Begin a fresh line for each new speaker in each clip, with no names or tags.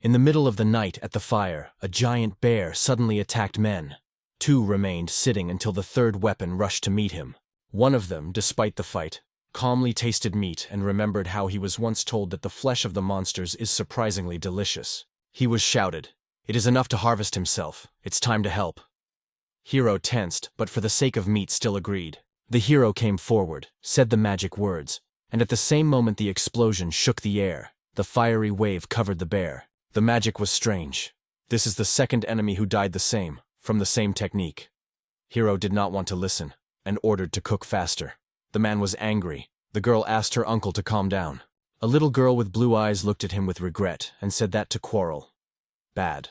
In the middle of the night at the fire, a giant bear suddenly attacked men. Two remained sitting until the third weapon rushed to meet him. One of them, despite the fight, calmly tasted meat and remembered how he was once told that the flesh of the monsters is surprisingly delicious. He was shouted, "It is enough to harvest himself. It's time to help." Hero tensed, but for the sake of meat still agreed. The hero came forward, said the magic words, and at the same moment the explosion shook the air. The fiery wave covered the bear. The magic was strange. This is the second enemy who died the same, from the same technique. Hero did not want to listen, and ordered to cook faster. The man was angry. The girl asked her uncle to calm down. A little girl with blue eyes looked at him with regret and said that to quarrel. Bad.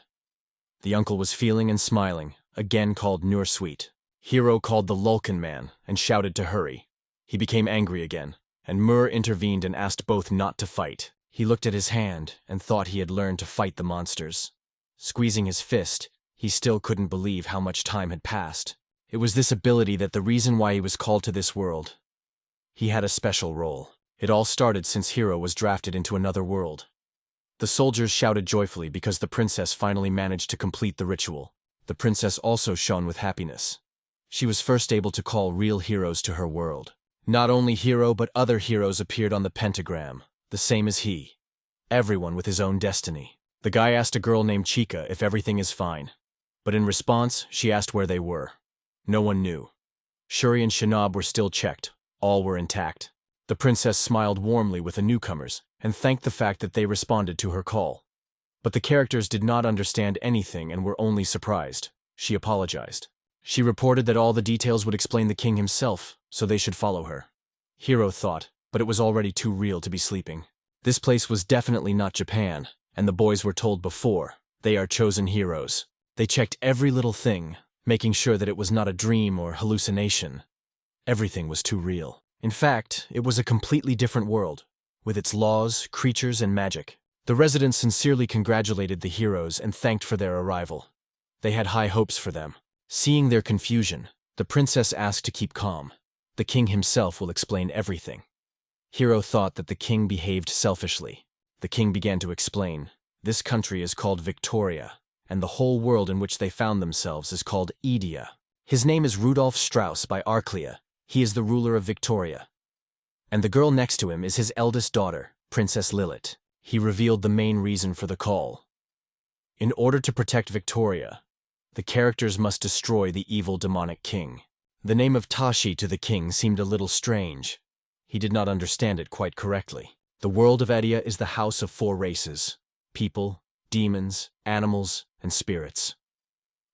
The uncle was feeling and smiling, again called Muir sweet. Hero called the Lulkin man and shouted to hurry. He became angry again, and Muir intervened and asked both not to fight. He looked at his hand and thought he had learned to fight the monsters. Squeezing his fist, he still couldn't believe how much time had passed. It was this ability that the reason why he was called to this world. He had a special role. It all started since Hero was drafted into another world. The soldiers shouted joyfully because the princess finally managed to complete the ritual. The princess also shone with happiness. She was first able to call real heroes to her world. Not only Hero but other heroes appeared on the pentagram, the same as he. Everyone with his own destiny. The guy asked a girl named Chica if everything is fine. But in response, she asked where they were. No one knew. Shuri and Shinab were still checked. All were intact. The princess smiled warmly with the newcomers and thanked the fact that they responded to her call. But the characters did not understand anything and were only surprised. She apologized. She reported that all the details would explain the king himself, so they should follow her. Hero thought, but it was already too real to be sleeping. This place was definitely not Japan, and the boys were told before, they are chosen heroes. They checked every little thing, making sure that it was not a dream or hallucination. Everything was too real. In fact, it was a completely different world, with its laws, creatures, and magic. The residents sincerely congratulated the heroes and thanked for their arrival. They had high hopes for them. Seeing their confusion, the princess asked to keep calm. The king himself will explain everything. Hero thought that the king behaved selfishly. The king began to explain, this country is called Victoria, and the whole world in which they found themselves is called Edia. His name is Rudolf Strauss by Arclea. He is the ruler of Victoria. And the girl next to him is his eldest daughter, Princess Lilith. He revealed the main reason for the call. In order to protect Victoria, the characters must destroy the evil demonic king. The name of Tashi to the king seemed a little strange. He did not understand it quite correctly. The world of Edia is the house of 4 races: people, demons, animals, and spirits.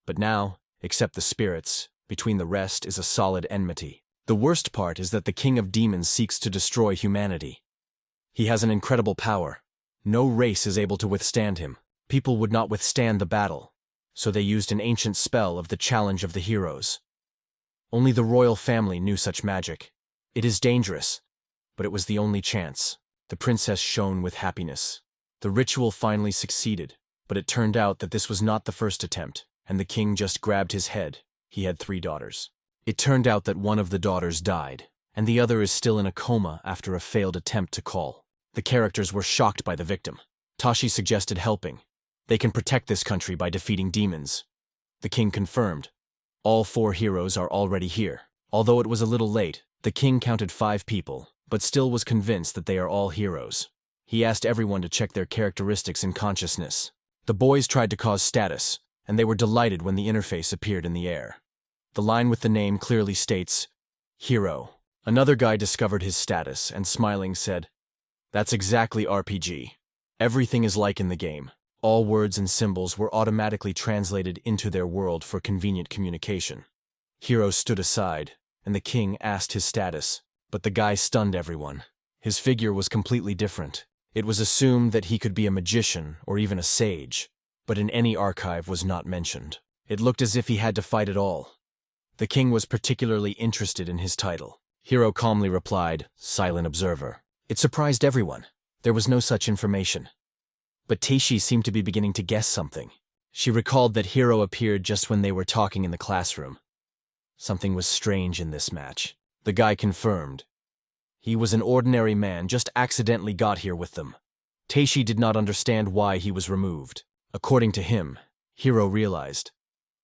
But now, except the spirits, between the rest is a solid enmity. The worst part is that the king of demons seeks to destroy humanity. He has an incredible power. No race is able to withstand him. People would not withstand the battle, so they used an ancient spell of the challenge of the heroes. Only the royal family knew such magic. It is dangerous, but it was the only chance. The princess shone with happiness. The ritual finally succeeded, but it turned out that this was not the first attempt, and the king just grabbed his head. He had 3 daughters. It turned out that one of the daughters died, and the other is still in a coma after a failed attempt to call. The characters were shocked by the victim. Tashi suggested helping. They can protect this country by defeating demons. The king confirmed. All 4 heroes are already here. Although it was a little late, the king counted 5 people, but still was convinced that they are all heroes. He asked everyone to check their characteristics in consciousness. The boys tried to cause status, and they were delighted when the interface appeared in the air. The line with the name clearly states, Hero. Another guy discovered his status and smiling said, "That's exactly RPG. Everything is like in the game." All words and symbols were automatically translated into their world for convenient communication. Hero stood aside, and the king asked his status, but the guy stunned everyone. His figure was completely different. It was assumed that he could be a magician or even a sage, but in any archive was not mentioned. It looked as if he had to fight it all. The king was particularly interested in his title. Hero calmly replied, "Silent observer." It surprised everyone. There was no such information. But Tashi seemed to be beginning to guess something. She recalled that Hero appeared just when they were talking in the classroom. Something was strange in this match. The guy confirmed. He was an ordinary man, just accidentally got here with them. Taishi did not understand why he was removed. According to him, Hiro realized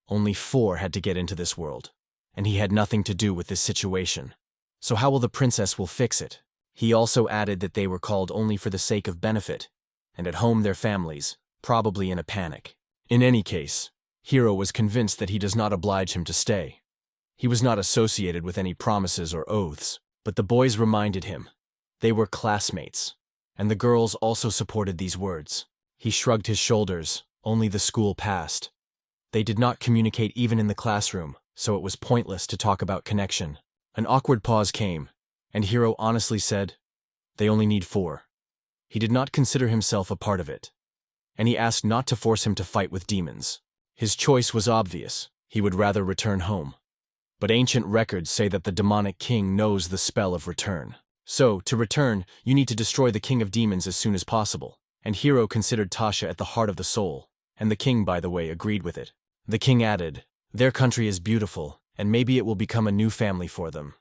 only 4 had to get into this world, and he had nothing to do with this situation. So how will the princess will fix it? He also added that they were called only for the sake of benefit, and at home their families, probably in a panic. In any case, Hiro was convinced that he does not oblige him to stay. He was not associated with any promises or oaths, but the boys reminded him they were classmates, and the girls also supported these words. He shrugged his shoulders. Only the school passed. They did not communicate even in the classroom, so it was pointless to talk about connection. An awkward pause came, and Hiro honestly said, "They only need 4." He did not consider himself a part of it, and he asked not to force him to fight with demons. His choice was obvious. He would rather return home. But ancient records say that the demonic king knows the spell of return. So, to return, you need to destroy the king of demons as soon as possible. And Hiro considered Tasha at the heart of the soul, and the king, by the way, agreed with it. The king added, "Their country is beautiful, and maybe it will become a new family for them."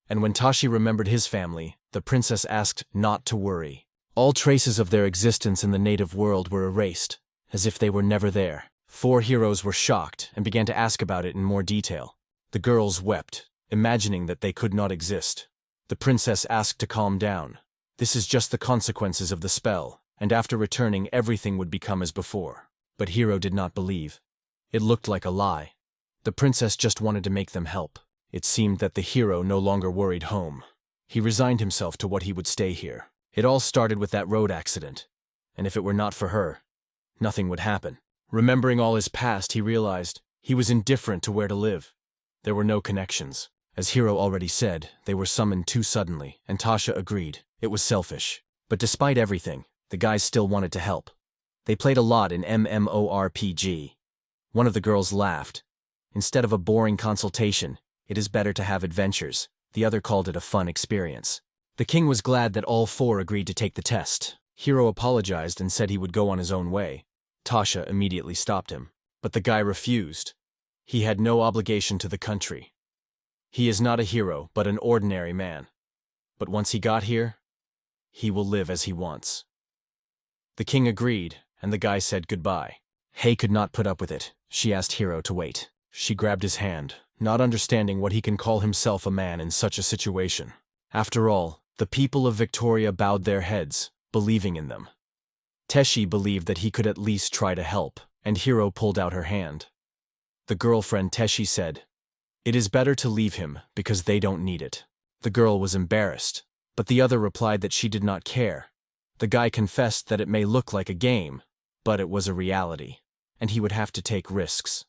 And when Tashi remembered his family, the princess asked not to worry. All traces of their existence in the native world were erased, as if they were never there. 4 heroes were shocked and began to ask about it in more detail. The girls wept, imagining that they could not exist. The princess asked to calm down. This is just the consequences of the spell, and after returning everything would become as before. But Hiro did not believe. It looked like a lie. The princess just wanted to make them help. It seemed that the hero no longer worried home. He resigned himself to what he would stay here. It all started with that road accident, and if it were not for her, nothing would happen. Remembering all his past, he realized he was indifferent to where to live. There were no connections. As Hiro already said, they were summoned too suddenly, and Tasha agreed. It was selfish. But despite everything, the guys still wanted to help. They played a lot in MMORPG. One of the girls laughed. Instead of a boring consultation, it is better to have adventures. The other called it a fun experience. The king was glad that all 4 agreed to take the test. Hiro apologized and said he would go on his own way. Tasha immediately stopped him. But the guy refused. He had no obligation to the country. He is not a hero, but an ordinary man. But once he got here, he will live as he wants. The king agreed, and the guy said goodbye. Hei could not put up with it. She asked Hiro to wait. She grabbed his hand, not understanding what he can call himself a man in such a situation. After all, the people of Victoria bowed their heads, believing in them. Teshi believed that he could at least try to help, and Hiro pulled out her hand. The girlfriend Teshi said, "It is better to leave him because they don't need it." The girl was embarrassed, but the other replied that she did not care. The guy confessed that it may look like a game, but it was a reality, and he would have to take risks.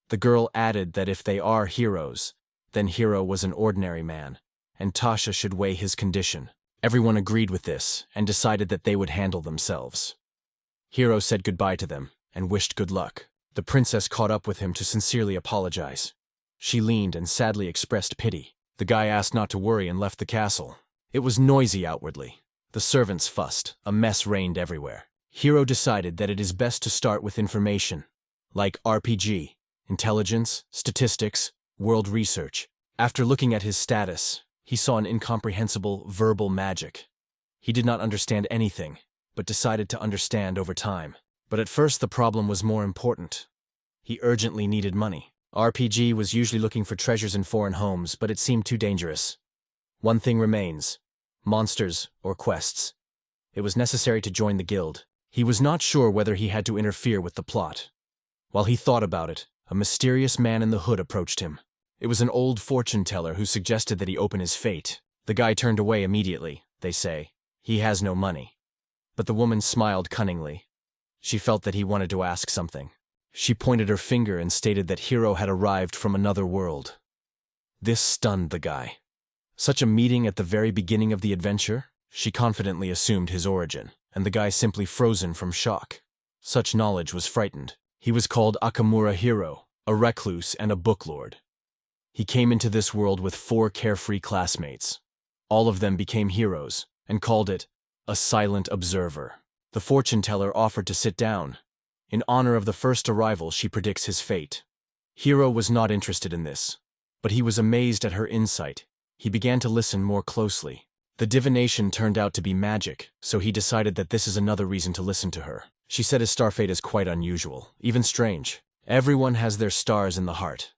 The girl added that if they are heroes, then Hiro was an ordinary man, and Tasha should weigh his condition. Everyone agreed with this and decided that they would handle themselves. Hiro said goodbye to them and wished good luck. The princess caught up with him to sincerely apologize. She leaned and sadly expressed pity. The guy asked not to worry and left the castle. It was noisy outwardly. The servants fussed. A mess reigned everywhere. Hiro decided that it is best to start with information, like RPG, intelligence, statistics, world research. After looking at his status, he saw an incomprehensible verbal magic. He did not understand anything, but decided to understand over time. But at first the problem was more important. He urgently needed money. RPG was usually looking for treasures in foreign homes, but it seemed too dangerous. One thing remains: monsters or quests. It was necessary to join the guild. He was not sure whether he had to interfere with the plot. While he thought about it, a mysterious man in the hood approached him. It was an old fortune teller who suggested that he open his fate. The guy turned away immediately, they say. He has no money. But the woman smiled cunningly. She felt that he wanted to ask something. She pointed her finger and stated that Hiro had arrived from another world. This stunned the guy. Such a meeting at the very beginning of the adventure? She confidently assumed his origin, and the guy simply frozen from shock. Such knowledge was frightened. He was called Akamura Hiro, a recluse and a booklord. He came into this world with 4 carefree classmates. All of them became heroes, and called it a silent observer. The fortune teller offered to sit down. In honor of the first arrival, she predicts his fate. Hiro was not interested in this, but he was amazed at her insight. He began to listen more closely. The divination turned out to be magic, so he decided that this is another reason to listen to her. She said his star fate is quite unusual, even strange. Everyone has their stars in the heart.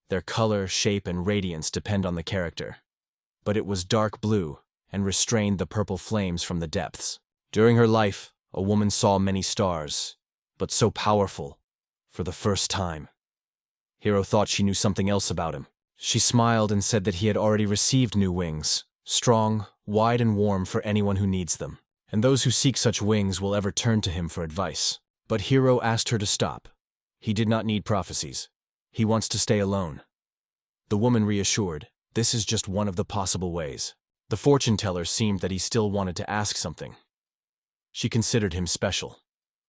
Their color, shape, and radiance depend on the character. But it was dark blue, and restrained the purple flames from the depths. During her life, a woman saw many stars, but so powerful, for the first time. Hiro thought she knew something else about him. She smiled and said that he had already received new wings, strong, wide and warm for anyone who needs them. And those who seek such wings will ever turn to him for advice. But Hiro asked her to stop. He did not need prophecies. He wants to stay alone. The woman reassured, this is just one of the possible ways. The fortune teller seemed that he still wanted to ask something. She considered him special.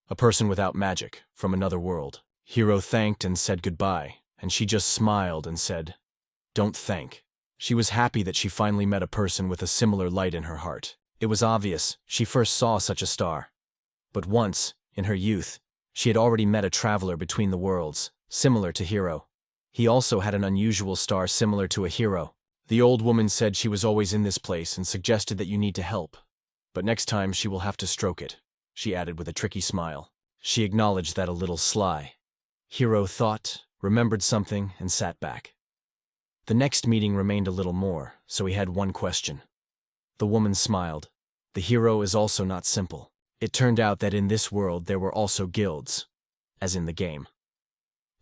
A person without magic, from another world. Hiro thanked and said goodbye, and she just smiled and said, "Don't thank." She was happy that she finally met a person with a similar light in her heart. It was obvious she first saw such a star. But once, in her youth, she had already met a traveler between the worlds, similar to Hiro. He also had an unusual star similar to a hero. The old woman said she was always in this place and suggested that you need to help. But next time she will have to stroke it, she added with a tricky smile. She acknowledged that a little sly. Hiro thought, remembered something, and sat back. The next meeting remained a little more, so he had one question. The woman smiled. The hero is also not simple. It turned out that in this world there were also guilds, as in the game.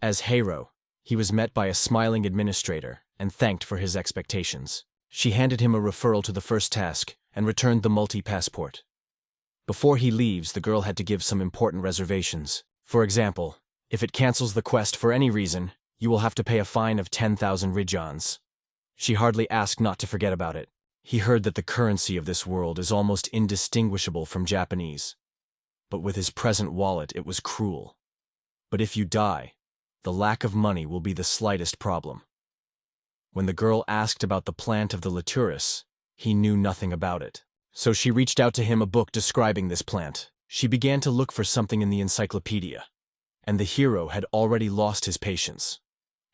As Hiro, he was met by a smiling administrator and thanked for his expectations. She handed him a referral to the first task and returned the multi-passport. Before he leaves, the girl had to give some important reservations. For example, if it cancels the quest for any reason, you will have to pay a fine of 10,000 rijans. She hardly asked not to forget about it. He heard that the currency of this world is almost indistinguishable from Japanese. But with his present wallet, it was cruel. But if you die, the lack of money will be the slightest problem. When the girl asked about the plant of the Laturis, he knew nothing about it. So she reached out to him a book describing this plant. She began to look for something in the encyclopedia, and the hero had already lost his patience.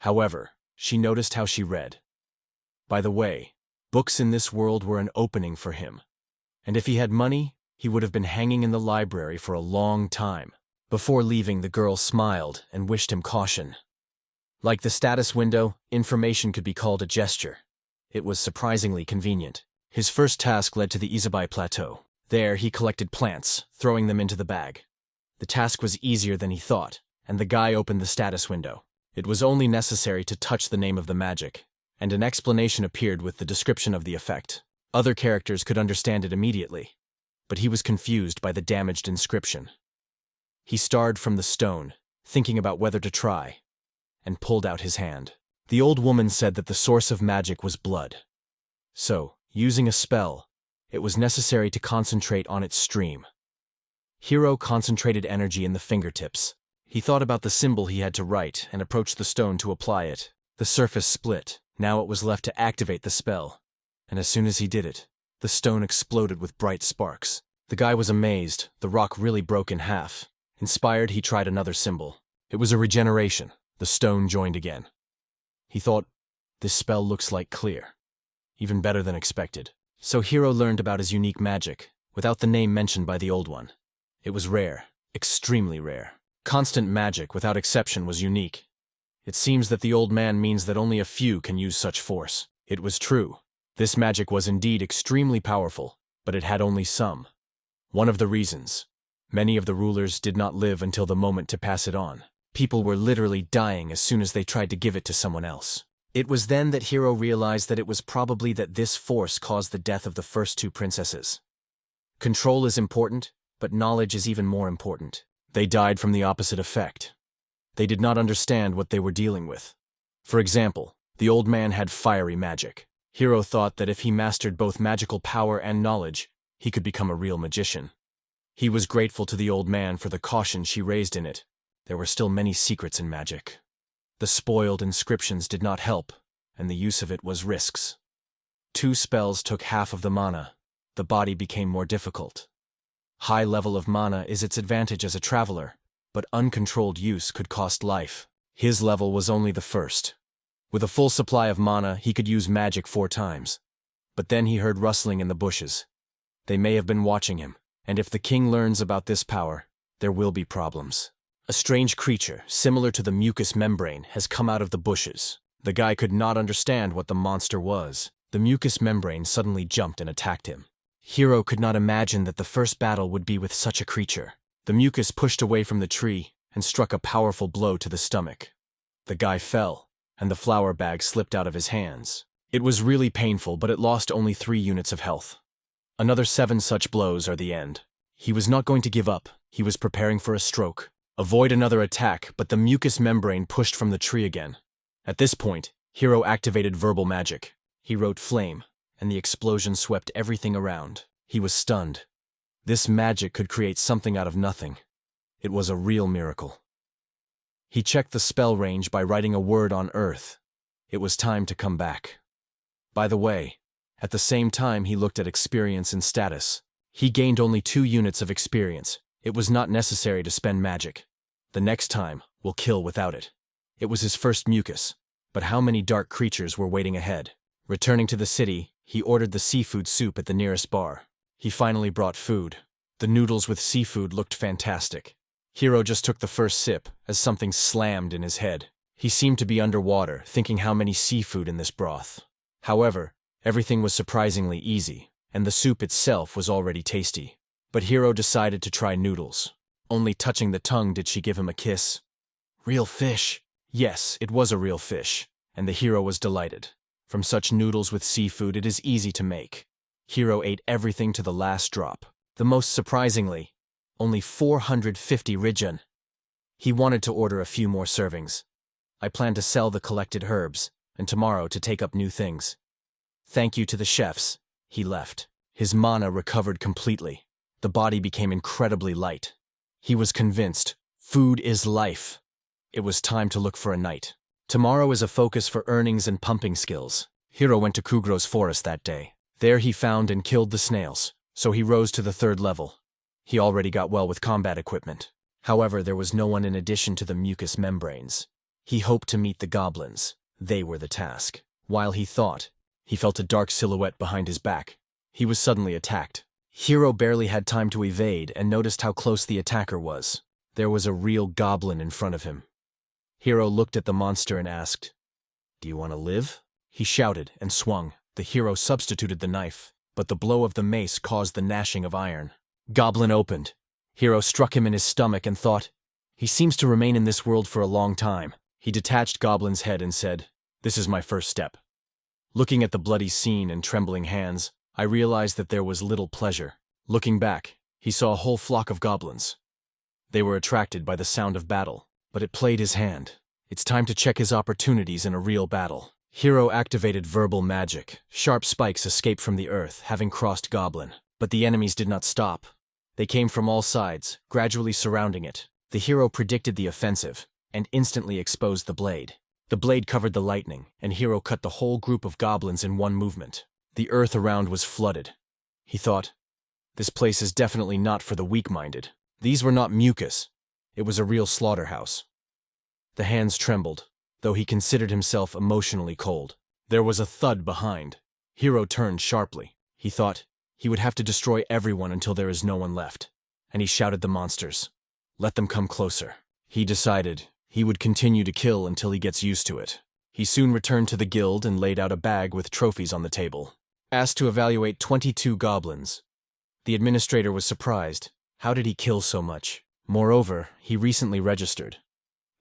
However, she noticed how she read. By the way, books in this world were an opening for him. And if he had money, he would have been hanging in the library for a long time. Before leaving, the girl smiled and wished him caution. Like the status window, information could be called a gesture. It was surprisingly convenient. His first task led to the Izabai Plateau. There, he collected plants, throwing them into the bag. The task was easier than he thought, and the guy opened the status window. It was only necessary to touch the name of the magic, and an explanation appeared with the description of the effect. Other characters could understand it immediately, but he was confused by the damaged inscription. He starred from the stone, thinking about whether to try, and pulled out his hand. The old woman said that the source of magic was blood. So, using a spell, it was necessary to concentrate on its stream. Hiro concentrated energy in the fingertips. He thought about the symbol he had to write and approached the stone to apply it. The surface split. Now it was left to activate the spell. And as soon as he did it, the stone exploded with bright sparks. The guy was amazed. The rock really broke in half. Inspired, he tried another symbol. It was a regeneration. The stone joined again. He thought, this spell looks like clear. Even better than expected. So Hiro learned about his unique magic, without the name mentioned by the old one. It was rare, extremely rare. Constant magic, without exception, was unique. It seems that the old man means that only a few can use such force. It was true. This magic was indeed extremely powerful, but it had only some. One of the reasons. Many of the rulers did not live until the moment to pass it on. People were literally dying as soon as they tried to give it to someone else. It was then that Hiro realized that it was probably that this force caused the death of the first two princesses. Control is important, but knowledge is even more important. They died from the opposite effect. They did not understand what they were dealing with. For example, the old man had fiery magic. Hiro thought that if he mastered both magical power and knowledge, he could become a real magician. He was grateful to the old man for the caution she raised in it. There were still many secrets in magic. The spoiled inscriptions did not help, and the use of it was risks. 2 spells took half of the mana. The body became more difficult. High level of mana is its advantage as a traveler, but uncontrolled use could cost life. His level was only the first. With a full supply of mana, he could use magic 4 times. But then he heard rustling in the bushes. They may have been watching him, and if the king learns about this power, there will be problems. A strange creature, similar to the mucous membrane, has come out of the bushes. The guy could not understand what the monster was. The mucous membrane suddenly jumped and attacked him. Hiro could not imagine that the first battle would be with such a creature. The mucus pushed away from the tree and struck a powerful blow to the stomach. The guy fell, and the flour bag slipped out of his hands. It was really painful, but it lost only 3 units of health. Another 7 such blows are the end. He was not going to give up. He was preparing for a stroke. Avoid another attack, but the mucous membrane pushed from the tree again. At this point, Hiro activated verbal magic. He wrote flame, and the explosion swept everything around. He was stunned. This magic could create something out of nothing. It was a real miracle. He checked the spell range by writing a word on earth. It was time to come back. By the way, at the same time he looked at experience and status. He gained only 2 units of experience. It was not necessary to spend magic. The next time, we'll kill without it. It was his first mucus, but how many dark creatures were waiting ahead? Returning to the city, he ordered the seafood soup at the nearest bar. He finally brought food. The noodles with seafood looked fantastic. Hiro just took the first sip as something slammed in his head. He seemed to be underwater, thinking how many seafood in this broth. However, everything was surprisingly easy, and the soup itself was already tasty. But Hiro decided to try noodles. Only touching the tongue did she give him a kiss. Real fish. Yes, it was a real fish, and the hero was delighted. From such noodles with seafood, it is easy to make. Hiro ate everything to the last drop. The most surprisingly, only 450 rijin. He wanted to order a few more servings. I plan to sell the collected herbs, and tomorrow to take up new things. Thank you to the chefs. He left. His mana recovered completely. The body became incredibly light. He was convinced, food is life. It was time to look for a knight. Tomorrow is a focus for earnings and pumping skills. Hiro went to Kugro's forest that day. There he found and killed the snails, so he rose to the 3rd level. He already got well with combat equipment. However, there was no one in addition to the mucous membranes. He hoped to meet the goblins. They were the task. While he thought, he felt a dark silhouette behind his back. He was suddenly attacked. Hiro barely had time to evade and noticed how close the attacker was. There was a real goblin in front of him. Hiro looked at the monster and asked, "Do you want to live?" He shouted and swung. The hero substituted the knife, but the blow of the mace caused the gnashing of iron. Goblin opened. Hiro struck him in his stomach and thought, he seems to remain in this world for a long time. He detached Goblin's head and said, "This is my first step." Looking at the bloody scene and trembling hands, I realized that there was little pleasure. Looking back, he saw a whole flock of goblins. They were attracted by the sound of battle, but it played his hand. It's time to check his opportunities in a real battle. Hiro activated verbal magic. Sharp spikes escaped from the earth, having crossed Goblin. But the enemies did not stop. They came from all sides, gradually surrounding it. The hero predicted the offensive, and instantly exposed the blade. The blade covered the lightning, and Hiro cut the whole group of goblins in one movement. The earth around was flooded. He thought, this place is definitely not for the weak-minded. These were not mucus. It was a real slaughterhouse. The hands trembled, though he considered himself emotionally cold. There was a thud behind. Hiro turned sharply. He thought he would have to destroy everyone until there is no one left. And he shouted the monsters. Let them come closer. He decided he would continue to kill until he gets used to it. He soon returned to the guild and laid out a bag with trophies on the table. Asked to evaluate 22 goblins. The administrator was surprised. How did he kill so much? Moreover, he recently registered.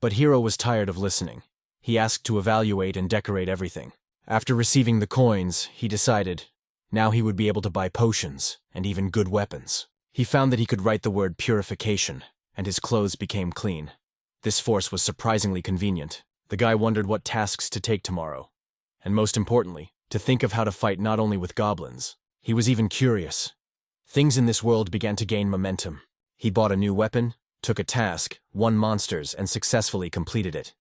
But Hiro was tired of listening. He asked to evaluate and decorate everything. After receiving the coins, he decided now he would be able to buy potions and even good weapons. He found that he could write the word purification, and his clothes became clean. This force was surprisingly convenient. The guy wondered what tasks to take tomorrow. And most importantly, to think of how to fight not only with goblins. He was even curious. Things in this world began to gain momentum. He bought a new weapon, took a task, won monsters, and successfully completed it.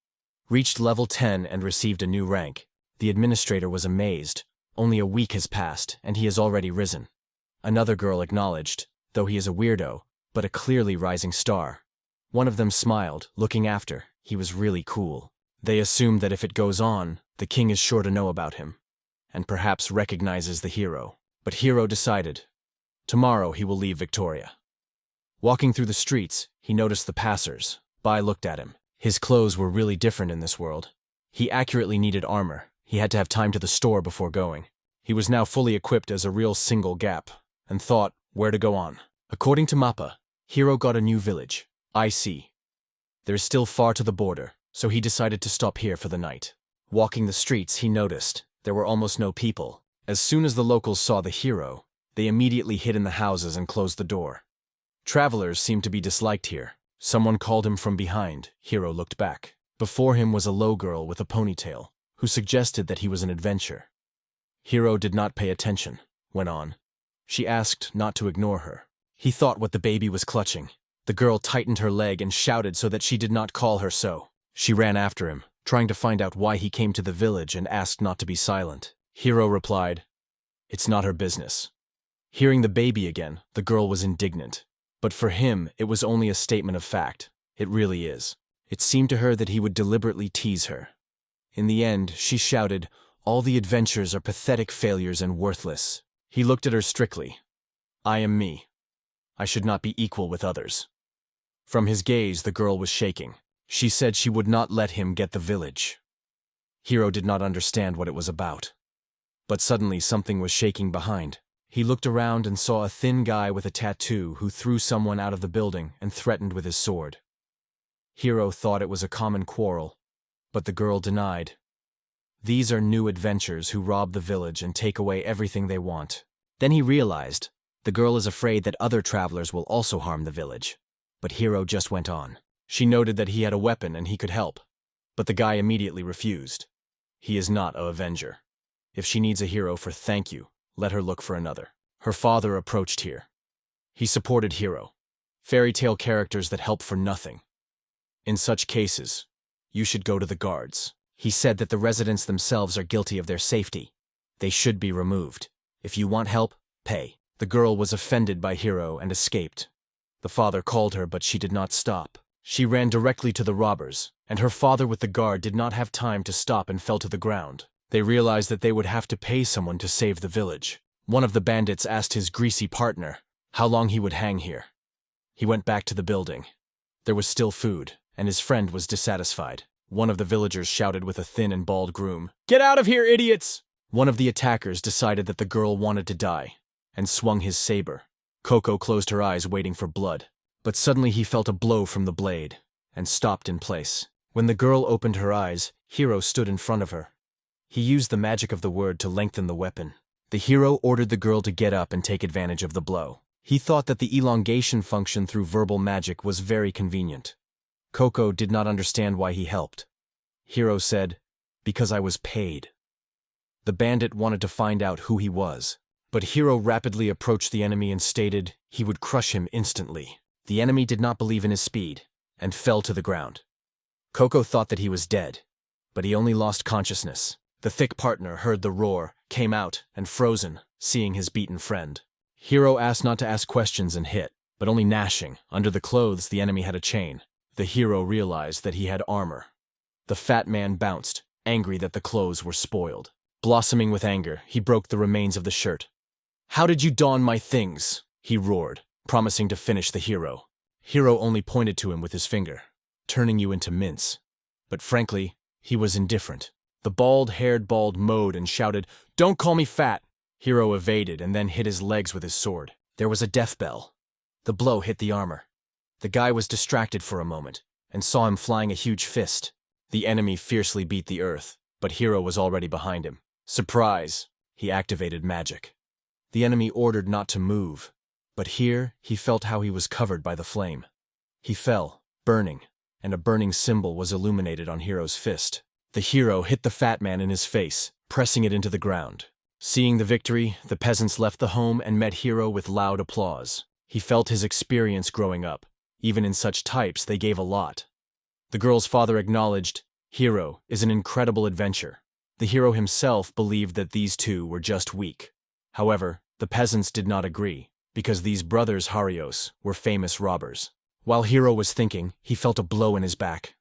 Reached level 10 and received a new rank. The administrator was amazed. Only a week has passed, and he has already risen. Another girl acknowledged, though he is a weirdo, but a clearly rising star. One of them smiled, looking after. He was really cool. They assumed that if it goes on, the king is sure to know about him. and perhaps recognizes the hero. But Hero decided, tomorrow he will leave Victoria. Walking through the streets, he noticed the passers-by looked at him. His clothes were really different in this world. He accurately needed armor. He had to have time to the store before going. He was now fully equipped as a real single gap, and thought where to go on. According to Mappa, Hero got a new village. I see. There is still far to the border, so he decided to stop here for the night. Walking the streets, he noticed there were almost no people. As soon as the locals saw the hero, they immediately hid in the houses and closed the door. Travelers seemed to be disliked here. Someone called him from behind. Hero looked back. Before him was a low girl with a ponytail, who suggested that he was an adventurer. Hero did not pay attention, went on. She asked not to ignore her. He thought what the baby was clutching. The girl tightened her leg and shouted so that she did not call her so. She ran after him, trying to find out why he came to the village and asked not to be silent. Hero replied, "It's not her business." Hearing the baby again, the girl was indignant. But for him, it was only a statement of fact. It really is. It seemed to her that he would deliberately tease her. In the end, she shouted, "All the adventures are pathetic failures and worthless." He looked at her strictly. "I am me. I should not be equal with others." From his gaze, the girl was shaking. She said she would not let him get the village. Hero did not understand what it was about. But suddenly something was shaking behind. He looked around and saw a thin guy with a tattoo who threw someone out of the building and threatened with his sword. Hero thought it was a common quarrel, but the girl denied. These are new adventurers who rob the village and take away everything they want. Then he realized the girl is afraid that other travelers will also harm the village. But Hero just went on. She noted that he had a weapon and he could help, but the guy immediately refused. He is not an avenger. If she needs a hero for thank you, let her look for another. Her father approached here. He supported Hero. Fairy tale characters that help for nothing. In such cases, you should go to the guards. He said that the residents themselves are guilty of their safety. They should be removed. If you want help, pay. The girl was offended by Hero and escaped. The father called her, but she did not stop. She ran directly to the robbers, and her father with the guard did not have time to stop and fell to the ground. They realized that they would have to pay someone to save the village. One of the bandits asked his greasy partner how long he would hang here. He went back to the building. There was still food, and his friend was dissatisfied. One of the villagers shouted with a thin and bald groom, "Get out of here, idiots!" One of the attackers decided that the girl wanted to die, and swung his saber. Coco closed her eyes waiting for blood, but suddenly he felt a blow from the blade, and stopped in place. When the girl opened her eyes, Hero stood in front of her. He used the magic of the word to lengthen the weapon. The hero ordered the girl to get up and take advantage of the blow. He thought that the elongation function through verbal magic was very convenient. Coco did not understand why he helped. Hero said, "Because I was paid." The bandit wanted to find out who he was, but Hero rapidly approached the enemy and stated he would crush him instantly. The enemy did not believe in his speed, and fell to the ground. Coco thought that he was dead, but he only lost consciousness. The thick partner heard the roar, came out, and frozen, seeing his beaten friend. Hero asked not to ask questions and hit, but only gnashing. Under the clothes, the enemy had a chain. The hero realized that he had armor. The fat man bounced, angry that the clothes were spoiled. Blossoming with anger, he broke the remains of the shirt. "How did you don my things?" he roared, promising to finish the hero. Hero only pointed to him with his finger, "Turning you into mince." But frankly, he was indifferent. The bald-haired bald mowed and shouted, "Don't call me fat!" Hero evaded and then hit his legs with his sword. There was a death bell. The blow hit the armor. The guy was distracted for a moment, and saw him flying a huge fist. The enemy fiercely beat the earth, but Hero was already behind him. Surprise! He activated magic. The enemy ordered not to move, but here he felt how he was covered by the flame. He fell, burning, and a burning symbol was illuminated on Hero's fist. The hero hit the fat man in his face, pressing it into the ground. Seeing the victory, the peasants left the home and met Hero with loud applause. He felt his experience growing up. Even in such types, they gave a lot. The girl's father acknowledged, Hero is an incredible adventure. The hero himself believed that these two were just weak. However, the peasants did not agree, because these brothers Harios were famous robbers. While Hero was thinking, he felt a blow in his back.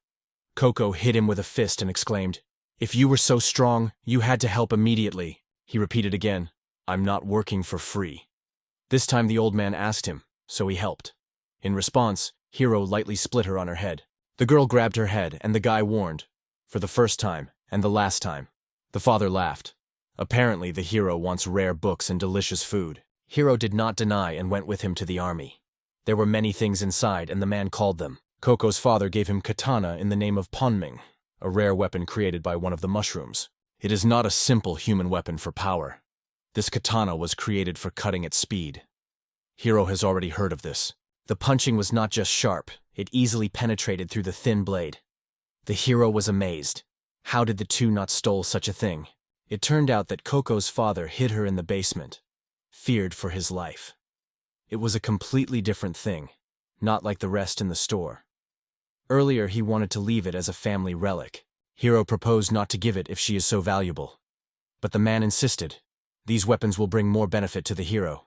Coco hit him with a fist and exclaimed, "If you were so strong, you had to help immediately." He repeated again, "I'm not working for free." This time the old man asked him, so he helped. In response, Hero lightly split her on her head. The girl grabbed her head, and the guy warned, "For the first time, and the last time." The father laughed. Apparently, the hero wants rare books and delicious food. Hero did not deny and went with him to the army. There were many things inside, and the man called them. Coco's father gave him katana in the name of ponming, a rare weapon created by one of the mushrooms. It is not a simple human weapon for power. This katana was created for cutting at speed. Hero has already heard of this. The punching was not just sharp, it easily penetrated through the thin blade. The hero was amazed. How did the two not stole such a thing? It turned out that Coco's father hid her in the basement, feared for his life. It was a completely different thing, not like the rest in the store. Earlier he wanted to leave it as a family relic. Hero proposed not to give it if she is so valuable. But the man insisted. These weapons will bring more benefit to the hero.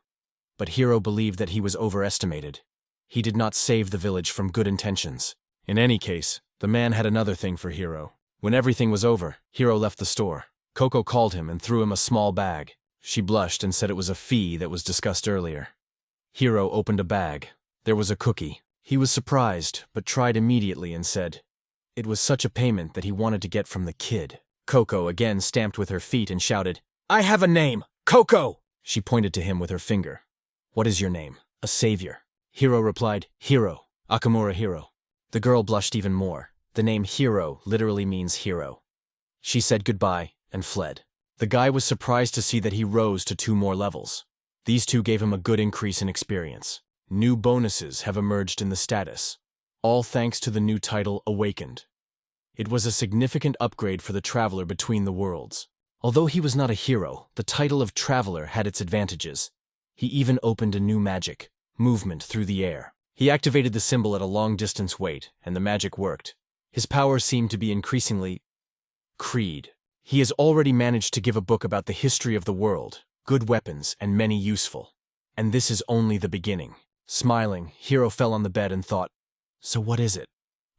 But Hero believed that he was overestimated. He did not save the village from good intentions. In any case, the man had another thing for Hero. When everything was over, Hero left the store. Coco called him and threw him a small bag. She blushed and said it was a fee that was discussed earlier. Hero opened a bag. There was a cookie. He was surprised, but tried immediately and said it was such a payment that he wanted to get from the kid. Coco again stamped with her feet and shouted, "I have a name! Coco!" She pointed to him with her finger. "What is your name?" "A savior." Hero replied, "Hero, Akamura Hero." The girl blushed even more. The name Hero literally means hero. She said goodbye and fled. The guy was surprised to see that he rose to 2 more levels. These 2 gave him a good increase in experience. New bonuses have emerged in the status, all thanks to the new title Awakened. It was a significant upgrade for the traveler between the worlds. Although he was not a hero, the title of traveler had its advantages. He even opened a new magic, movement through the air. He activated the symbol at a long-distance wait, and the magic worked. His power seemed to be increasingly creed. He has already managed to give a book about the history of the world, good weapons, and many useful. And this is only the beginning. Smiling, Hero fell on the bed and thought, so what is it?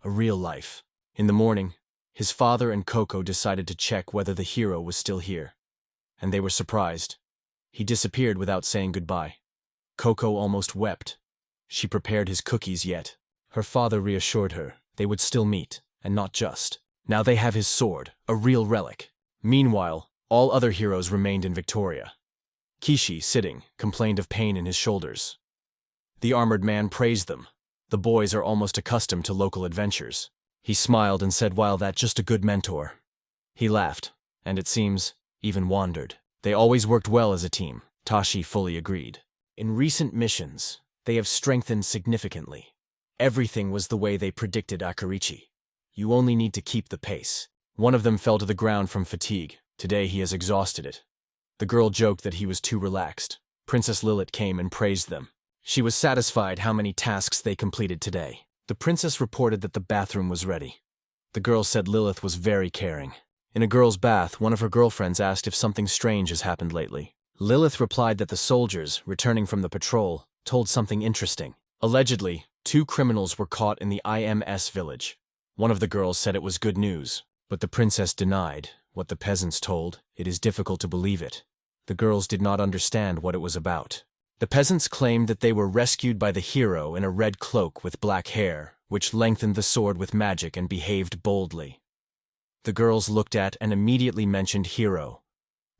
A real life. In the morning, his father and Coco decided to check whether the hero was still here. And they were surprised. He disappeared without saying goodbye. Coco almost wept. She prepared his cookies yet. Her father reassured her they would still meet, and not just. Now they have his sword, a real relic. Meanwhile, all other heroes remained in Victoria. Kishi, sitting, complained of pain in his shoulders. The armored man praised them. The boys are almost accustomed to local adventures. He smiled and said, "While that's just a good mentor." He laughed, and it seems, even wandered. They always worked well as a team. Tashi fully agreed. In recent missions, they have strengthened significantly. Everything was the way they predicted Akarichi. You only need to keep the pace. One of them fell to the ground from fatigue. Today he has exhausted it. The girl joked that he was too relaxed. Princess Lilith came and praised them. She was satisfied how many tasks they completed today. The princess reported that the bathroom was ready. The girl said Lilith was very caring. In a girl's bath, one of her girlfriends asked if something strange has happened lately. Lilith replied that the soldiers, returning from the patrol, told something interesting. Allegedly, 2 criminals were caught in the IMS village. One of the girls said it was good news, but the princess denied. What the peasants told, it is difficult to believe it. The girls did not understand what it was about. The peasants claimed that they were rescued by the hero in a red cloak with black hair, which lengthened the sword with magic and behaved boldly. The girls looked at and immediately mentioned hero,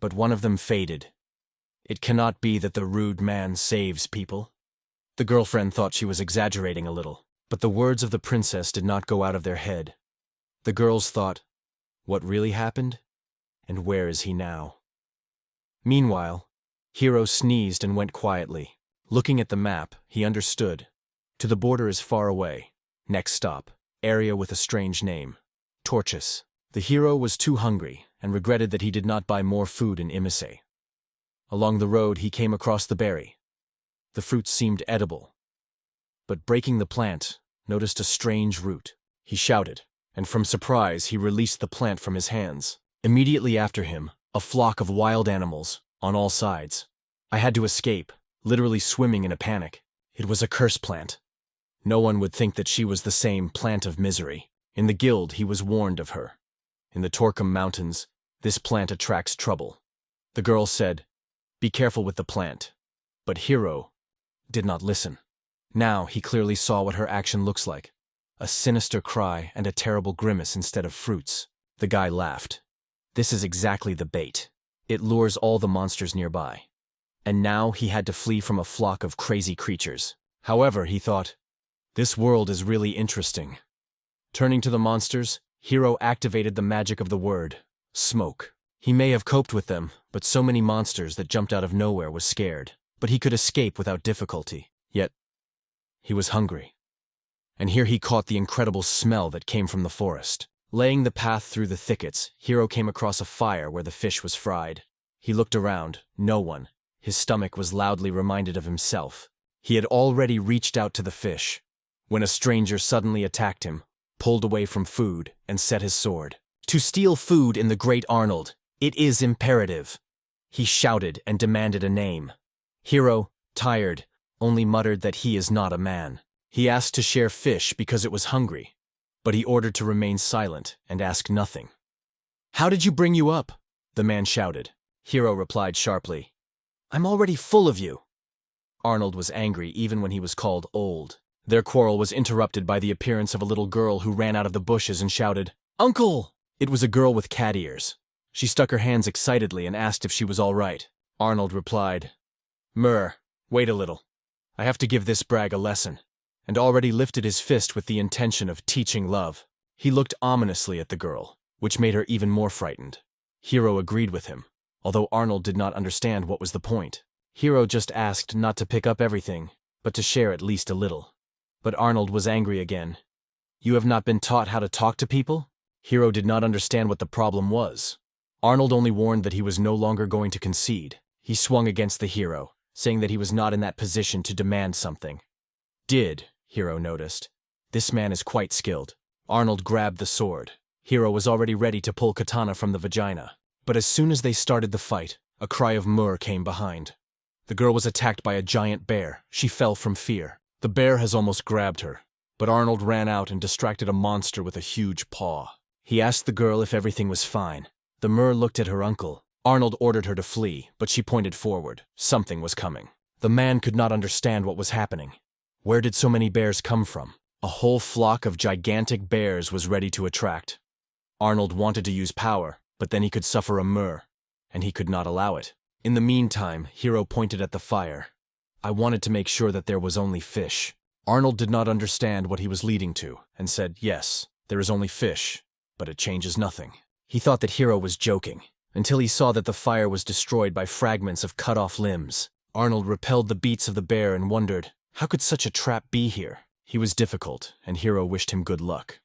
but one of them faded. It cannot be that the rude man saves people. The girlfriend thought she was exaggerating a little, but the words of the princess did not go out of their head. The girls thought, what really happened? And where is he now? Meanwhile, Hero sneezed and went quietly. Looking at the map, he understood. To the border is far away. Next stop, area with a strange name. Torches. The hero was too hungry and regretted that he did not buy more food in Imise. Along the road, he came across the berry. The fruit seemed edible. But breaking the plant, noticed a strange root. He shouted, and from surprise, he released the plant from his hands. Immediately after him, a flock of wild animals, on all sides. I had to escape, literally swimming in a panic. It was a curse plant. No one would think that she was the same plant of misery. In the guild, he was warned of her. In the Torquem Mountains, this plant attracts trouble. The girl said, "Be careful with the plant." But Hiro did not listen. Now he clearly saw what her action looks like. A sinister cry and a terrible grimace instead of fruits. The guy laughed. This is exactly the bait. It lures all the monsters nearby. And now he had to flee from a flock of crazy creatures. However, he thought, this world is really interesting. Turning to the monsters, Hiro activated the magic of the word, smoke. He may have coped with them, but so many monsters that jumped out of nowhere was scared. But he could escape without difficulty. Yet, he was hungry. And here he caught the incredible smell that came from the forest. Laying the path through the thickets, Hiro came across a fire where the fish was fried. He looked around, no one. His stomach was loudly reminded of himself. He had already reached out to the fish, when a stranger suddenly attacked him, pulled away from food, and set his sword. To steal food in the great Arnold, it is imperative. He shouted and demanded a name. Hiro, tired, only muttered that he is not a man. He asked to share fish because it was hungry, but he ordered to remain silent and ask nothing. "How did you bring you up?" the man shouted. Hiro replied sharply, "I'm already full of you." Arnold was angry even when he was called old. Their quarrel was interrupted by the appearance of a little girl who ran out of the bushes and shouted, "Uncle!" It was a girl with cat ears. She stuck her hands excitedly and asked if she was all right. Arnold replied, "Muir, wait a little. I have to give this brag a lesson," and already lifted his fist with the intention of teaching love. He looked ominously at the girl, which made her even more frightened. Hiro agreed with him, although Arnold did not understand what was the point. Hiro just asked not to pick up everything, but to share at least a little. But Arnold was angry again. "You have not been taught how to talk to people?" Hiro did not understand what the problem was. Arnold only warned that he was no longer going to concede. He swung against the hero, saying that he was not in that position to demand something. Hiro noticed. This man is quite skilled. Arnold grabbed the sword. Hiro was already ready to pull katana from the vagina. But as soon as they started the fight, a cry of Muir came behind. The girl was attacked by a giant bear. She fell from fear. The bear has almost grabbed her, but Arnold ran out and distracted a monster with a huge paw. He asked the girl if everything was fine. The Muir looked at her uncle. Arnold ordered her to flee, but she pointed forward. Something was coming. The man could not understand what was happening. Where did so many bears come from? A whole flock of gigantic bears was ready to attract. Arnold wanted to use power, but then he could suffer a Muir, and he could not allow it. In the meantime, Hiro pointed at the fire. "I wanted to make sure that there was only fish." Arnold did not understand what he was leading to, and said, "Yes, there is only fish, but it changes nothing." He thought that Hiro was joking, until he saw that the fire was destroyed by fragments of cut-off limbs. Arnold repelled the beats of the bear and wondered, how could such a trap be here? He was difficult, and Hiro wished him good luck.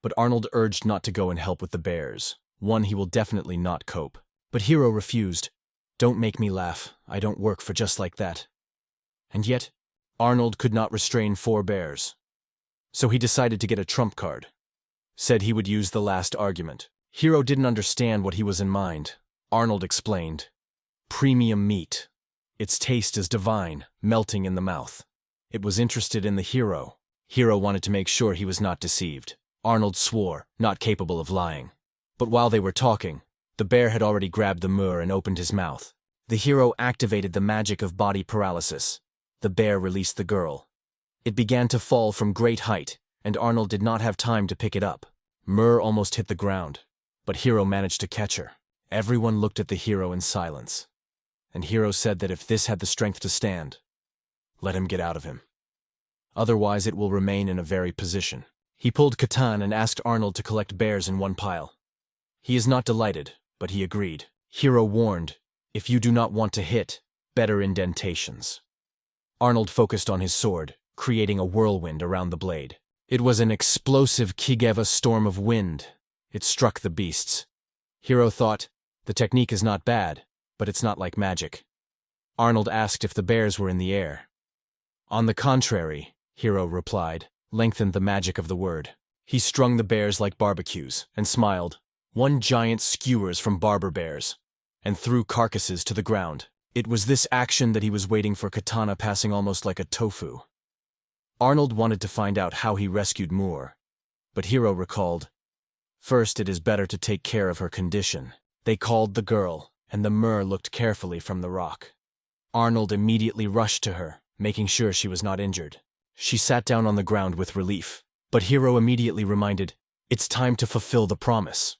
But Arnold urged not to go and help with the bears. One, he will definitely not cope. But Hiro refused. "Don't make me laugh. I don't work for just like that." And yet, Arnold could not restrain 4 bears. So he decided to get a trump card. Said he would use the last argument. Hiro didn't understand what he was in mind. Arnold explained. "Premium meat. Its taste is divine, melting in the mouth." It was interested in the hero. Hiro wanted to make sure he was not deceived. Arnold swore, not capable of lying. But while they were talking, the bear had already grabbed the Muir and opened his mouth. The hero activated the magic of body paralysis. The bear released the girl. It began to fall from great height, and Arnold did not have time to pick it up. Muir almost hit the ground, but Hiro managed to catch her. Everyone looked at the hero in silence. And Hiro said that if this had the strength to stand, let him get out of him. Otherwise it will remain in a very position. He pulled katana and asked Arnold to collect bears in one pile. He is not delighted, but he agreed. Hiro warned, "If you do not want to hit, better indentations." Arnold focused on his sword, creating a whirlwind around the blade. It was an explosive Kigeva storm of wind. It struck the beasts. Hiro thought, the technique is not bad, but it's not like magic. Arnold asked if the bears were in the air. "On the contrary," Hiro replied, lengthened the magic of the word. He strung the bears like barbecues, and smiled. One giant skewers from barber bears, and threw carcasses to the ground. It was this action that he was waiting for, katana passing almost like a tofu. Arnold wanted to find out how he rescued Muir, but Hiro recalled, "First, it is better to take care of her condition." They called the girl. and the Muir looked carefully from the rock. Arnold immediately rushed to her, making sure she was not injured. She sat down on the ground with relief, but Hero immediately reminded, "It's time to fulfill the promise."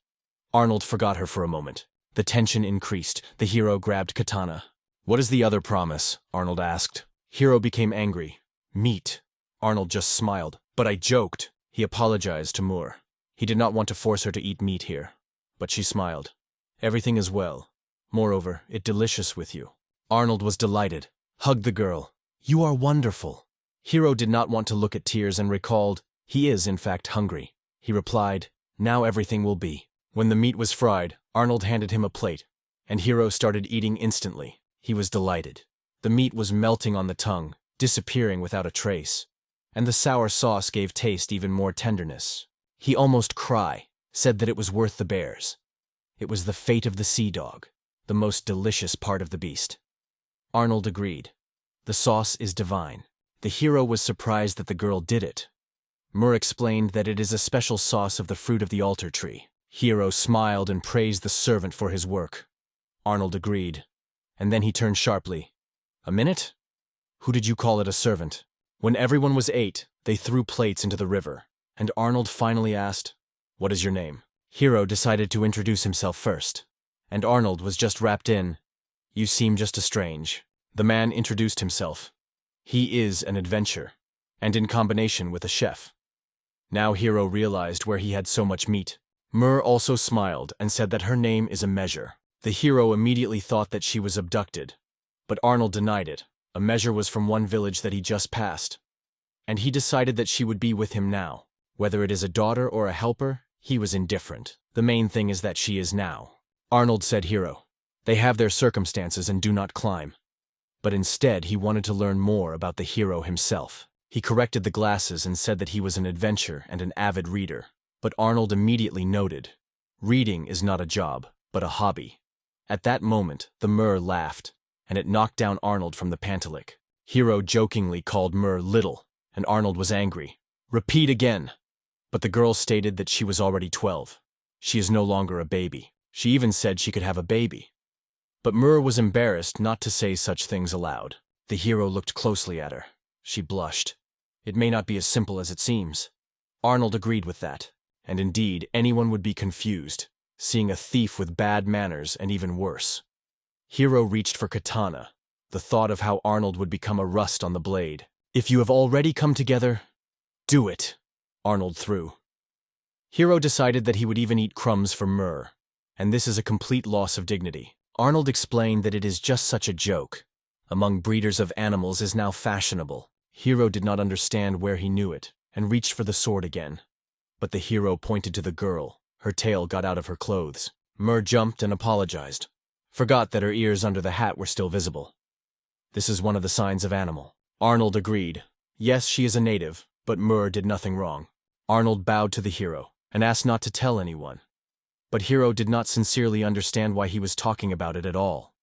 Arnold forgot her for a moment. The tension increased. The hero grabbed katana. "What is the other promise?" Arnold asked. Hero became angry. "Meat." Arnold just smiled. "But I joked." He apologized to Muir. He did not want to force her to eat meat here. But she smiled. "Everything is well. Moreover, it's delicious with you." Arnold was delighted. Hugged the girl. "You are wonderful." Hero did not want to look at tears and recalled, he is in fact hungry. He replied, "Now everything will be." When the meat was fried, Arnold handed him a plate, and Hero started eating instantly. He was delighted. The meat was melting on the tongue, disappearing without a trace, and the sour sauce gave taste even more tenderness. He almost cried, said that it was worth the bears. It was the fate of the sea dog, the most delicious part of the beast. Arnold agreed. The sauce is divine. The hero was surprised that the girl did it. Muir explained that it is a special sauce of the fruit of the altar tree. Hero smiled and praised the servant for his work. Arnold agreed, and then he turned sharply. "A minute? Who did you call it a servant?" When everyone was ate, they threw plates into the river, and Arnold finally asked, "What is your name?" Hero decided to introduce himself first, and Arnold was just wrapped in, "You seem just a strange." The man introduced himself. He is an adventurer, and in combination with a chef. Now Hero realized where he had so much meat. Muir also smiled and said that her name is a measure. The hero immediately thought that she was abducted, but Arnold denied it. A measure was from one village that he just passed, and he decided that she would be with him now. Whether it is a daughter or a helper, he was indifferent. The main thing is that she is now. Arnold said, "Hero, they have their circumstances and do not climb." But instead he wanted to learn more about the hero himself. He corrected the glasses and said that he was an adventurer and an avid reader. But Arnold immediately noted, reading is not a job, but a hobby. At that moment, the Muir laughed, and it knocked down Arnold from the pantelic. Hero jokingly called Muir little, and Arnold was angry. "Repeat again." But the girl stated that she was already 12. She is no longer a baby. She even said she could have a baby. But Muir was embarrassed not to say such things aloud. The hero looked closely at her. She blushed. It may not be as simple as it seems. Arnold agreed with that. And indeed, anyone would be confused, seeing a thief with bad manners and even worse. Hero reached for katana, the thought of how Arnold would become a rust on the blade. "If you have already come together, do it," Arnold threw. Hero decided that he would even eat crumbs for Muir, and this is a complete loss of dignity. Arnold explained that it is just such a joke. Among breeders of animals is now fashionable. Hero did not understand where he knew it, and reached for the sword again. But the hero pointed to the girl. Her tail got out of her clothes. Muir jumped and apologized. Forgot that her ears under the hat were still visible. "This is one of the signs of animal." Arnold agreed. Yes, she is a native, but Muir did nothing wrong. Arnold bowed to the hero, and asked not to tell anyone. But Hero did not sincerely understand why he was talking about it at all.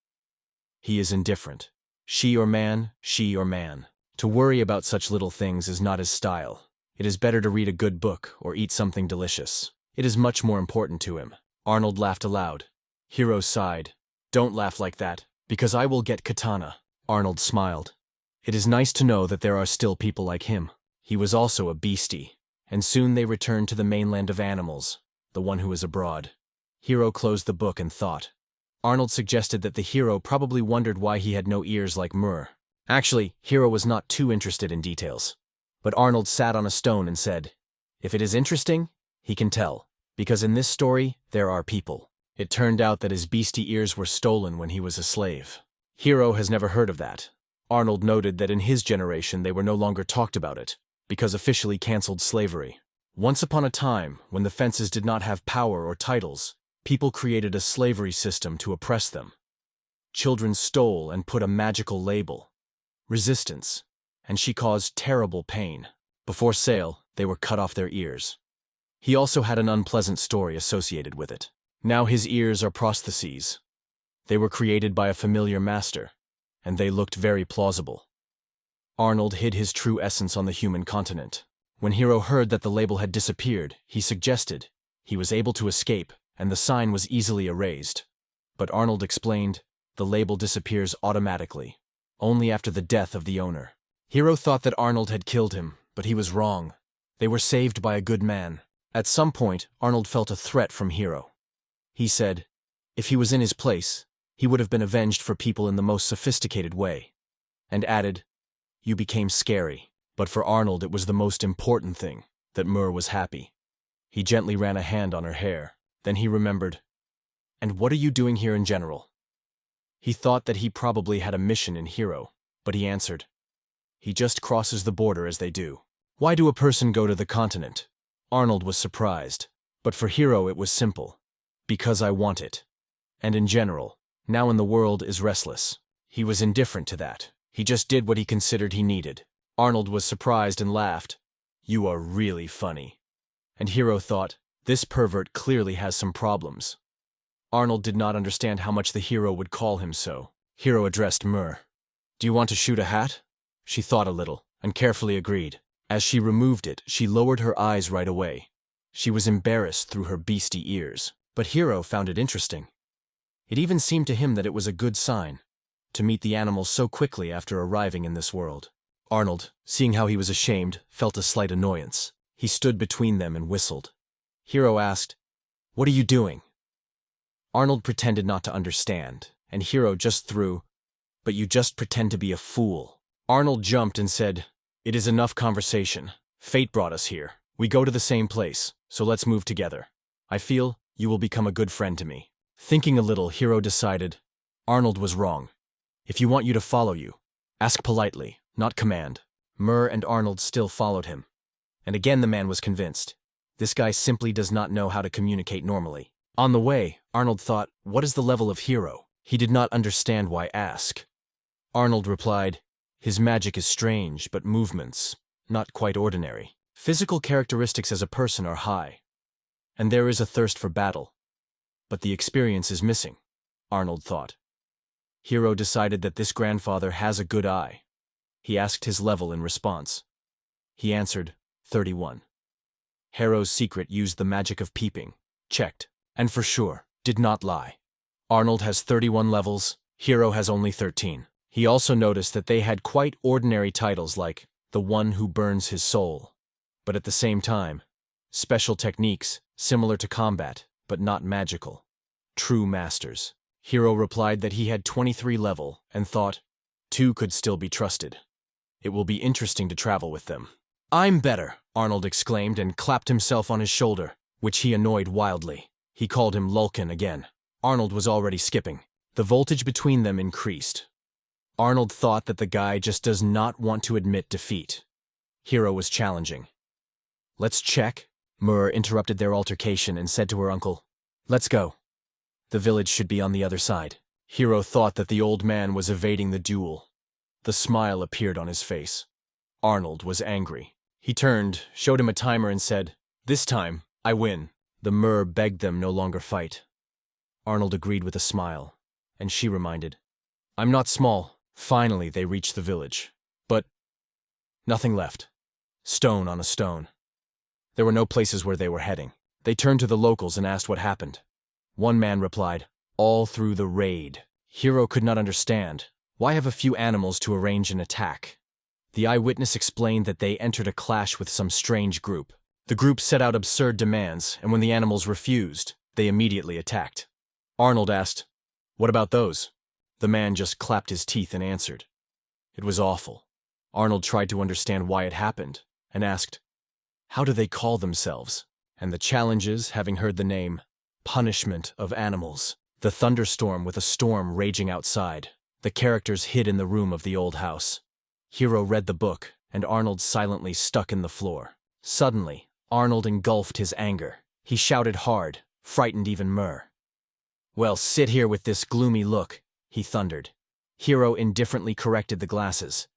He is indifferent. She or man, she or man. To worry about such little things is not his style. It is better to read a good book or eat something delicious. It is much more important to him. Arnold laughed aloud. Hero sighed. "Don't laugh like that, because I will get katana." Arnold smiled. It is nice to know that there are still people like him. He was also a beastie, and soon they returned to the mainland of animals, the one who is abroad. Hero closed the book and thought. Arnold suggested that the hero probably wondered why he had no ears like Muir. Actually, Hero was not too interested in details. But Arnold sat on a stone and said, "If it is interesting, he can tell, because in this story there are people." It turned out that his beastie ears were stolen when he was a slave. Hero has never heard of that. Arnold noted that in his generation they were no longer talked about it, because officially cancelled slavery. Once upon a time, when the fences did not have power or titles, people created a slavery system to oppress them. Children stole and put a magical label, resistance, and she caused terrible pain. Before sale, they were cut off their ears. He also had an unpleasant story associated with it. Now his ears are prostheses. They were created by a familiar master, and they looked very plausible. Arnold hid his true essence on the human continent. When Hero heard that the label had disappeared, he suggested. He was able to escape, and the sign was easily erased. But Arnold explained, the label disappears automatically, only after the death of the owner. Hiro thought that Arnold had killed him, but he was wrong. They were saved by a good man. At some point, Arnold felt a threat from Hiro. He said, if he was in his place, he would have been avenged for people in the most sophisticated way. And added, you became scary. But for Arnold it was the most important thing, that Muir was happy. He gently ran a hand on her hair. Then he remembered, and what are you doing here in general? He thought that he probably had a mission in Hiro, but he answered, he just crosses the border as they do. Why do a person go to the continent? Arnold was surprised, but for Hiro it was simple. Because I want it. And in general, now in the world is restless. He was indifferent to that. He just did what he considered he needed. Arnold was surprised and laughed. You are really funny. And Hiro thought, this pervert clearly has some problems. Arnold did not understand how much the hero would call him so. Hiro addressed Muir. Do you want to shoot a hat? She thought a little, and carefully agreed. As she removed it, she lowered her eyes right away. She was embarrassed through her beastie ears, but Hiro found it interesting. It even seemed to him that it was a good sign, to meet the animals so quickly after arriving in this world. Arnold, seeing how he was ashamed, felt a slight annoyance. He stood between them and whistled. Hiro asked, what are you doing? Arnold pretended not to understand, and Hiro just threw, but you just pretend to be a fool. Arnold jumped and said, it is enough conversation. Fate brought us here. We go to the same place, so let's move together. I feel you will become a good friend to me. Thinking a little, Hiro decided, Arnold was wrong. If you want you to follow you, ask politely, not command. Muir and Arnold still followed him. And again the man was convinced. This guy simply does not know how to communicate normally. On the way, Arnold thought, what is the level of Hiro? He did not understand why ask. Arnold replied, his magic is strange, but movements, not quite ordinary. Physical characteristics as a person are high. And there is a thirst for battle. But the experience is missing, Arnold thought. Hiro decided that this grandfather has a good eye. He asked his level in response. He answered, 31. Hiro's secret used the magic of peeping, checked, and for sure, did not lie. Arnold has 31 levels, Hiro has only 13. He also noticed that they had quite ordinary titles like the one who burns his soul. But at the same time, special techniques, similar to combat, but not magical. True masters. Hiro replied that he had 23 level and thought, 2 could still be trusted. It will be interesting to travel with them. I'm better, Arnold exclaimed and clapped himself on his shoulder, which he annoyed wildly. He called him Lulkin again. Arnold was already skipping. The voltage between them increased. Arnold thought that the guy just does not want to admit defeat. Hiro was challenging. Let's check. Muir interrupted their altercation and said to her uncle, let's go. The village should be on the other side. Hiro thought that the old man was evading the duel. The smile appeared on his face. Arnold was angry. He turned, showed him a timer and said, this time, I win. The Muir begged them no longer fight. Arnold agreed with a smile, and she reminded, I'm not small. Finally, they reached the village. But nothing left. Stone on a stone. There were no places where they were heading. They turned to the locals and asked what happened. One man replied, all through the raid. Hiro could not understand. Why have a few animals to arrange an attack? The eyewitness explained that they entered a clash with some strange group. The group set out absurd demands, and when the animals refused, they immediately attacked. Arnold asked, what about those? The man just clapped his teeth and answered. It was awful. Arnold tried to understand why it happened, and asked, how do they call themselves? And the challenges, having heard the name, punishment of animals. The thunderstorm with a storm raging outside. The characters hid in the room of the old house. Hiro read the book, and Arnold silently stuck in the floor. Suddenly, Arnold engulfed his anger. He shouted hard, frightened even Muir. Well, sit here with this gloomy look, he thundered. Hiro indifferently corrected the glasses.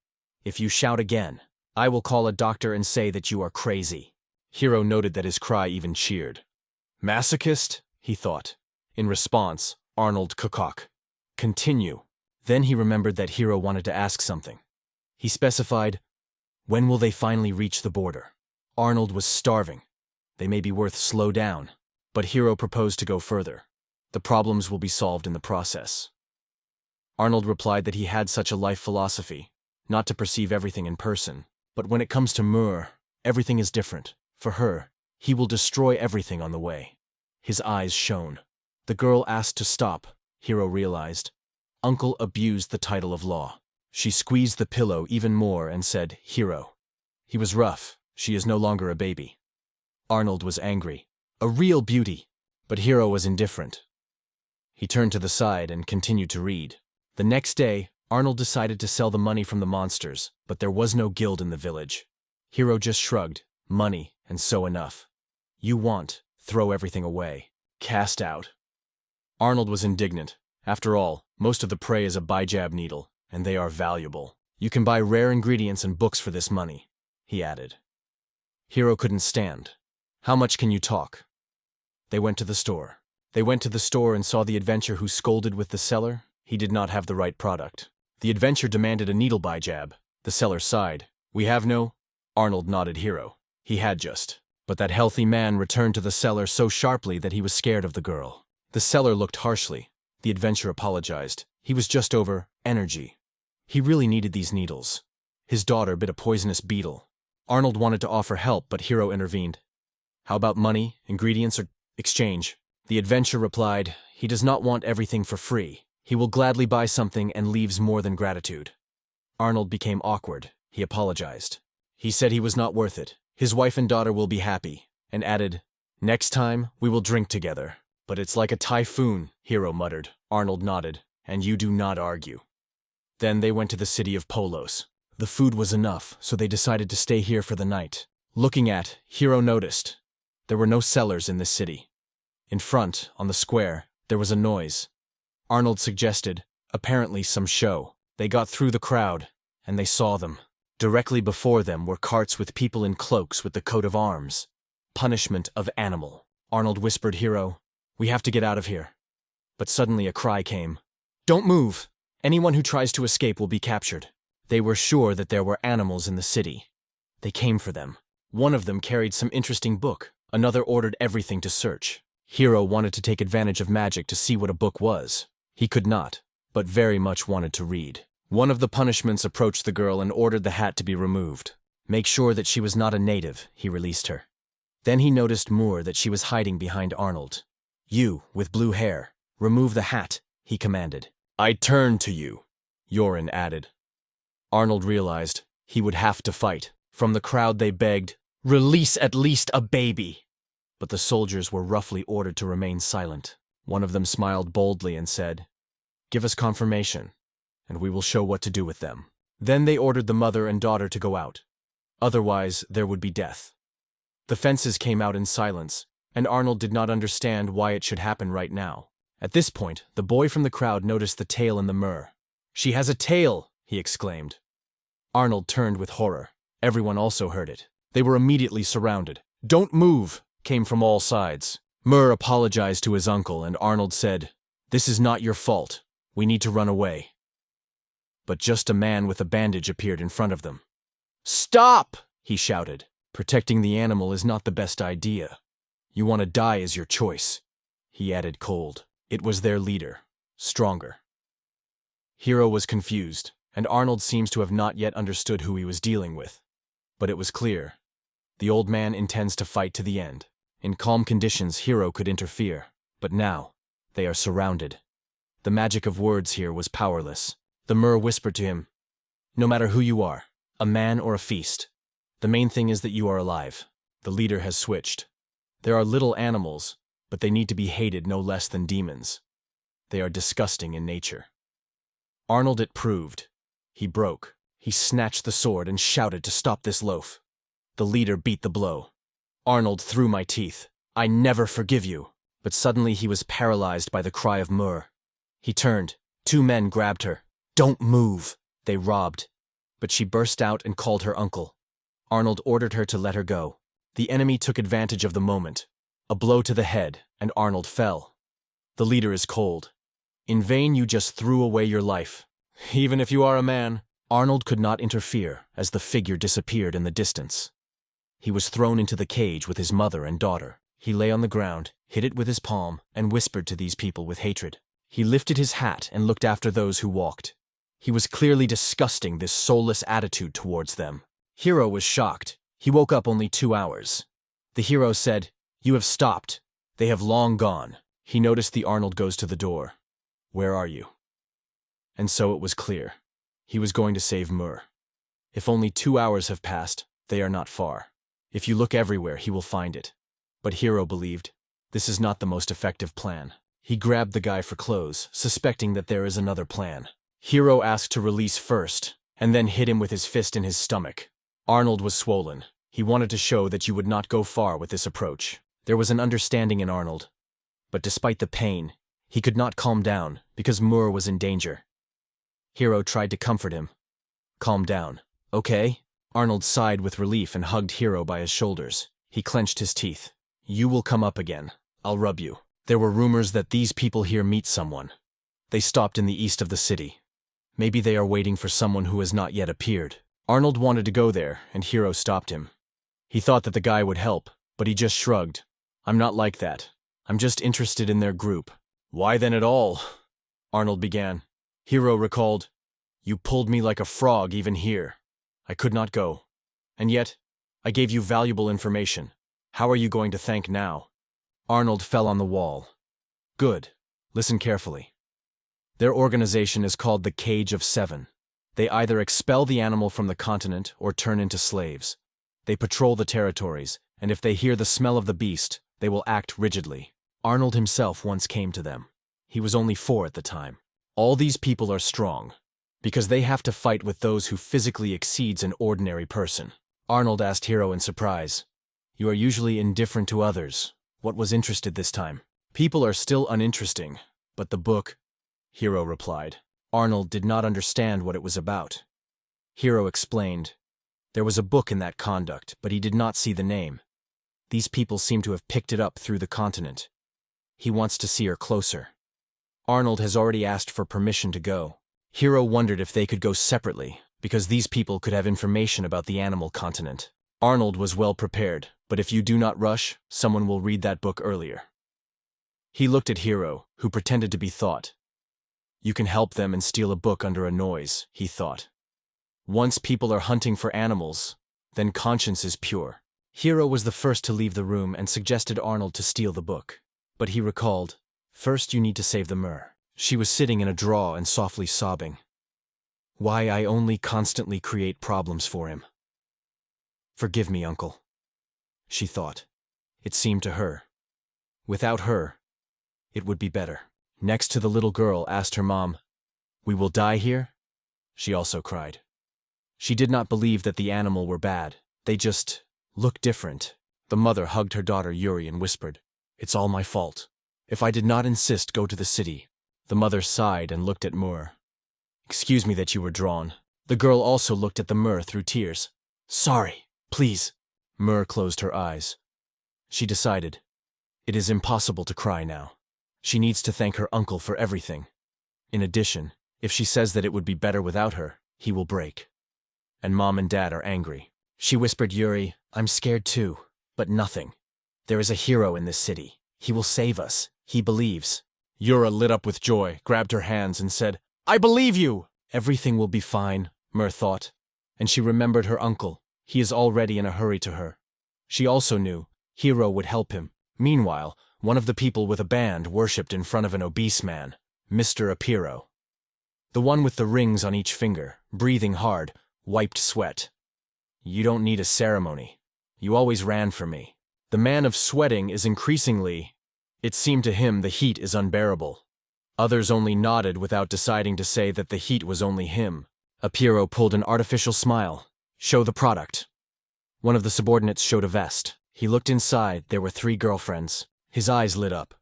If you shout again, I will call a doctor and say that you are crazy. Hiro noted that his cry even cheered. Masochist, he thought. In response, Arnold kukok. Continue. Then he remembered that Hiro wanted to ask something. He specified, when will they finally reach the border? Arnold was starving. They may be worth slow down. But Hiro proposed to go further. The problems will be solved in the process. Arnold replied that he had such a life philosophy, not to perceive everything in person. But when it comes to Muir, everything is different. For her, he will destroy everything on the way. His eyes shone. The girl asked to stop, Hero realized. Uncle abused the title of law. She squeezed the pillow even more and said, Hero. He was rough. She is no longer a baby. Arnold was angry. A real beauty. But Hero was indifferent. He turned to the side and continued to read. The next day, Arnold decided to sell the money from the monsters, but there was no guild in the village. Hero just shrugged. Money, and so enough. You want, throw everything away. Cast out. Arnold was indignant. After all, most of the prey is a bijab needle, and they are valuable. You can buy rare ingredients and books for this money, he added. Hero couldn't stand. How much can you talk? They went to the store. They went to the store and saw the adventurer who scolded with the seller. He did not have the right product. The adventurer demanded a needle bijab. The seller sighed. We have no? Arnold nodded Hero. He had just. But that healthy man returned to the seller so sharply that he was scared of the girl. The seller looked harshly. The adventurer apologized. He was just over energy. He really needed these needles. His daughter bit a poisonous beetle. Arnold wanted to offer help, but Hero intervened. How about money, ingredients, or exchange? The adventurer replied, he does not want everything for free. He will gladly buy something and leaves more than gratitude. Arnold became awkward. He apologized. He said he was not worth it. His wife and daughter will be happy, and added, next time, we will drink together. But it's like a typhoon, Hero muttered. Arnold nodded, and you do not argue. Then they went to the city of Polos. The food was enough, so they decided to stay here for the night. Looking at, Hero noticed. There were no sellers in this city. In front, on the square, there was a noise. Arnold suggested, apparently some show. They got through the crowd, and they saw them. Directly before them were carts with people in cloaks with the coat of arms. Punishment of animal. Arnold whispered Hero, we have to get out of here. But suddenly a cry came. Don't move! Anyone who tries to escape will be captured. They were sure that there were animals in the city. They came for them. One of them carried some interesting book. Another ordered everything to search. Hero wanted to take advantage of magic to see what a book was. He could not, but very much wanted to read. One of the punishments approached the girl and ordered the hat to be removed. Make sure that she was not a native, he released her. Then he noticed Muir that she was hiding behind Arnold. You, with blue hair, remove the hat, he commanded. I turn to you, Yorin added. Arnold realized he would have to fight. From the crowd they begged, release at least a baby. But the soldiers were roughly ordered to remain silent. One of them smiled boldly and said, give us confirmation, and we will show what to do with them. Then they ordered the mother and daughter to go out. Otherwise, there would be death. The fences came out in silence, and Arnold did not understand why it should happen right now. At this point, the boy from the crowd noticed the tail in the Muir. She has a tail, he exclaimed. Arnold turned with horror. Everyone also heard it. They were immediately surrounded. Don't move, came from all sides. Muir apologized to his uncle, and Arnold said, this is not your fault. We need to run away. But just a man with a bandage appeared in front of them. Stop! He shouted. Protecting the animal is not the best idea. You want to die is your choice, he added cold. It was their leader, stronger. Hero was confused, and Arnold seems to have not yet understood who he was dealing with. But it was clear. The old man intends to fight to the end. In calm conditions, Hero could interfere. But now, they are surrounded. The magic of words here was powerless. The Muir whispered to him, no matter who you are, a man or a feast, the main thing is that you are alive. The leader has switched. There are little animals, but they need to be hated no less than demons. They are disgusting in nature. Arnold it proved. He broke. He snatched the sword and shouted to stop this loaf. The leader beat the blow. Arnold threw my teeth. I never forgive you. But suddenly he was paralyzed by the cry of Muir. He turned. 2 men grabbed her. Don't move, they robbed. But she burst out and called her uncle. Arnold ordered her to let her go. The enemy took advantage of the moment. A blow to the head, and Arnold fell. The leader is cold. In vain you just threw away your life. Even if you are a man. Arnold could not interfere as the figure disappeared in the distance. He was thrown into the cage with his mother and daughter. He lay on the ground, hit it with his palm, and whispered to these people with hatred. He lifted his hat and looked after those who walked. He was clearly disgusting this soulless attitude towards them. Hero was shocked. He woke up only 2 hours. The hero said, "You have stopped. They have long gone." He noticed the Arnold goes to the door. "Where are you?" And so it was clear. He was going to save Muir. If only 2 hours have passed, they are not far. If you look everywhere, he will find it. But Hero believed, this is not the most effective plan. He grabbed the guy for clothes, suspecting that there is another plan. Hero asked to release first, and then hit him with his fist in his stomach. Arnold was swollen. He wanted to show that you would not go far with this approach. There was an understanding in Arnold. But despite the pain, he could not calm down because Muir was in danger. Hero tried to comfort him. "Calm down, okay?" Arnold sighed with relief and hugged Hero by his shoulders. He clenched his teeth. "You will come up again. I'll rub you." There were rumors that these people here meet someone. They stopped in the east of the city. Maybe they are waiting for someone who has not yet appeared. Arnold wanted to go there, and Hero stopped him. He thought that the guy would help, but he just shrugged. "I'm not like that. I'm just interested in their group." "Why then at all?" Arnold began. Hero recalled, "You pulled me like a frog even here. I could not go. And yet, I gave you valuable information. How are you going to thank now?" Arnold fell on the wall. "Good. Listen carefully. Their organization is called the Cage of Seven. They either expel the animal from the continent or turn into slaves. They patrol the territories, and if they hear the smell of the beast, they will act rigidly. Arnold himself once came to them. He was only 4 at the time. All these people are strong, because they have to fight with those who physically exceeds an ordinary person." Arnold asked Hero in surprise, "You are usually indifferent to others. What was interested this time?" "People are still uninteresting, but the book," Hero replied. Arnold did not understand what it was about. Hero explained, "There was a book in that conduct, but he did not see the name. These people seem to have picked it up through the continent. He wants to see her closer. Arnold has already asked for permission to go." Hero wondered if they could go separately, because these people could have information about the animal continent. Arnold was well prepared, but if you do not rush, someone will read that book earlier. He looked at Hero, who pretended to be thought. You can help them and steal a book under a noise, he thought. Once people are hunting for animals, then conscience is pure. Hero was the first to leave the room and suggested Arnold to steal the book. But he recalled, "First you need to save the Muir." She was sitting in a draw and softly sobbing. "Why I only constantly create problems for him." "Forgive me, uncle," she thought. It seemed to her. Without her, it would be better. Next to the little girl asked her mom, "We will die here?" She also cried. She did not believe that the animal were bad. They just looked different. The mother hugged her daughter Yuri and whispered, "It's all my fault. If I did not insist, go to the city." The mother sighed and looked at Muir. "Excuse me that you were drawn." The girl also looked at the Muir through tears. "Sorry, please." Muir closed her eyes. She decided, it is impossible to cry now. She needs to thank her uncle for everything. In addition, if she says that it would be better without her, he will break. And Mom and Dad are angry. She whispered Yuri, "I'm scared too, but nothing. There is a hero in this city. He will save us. He believes." Yura lit up with joy, grabbed her hands, and said, "I believe you!" Everything will be fine, Muir thought. And she remembered her uncle. He is already in a hurry to her. She also knew Hero would help him. Meanwhile, one of the people with a band worshipped in front of an obese man, Mr. Apiro. The one with the rings on each finger, breathing hard, wiped sweat. "You don't need a ceremony. You always ran for me." The man of sweating is increasingly... It seemed to him the heat is unbearable. Others only nodded without deciding to say that the heat was only him. Apiro pulled an artificial smile. "Show the product." One of the subordinates showed a vest. He looked inside. There were 3 girlfriends. His eyes lit up.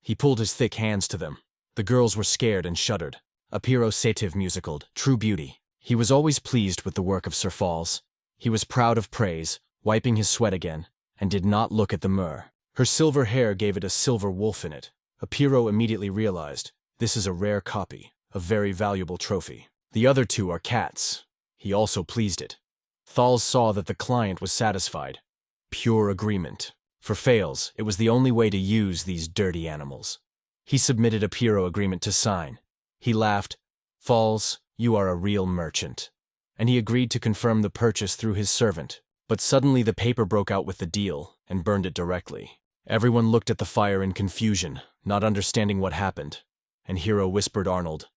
He pulled his thick hands to them. The girls were scared and shuddered. Apiro Sativ musicaled, True Beauty. He was always pleased with the work of Sir Falls. He was proud of praise, wiping his sweat again, and did not look at the Muir. Her silver hair gave it a silver wolf in it. Apiro immediately realized, this is a rare copy, a very valuable trophy. The other 2 are cats. He also pleased it. Thals saw that the client was satisfied. Pure agreement. For fails, it was the only way to use these dirty animals. He submitted a Piro agreement to sign. He laughed. Falls, you are a real merchant. And he agreed to confirm the purchase through his servant. But suddenly the paper broke out with the deal and burned it directly. Everyone looked at the fire in confusion, not understanding what happened. And Hero whispered Arnold,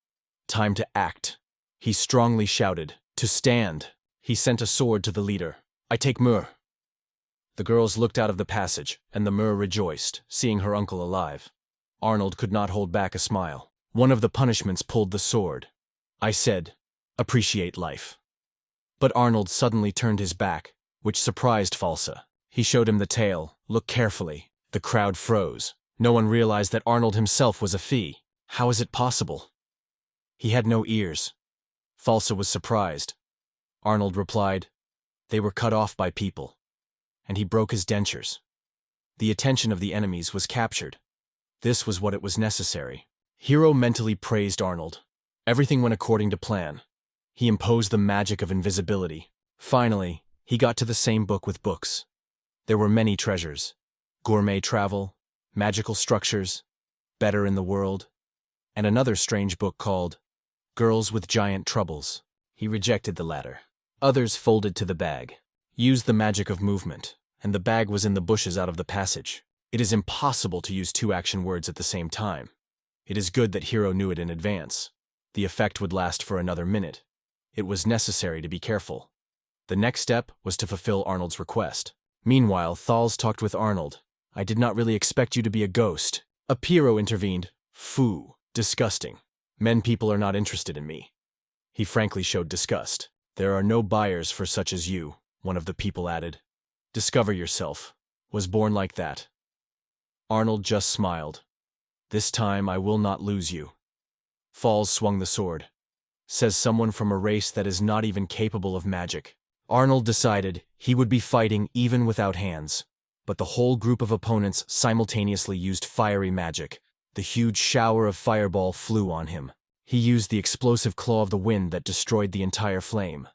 "Time to act." He strongly shouted, "To stand." He sent a sword to the leader. "I take Muir." The girls looked out of the passage, and the Muir rejoiced, seeing her uncle alive. Arnold could not hold back a smile. One of the punishments pulled the sword. I said, "Appreciate life." But Arnold suddenly turned his back, which surprised Falsa. He showed him the tail. "Look carefully." The crowd froze. No one realized that Arnold himself was a fee. How is it possible? He had no ears. Falsa was surprised. Arnold replied, "They were cut off by people." And he broke his dentures. The attention of the enemies was captured. This was what it was necessary. Hero mentally praised Arnold. Everything went according to plan. He imposed the magic of invisibility. Finally, he got to the same book with books. There were many treasures. Gourmet travel, magical structures, better in the world, and another strange book called Girls with Giant Troubles. He rejected the latter. Others folded to the bag, used the magic of movement, and the bag was in the bushes out of the passage. It is impossible to use two action words at the same time. It is good that Hero knew it in advance. The effect would last for another minute. It was necessary to be careful. The next step was to fulfill Arnold's request. Meanwhile, Thals talked with Arnold. "I did not really expect you to be a ghost." A Piro intervened. "Phoo, disgusting. Men people are not interested in me." He frankly showed disgust. "There are no buyers for such as you," one of the people added. "Discover yourself. Was born like that." Arnold just smiled. "This time I will not lose you." Falls swung the sword. "Says someone from a race that is not even capable of magic." Arnold decided he would be fighting even without hands. But the whole group of opponents simultaneously used fiery magic. The huge shower of fireball flew on him. He used the explosive claw of the wind that destroyed the entire flame.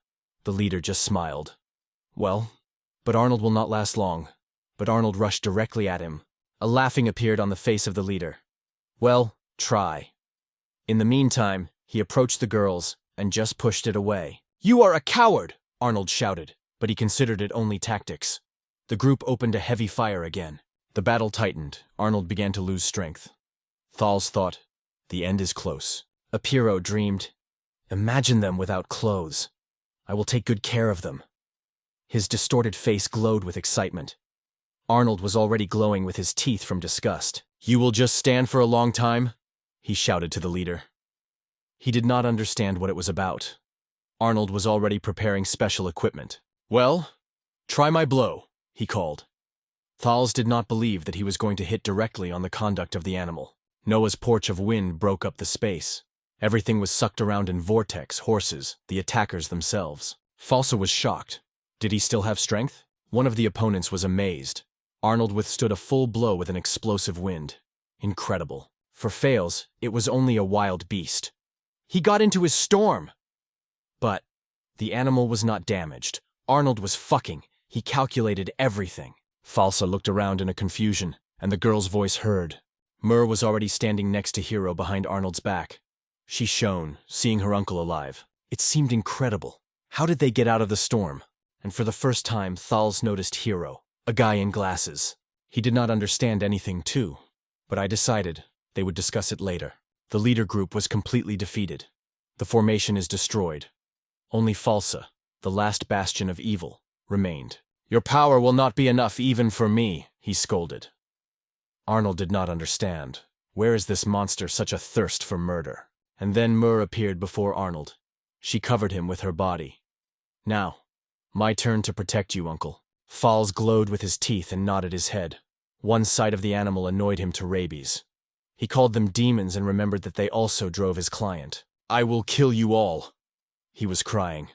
The leader just smiled. "Well, but Arnold will not last long." But Arnold rushed directly at him. A laughing appeared on the face of the leader. "Well, try." In the meantime, he approached the girls and just pushed it away. "You are a coward!" Arnold shouted, but he considered it only tactics. The group opened a heavy fire again. The battle tightened. Arnold began to lose strength. Thals thought, "The end is close." A Piro dreamed, "Imagine them without clothes. I will take good care of them." His distorted face glowed with excitement. Arnold was already glowing with his teeth from disgust. "You will just stand for a long time?" he shouted to the leader. He did not understand what it was about. Arnold was already preparing special equipment. "Well, try my blow," he called. Thals did not believe that he was going to hit directly on the conduct of the animal. Noah's porch of wind broke up the space. Everything was sucked around in vortex, horses, the attackers themselves. Falsa was shocked. Did he still have strength? One of the opponents was amazed. Arnold withstood a full blow with an explosive wind. Incredible. For fails, it was only a wild beast. He got into his storm! But the animal was not damaged. Arnold was fucking. He calculated everything. Falsa looked around in a confusion, and the girl's voice heard. Muir was already standing next to Hero behind Arnold's back. She shone, seeing her uncle alive. It seemed incredible. How did they get out of the storm? And for the first time, Thals noticed Hero, a guy in glasses. He did not understand anything, too. But I decided they would discuss it later. The leader group was completely defeated. The formation is destroyed. Only Falsa, the last bastion of evil, remained. "Your power will not be enough even for me," he scolded. Arnold did not understand. Where is this monster such a thirst for murder? And then Muir appeared before Arnold. She covered him with her body. "Now, my turn to protect you, uncle." Falls glowed with his teeth and nodded his head. One side of the animal annoyed him to rabies. He called them demons and remembered that they also drove his client. "I will kill you all," he was crying.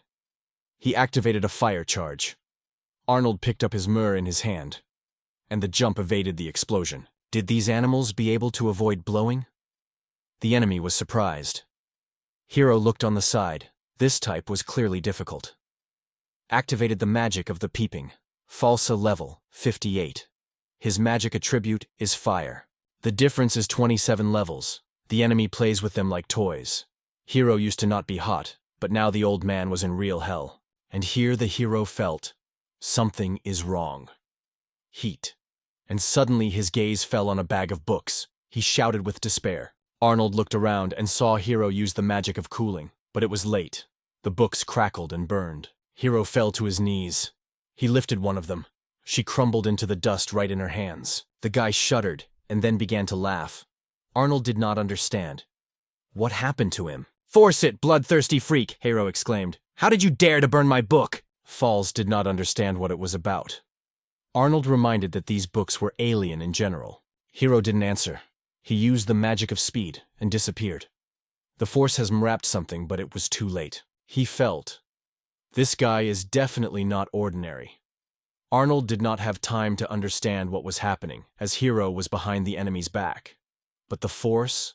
He activated a fire charge. Arnold picked up his Muir in his hand, and the jump evaded the explosion. Did these animals be able to avoid blowing? The enemy was surprised. Hero looked on the side. This type was clearly difficult. Activated the magic of the peeping. Falsa level, 58. His magic attribute is fire. The difference is 27 levels. The enemy plays with them like toys. Hero used to not be hot, but now the old man was in real hell. And here the hero felt something is wrong. Heat. And suddenly his gaze fell on a bag of books. He shouted with despair. Arnold looked around and saw Hero use the magic of cooling, but it was late. The books crackled and burned. Hero fell to his knees. He lifted one of them. She crumbled into the dust right in her hands. The guy shuddered and then began to laugh. Arnold did not understand. What happened to him? "Force it, bloodthirsty freak!" Hero exclaimed. "How did you dare to burn my book?" Falls did not understand what it was about. Arnold reminded that these books were alien in general. Hero didn't answer. He used the magic of speed and disappeared. The force has wrapped something, but it was too late. He felt, this guy is definitely not ordinary. Arnold did not have time to understand what was happening, as Hero was behind the enemy's back. But the force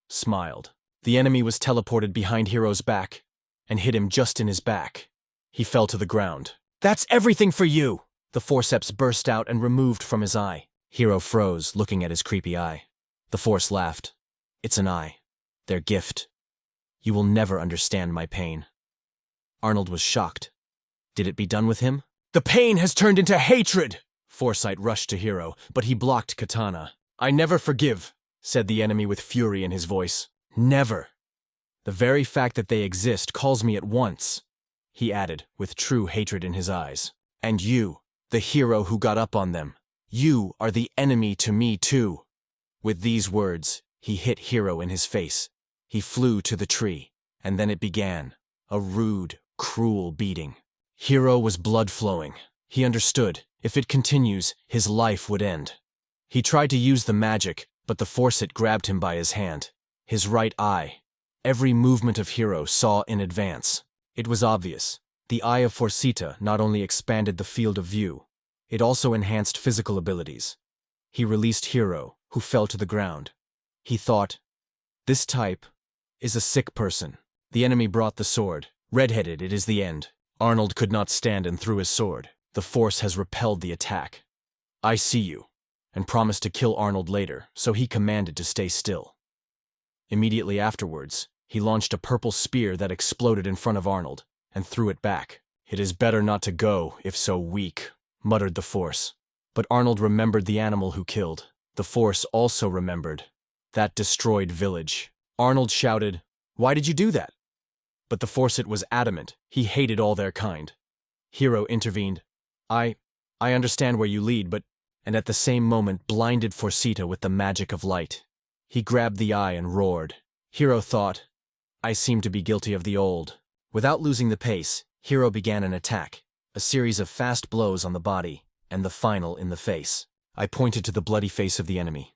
smiled. The enemy was teleported behind Hero's back and hit him just in his back. He fell to the ground. "That's everything for you!" The forceps burst out and removed from his eye. Hero froze, looking at his creepy eye. The force laughed. "It's an eye. Their gift. You will never understand my pain." Arnold was shocked. Did it be done with him? "The pain has turned into hatred!" Foresight rushed to Hero, but he blocked Katana. "I never forgive," said the enemy with fury in his voice. "Never. The very fact that they exist calls me at once," he added, with true hatred in his eyes. "And you, the hero who got up on them, you are the enemy to me too." With these words, he hit Hero in his face. He flew to the tree, and then it began. A rude, cruel beating. Hero was blood flowing. He understood. If it continues, his life would end. He tried to use the magic, but the forceit grabbed him by his hand. His right eye. Every movement of Hero saw in advance. It was obvious. The eye of Forcita not only expanded the field of view, it also enhanced physical abilities. He released Hero, who fell to the ground. He thought, this type is a sick person. The enemy brought the sword. Red-headed, it is the end. Arnold could not stand and threw his sword. The force has repelled the attack. "I see you," and promised to kill Arnold later, so he commanded to stay still. Immediately afterwards, he launched a purple spear that exploded in front of Arnold, and threw it back. "It is better not to go, if so weak," muttered the force. But Arnold remembered the animal who killed. The force also remembered that destroyed village. Arnold shouted, "Why did you do that?" But the forceit was adamant. He hated all their kind. Hero intervened. I understand where you lead, but..." And at the same moment blinded Forcita with the magic of light. He grabbed the eye and roared. Hero thought, I seem to be guilty of the old. Without losing the pace, Hero began an attack, a series of fast blows on the body, and the final in the face. I pointed to the bloody face of the enemy.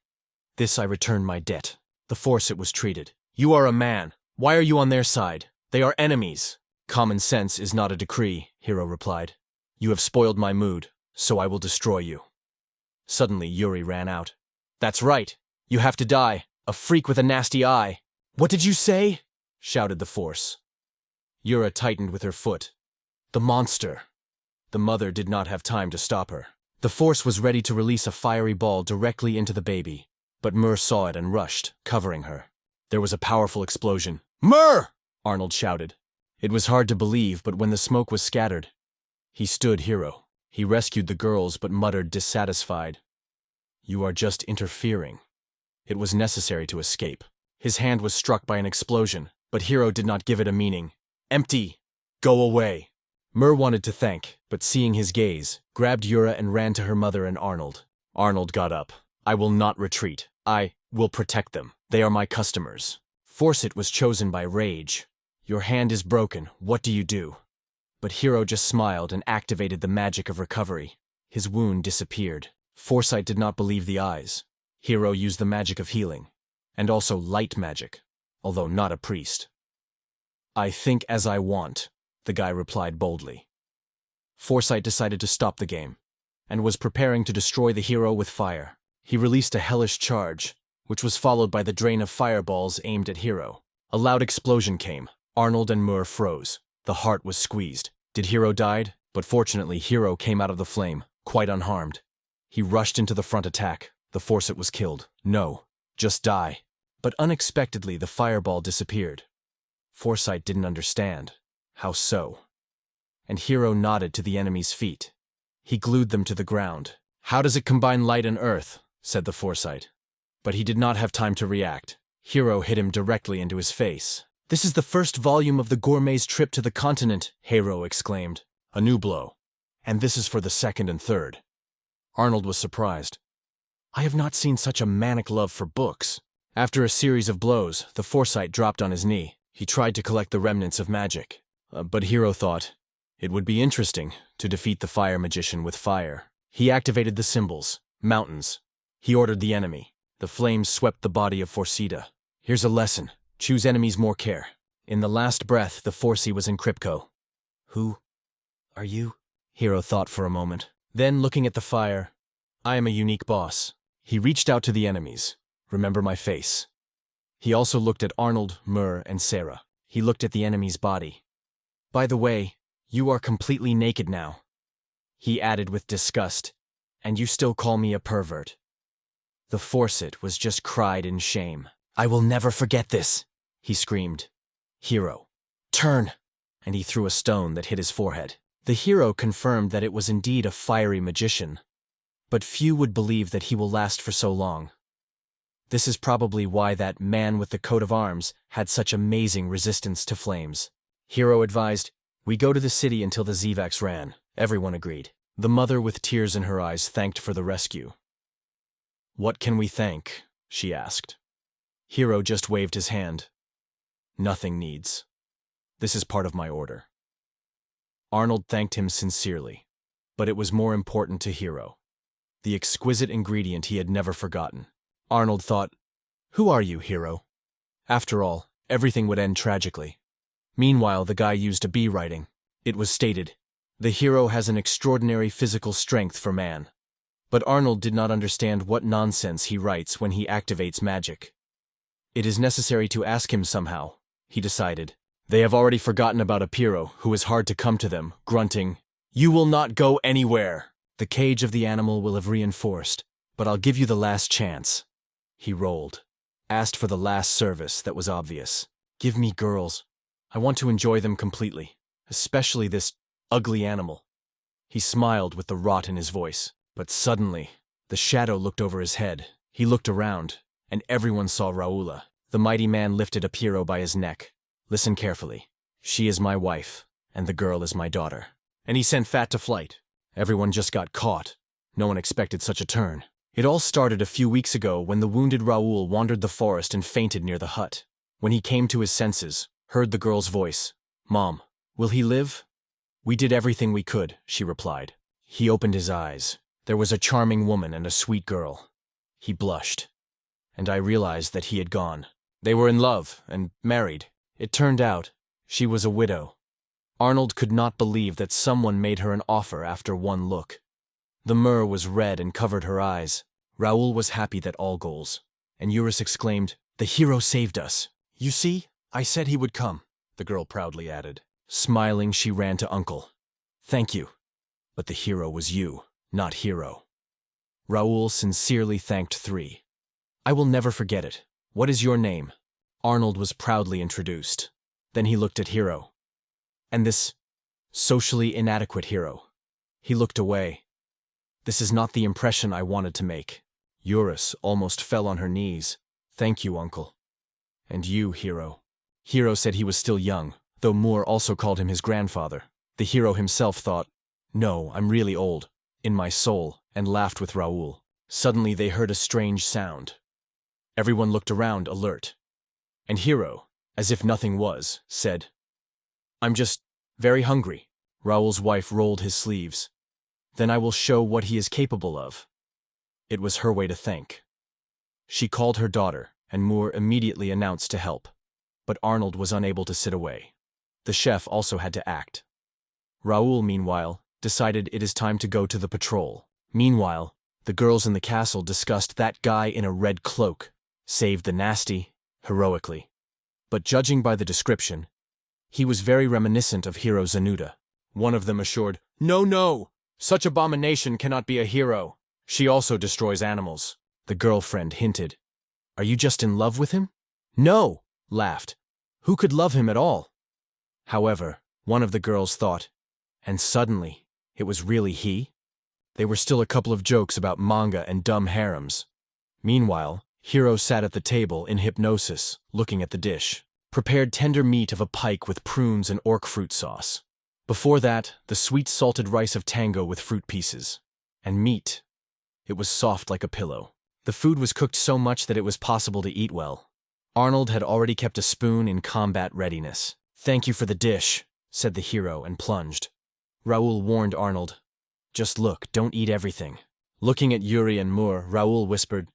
"This I return my debt." The forceit was treated. "You are a man. Why are you on their side? They are enemies." "Common sense is not a decree," Hero replied. "You have spoiled my mood, so I will destroy you." Suddenly Yuri ran out. "That's right. You have to die. A freak with a nasty eye." "What did you say?" shouted the force. Yura tightened with her foot. "The monster." The mother did not have time to stop her. The force was ready to release a fiery ball directly into the baby, but Muir saw it and rushed, covering her. There was a powerful explosion. "Muir!" Arnold shouted. It was hard to believe, but when the smoke was scattered, he stood Hero. He rescued the girls, but muttered dissatisfied. "You are just interfering." It was necessary to escape. His hand was struck by an explosion, but Hero did not give it a meaning. "Empty! Go away!" Muir wanted to thank, but seeing his gaze, grabbed Yura and ran to her mother and Arnold. Arnold got up. "I will not retreat. I will protect them. They are my customers." Forceit was chosen by rage. "Your hand is broken. What do you do?" But Hero just smiled and activated the magic of recovery. His wound disappeared. Foresight did not believe the eyes. Hero used the magic of healing, and also light magic, although not a priest. "I think as I want," the guy replied boldly. Foresight decided to stop the game, and was preparing to destroy the hero with fire. He released a hellish charge, which was followed by the drain of fireballs aimed at Hero. A loud explosion came. Arnold and Muir froze. The heart was squeezed. Did Hero died? But fortunately Hero came out of the flame, quite unharmed. He rushed into the front attack. The Forsyte was killed. No, just die. But unexpectedly, the fireball disappeared. Forsyte didn't understand. How so? And Hero nodded to the enemy's feet. He glued them to the ground. How does it combine light and earth? Said the Forsyte. But he did not have time to react. Hero hit him directly into his face. This is the first volume of the gourmet's trip to the continent, Hero exclaimed. A new blow. And this is for the second and third. Arnold was surprised. I have not seen such a manic love for books. After a series of blows, the Forsyte dropped on his knee. He tried to collect the remnants of magic. But Hero thought it would be interesting to defeat the fire magician with fire. He activated the symbols, mountains. He ordered the enemy. The flames swept the body of Forsyte. Here's a lesson. Choose enemies more care. In the last breath, the Forsyte was in Crypco. Who are you? Hero thought for a moment. Then, looking at the fire, I am a unique boss. He reached out to the enemies. Remember my face. He also looked at Arnold, Muir, and Sarah. He looked at the enemy's body. By the way, you are completely naked now. He added with disgust, and you still call me a pervert. The Forsyte was just cried in shame. I will never forget this, he screamed. Hero, turn! And he threw a stone that hit his forehead. The hero confirmed that it was indeed a fiery magician, but few would believe that he will last for so long. This is probably why that man with the coat of arms had such amazing resistance to flames. Hero advised, we go to the city until the Zivacs ran. Everyone agreed. The mother with tears in her eyes thanked for the rescue. What can we thank? She asked. Hero just waved his hand. Nothing needs. This is part of my order. Arnold thanked him sincerely, but it was more important to Hero. The exquisite ingredient he had never forgotten. Arnold thought, who are you, Hero? After all, everything would end tragically. Meanwhile, the guy used a bee writing. It was stated, the hero has an extraordinary physical strength for man. But Arnold did not understand what nonsense he writes when he activates magic. It is necessary to ask him somehow, he decided. They have already forgotten about Apiro, who is hard to come to them, grunting, you will not go anywhere. The cage of the animal will have reinforced, but I'll give you the last chance. He rolled, asked for the last service that was obvious. Give me girls. I want to enjoy them completely, especially this ugly animal. He smiled with the rot in his voice, but suddenly, the shadow looked over his head. He looked around, and everyone saw Raula. The mighty man lifted Apiro by his neck. Listen carefully. She is my wife, and the girl is my daughter. And he sent Fat to flight. Everyone just got caught. No one expected such a turn. It all started a few weeks ago when the wounded Raoul wandered the forest and fainted near the hut. When he came to his senses, heard the girl's voice. Mom, will he live? We did everything we could, she replied. He opened his eyes. There was a charming woman and a sweet girl. He blushed. And I realized that he had gone. They were in love and married. It turned out she was a widow. Arnold could not believe that someone made her an offer after one look. The myrrh was red and covered her eyes. Raoul was happy that all goals. And Eurus exclaimed, the hero saved us. You see, I said he would come, the girl proudly added. Smiling, she ran to Uncle. Thank you. But the hero was you, not Hero. Raoul sincerely thanked three. I will never forget it. What is your name? Arnold was proudly introduced. Then he looked at Hero. And this socially inadequate hero. He looked away. This is not the impression I wanted to make. Eurus almost fell on her knees. Thank you, Uncle. And you, Hero. Hero said he was still young, though Muir also called him his grandfather. The hero himself thought, no, I'm really old, in my soul, and laughed with Raoul. Suddenly they heard a strange sound. Everyone looked around, alert. And Hero, as if nothing was, said, I'm just very hungry. Raoul's wife rolled his sleeves. Then I will show what he is capable of. It was her way to thank. She called her daughter, and Muir immediately announced to help. But Arnold was unable to sit away. The chef also had to act. Raoul, meanwhile, decided it is time to go to the patrol. Meanwhile, the girls in the castle discussed that guy in a red cloak, saved the nasty, heroically. But judging by the description, he was very reminiscent of Hero Zanuda. One of them assured, no, such abomination cannot be a hero. She also destroys animals, the girlfriend hinted. Are you just in love with him? No, laughed. Who could love him at all? However, one of the girls thought, and suddenly, it was really he? They were still a couple of jokes about manga and dumb harems. Meanwhile, Hiro sat at the table in hypnosis, looking at the dish. Prepared tender meat of a pike with prunes and orc fruit sauce. Before that, the sweet salted rice of tango with fruit pieces. And meat. It was soft like a pillow. The food was cooked so much that it was possible to eat well. Arnold had already kept a spoon in combat readiness. Thank you for the dish, said the hero and plunged. Raoul warned Arnold. Just look, don't eat everything. Looking at Yuri and Muir, Raoul whispered,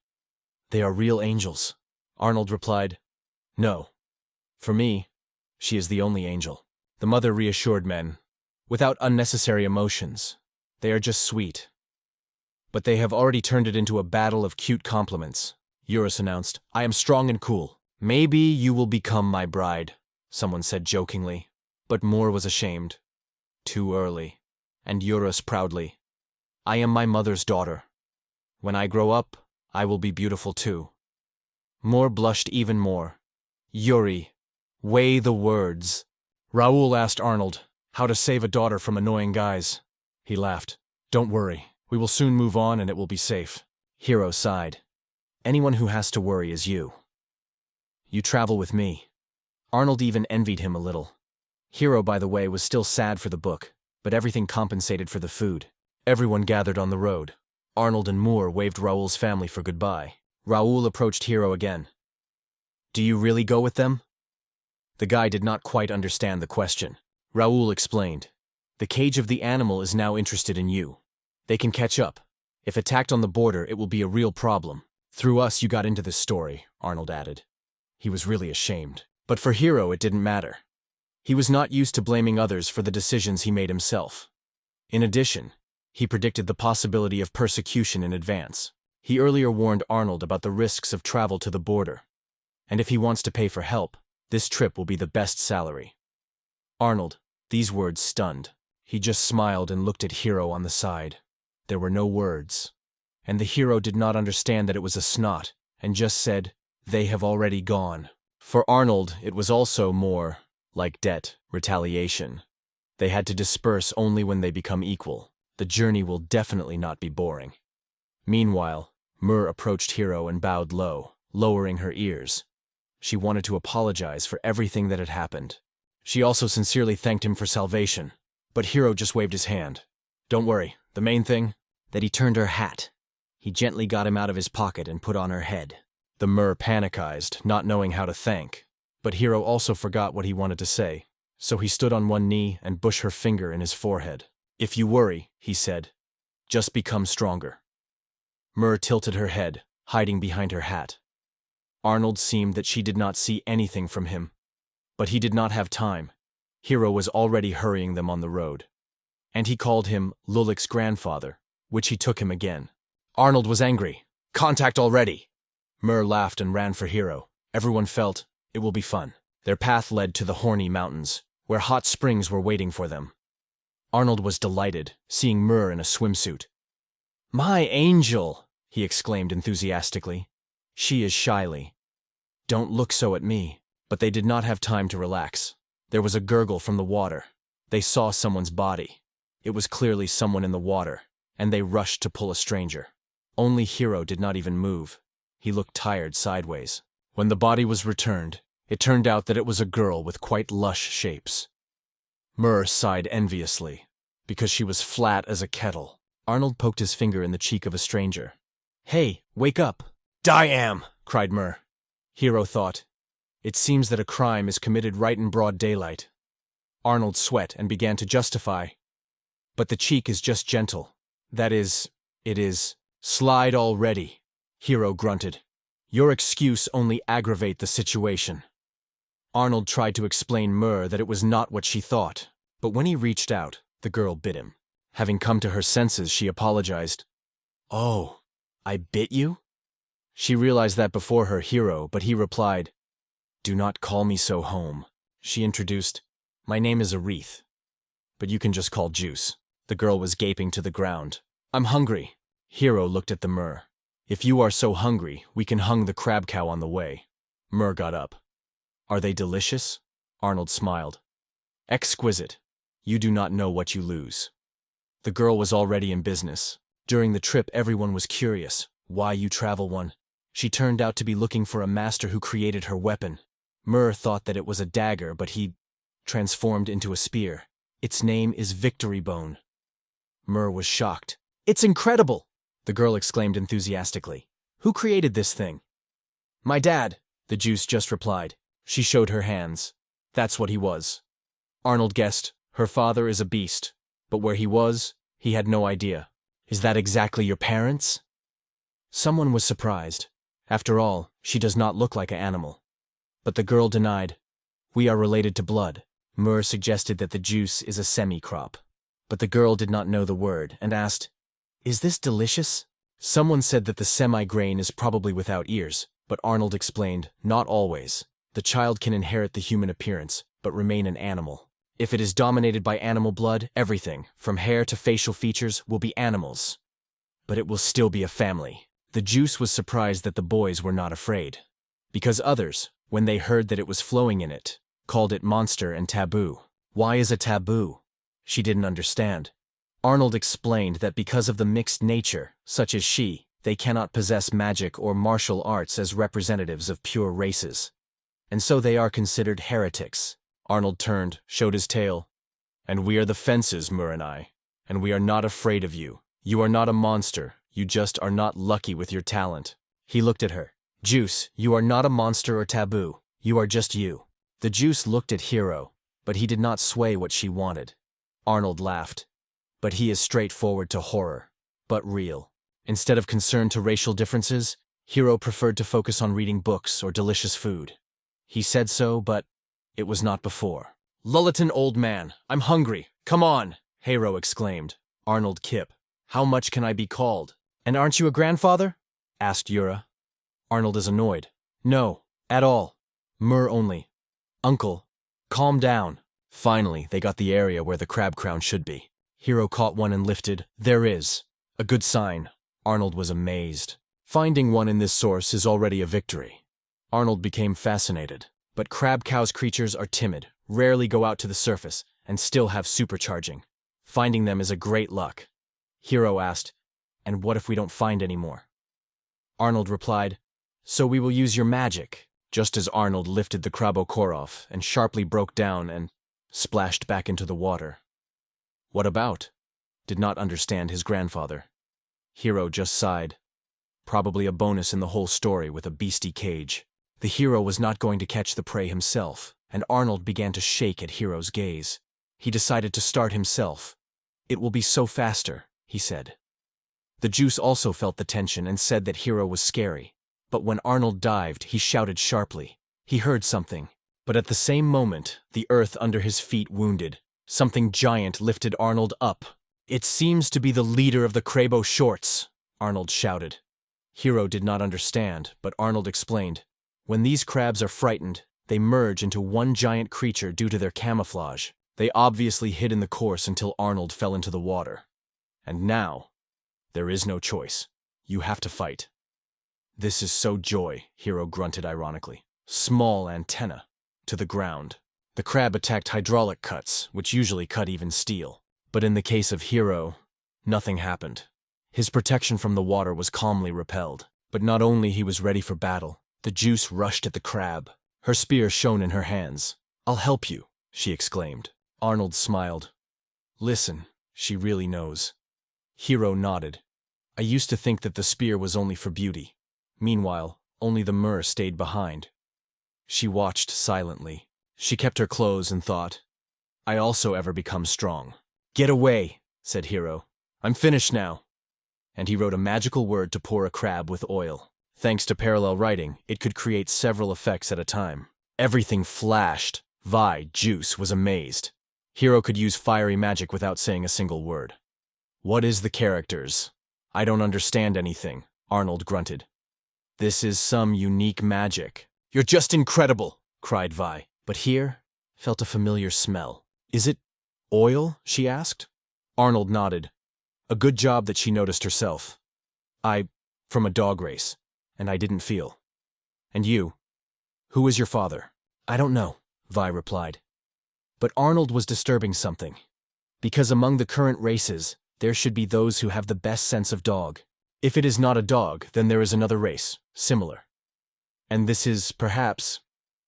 They are real angels. Arnold replied, No. For me, she is the only angel. The mother reassured men, without unnecessary emotions. They are just sweet. But they have already turned it into a battle of cute compliments. Eurus announced, I am strong and cool. Maybe you will become my bride, someone said jokingly. But Muir was ashamed. Too early. And Eurus proudly, I am my mother's daughter. When I grow up, I will be beautiful too. Muir blushed even more. Yuri, weigh the words. Raoul asked Arnold how to save a daughter from annoying guys. He laughed. Don't worry, we will soon move on and it will be safe. Hiro sighed. Anyone who has to worry is you. You travel with me. Arnold even envied him a little. Hiro, by the way, was still sad for the book, but everything compensated for the food. Everyone gathered on the road. Arnold and Muir waved Raoul's family for goodbye. Raoul approached Hiro again. Do you really go with them? The guy did not quite understand the question. Raoul explained. The cage of the animal is now interested in you. They can catch up. If attacked on the border, it will be a real problem. Through us, you got into this story, Arnold added. He was really ashamed. But for Hiro, it didn't matter. He was not used to blaming others for the decisions he made himself. In addition, he predicted the possibility of persecution in advance. He earlier warned Arnold about the risks of travel to the border. And if he wants to pay for help, this trip will be the best salary. Arnold, these words stunned. He just smiled and looked at Hiro on the side. There were no words. And the hero did not understand that it was a snot, and just said, They have already gone. For Arnold, it was also more like debt, retaliation. They had to disperse only when they become equal. The journey will definitely not be boring. Meanwhile, Muir approached Hiro and bowed low, lowering her ears. She wanted to apologize for everything that had happened. She also sincerely thanked him for salvation. But Hiro just waved his hand. Don't worry, the main thing, that he turned her hat. He gently got him out of his pocket and put on her head. The Muir panicized, not knowing how to thank. But Hiro also forgot what he wanted to say, so he stood on one knee and pushed her finger in his forehead. If you worry, he said, just become stronger. Muir tilted her head, hiding behind her hat. Arnold seemed that she did not see anything from him. But he did not have time. Hiro was already hurrying them on the road. And he called him Lulik's grandfather, which he took him again. Arnold was angry. Contact already! Muir laughed and ran for Hiro. Everyone felt, it will be fun. Their path led to the Horny Mountains, where hot springs were waiting for them. Arnold was delighted, seeing Muir in a swimsuit. My angel, he exclaimed enthusiastically. She is shyly. Don't look so at me. But they did not have time to relax. There was a gurgle from the water. They saw someone's body. It was clearly someone in the water, and they rushed to pull a stranger. Only Hiro did not even move. He looked tired sideways. When the body was returned, it turned out that it was a girl with quite lush shapes. Muir sighed enviously, because she was flat as a kettle. Arnold poked his finger in the cheek of a stranger. Hey, wake up! Diam! Cried Muir. Hiro thought, it seems that a crime is committed right in broad daylight. Arnold sweat and began to justify. But the cheek is just gentle. That is, it is. Slide already. Hiro grunted. Your excuse only aggravate the situation. Arnold tried to explain Muir that it was not what she thought. But when he reached out, the girl bit him. Having come to her senses, she apologized. Oh, I bit you? She realized that before her Hiro, but he replied, Do not call me so home. She introduced, My name is Arethe. But you can just call Juice. The girl was gaping to the ground. I'm hungry. Hero looked at the Muir. If you are so hungry, we can hung the crab cow on the way. Muir got up. Are they delicious? Arnold smiled. Exquisite. You do not know what you lose. The girl was already in business. During the trip, everyone was curious. Why you travel one? She turned out to be looking for a master who created her weapon. Muir thought that it was a dagger, but he transformed into a spear. Its name is Victory Bone. Muir was shocked. It's incredible! The girl exclaimed enthusiastically. Who created this thing? My dad, the juice just replied. She showed her hands. That's what he was. Arnold guessed. Her father is a beast. But where he was, he had no idea. Is that exactly your parents? Someone was surprised. After all, she does not look like an animal. But the girl denied. We are related to blood. Muir suggested that the juice is a semi-crop. But the girl did not know the word and asked, Is this delicious? Someone said that the semi-grain is probably without ears, but Arnold explained, not always. The child can inherit the human appearance, but remain an animal. If it is dominated by animal blood, everything, from hair to facial features, will be animals. But it will still be a family. The juice was surprised that the boys were not afraid. Because others, when they heard that it was flowing in it, called it monster and taboo. Why is a taboo? She didn't understand. Arnold explained that because of the mixed nature, such as she, they cannot possess magic or martial arts as representatives of pure races. And so they are considered heretics. Arnold turned, showed his tail. And we are the fences, Muir and I. And we are not afraid of you. You are not a monster. You just are not lucky with your talent. He looked at her. Juice, you are not a monster or taboo. You are just you. The juice looked at Hero, but he did not sway what she wanted. Arnold laughed. But he is straightforward to horror, but real. Instead of concern to racial differences, Hero preferred to focus on reading books or delicious food. He said so, but it was not before. Lulleton, old man, I'm hungry. Come on, Hero exclaimed. Arnold Kip. How much can I be called? And aren't you a grandfather? Asked Yura. Arnold is annoyed. No, at all. Muir only. Uncle, calm down. Finally, they got the area where the crab crown should be. Hero caught one and lifted. There is. A good sign. Arnold was amazed. Finding one in this source is already a victory. Arnold became fascinated. But crab cow's creatures are timid, rarely go out to the surface, and still have supercharging. Finding them is a great luck. Hero asked, And what if we don't find any more? Arnold replied, So we will use your magic. Just as Arnold lifted the Krabokorov and sharply broke down and splashed back into the water. What about? Did not understand his grandfather. Hero just sighed. Probably a bonus in the whole story with a beastie cage. The hero was not going to catch the prey himself, and Arnold began to shake at Hero's gaze. He decided to start himself. It will be so faster, he said. The juice also felt the tension and said that Hero was scary. But when Arnold dived, he shouted sharply. He heard something. But at the same moment, the earth under his feet wounded. Something giant lifted Arnold up. It seems to be the leader of the Crabo Shorts, Arnold shouted. Hero did not understand, but Arnold explained. When these crabs are frightened, they merge into one giant creature due to their camouflage. They obviously hid in the course until Arnold fell into the water. And now, there is no choice. You have to fight. This is so joy, Hero grunted ironically. Small antenna. To the ground. The crab attacked hydraulic cuts, which usually cut even steel. But in the case of Hero, nothing happened. His protection from the water was calmly repelled. But not only he was ready for battle, the juice rushed at the crab. Her spear shone in her hands. I'll help you, she exclaimed. Arnold smiled. Listen, she really knows. Hero nodded. I used to think that the spear was only for beauty. Meanwhile, only the Muir stayed behind. She watched silently. She kept her clothes and thought, I also ever become strong. Get away, said Hero. I'm finished now. And he wrote a magical word to pour a crab with oil. Thanks to parallel writing, it could create several effects at a time. Everything flashed. Vi, Juice, was amazed. Hero could use fiery magic without saying a single word. What is the characters? I don't understand anything, Arnold grunted. This is some unique magic. You're just incredible, cried Vi. But here, felt a familiar smell. Is it oil? She asked. Arnold nodded. A good job that she noticed herself. From a dog race. And I didn't feel. And you? Who is your father? I don't know, Vi replied. But Arnold was disturbing something. Because among the current races, there should be those who have the best sense of dog. If it is not a dog, then there is another race, similar. And this is, perhaps,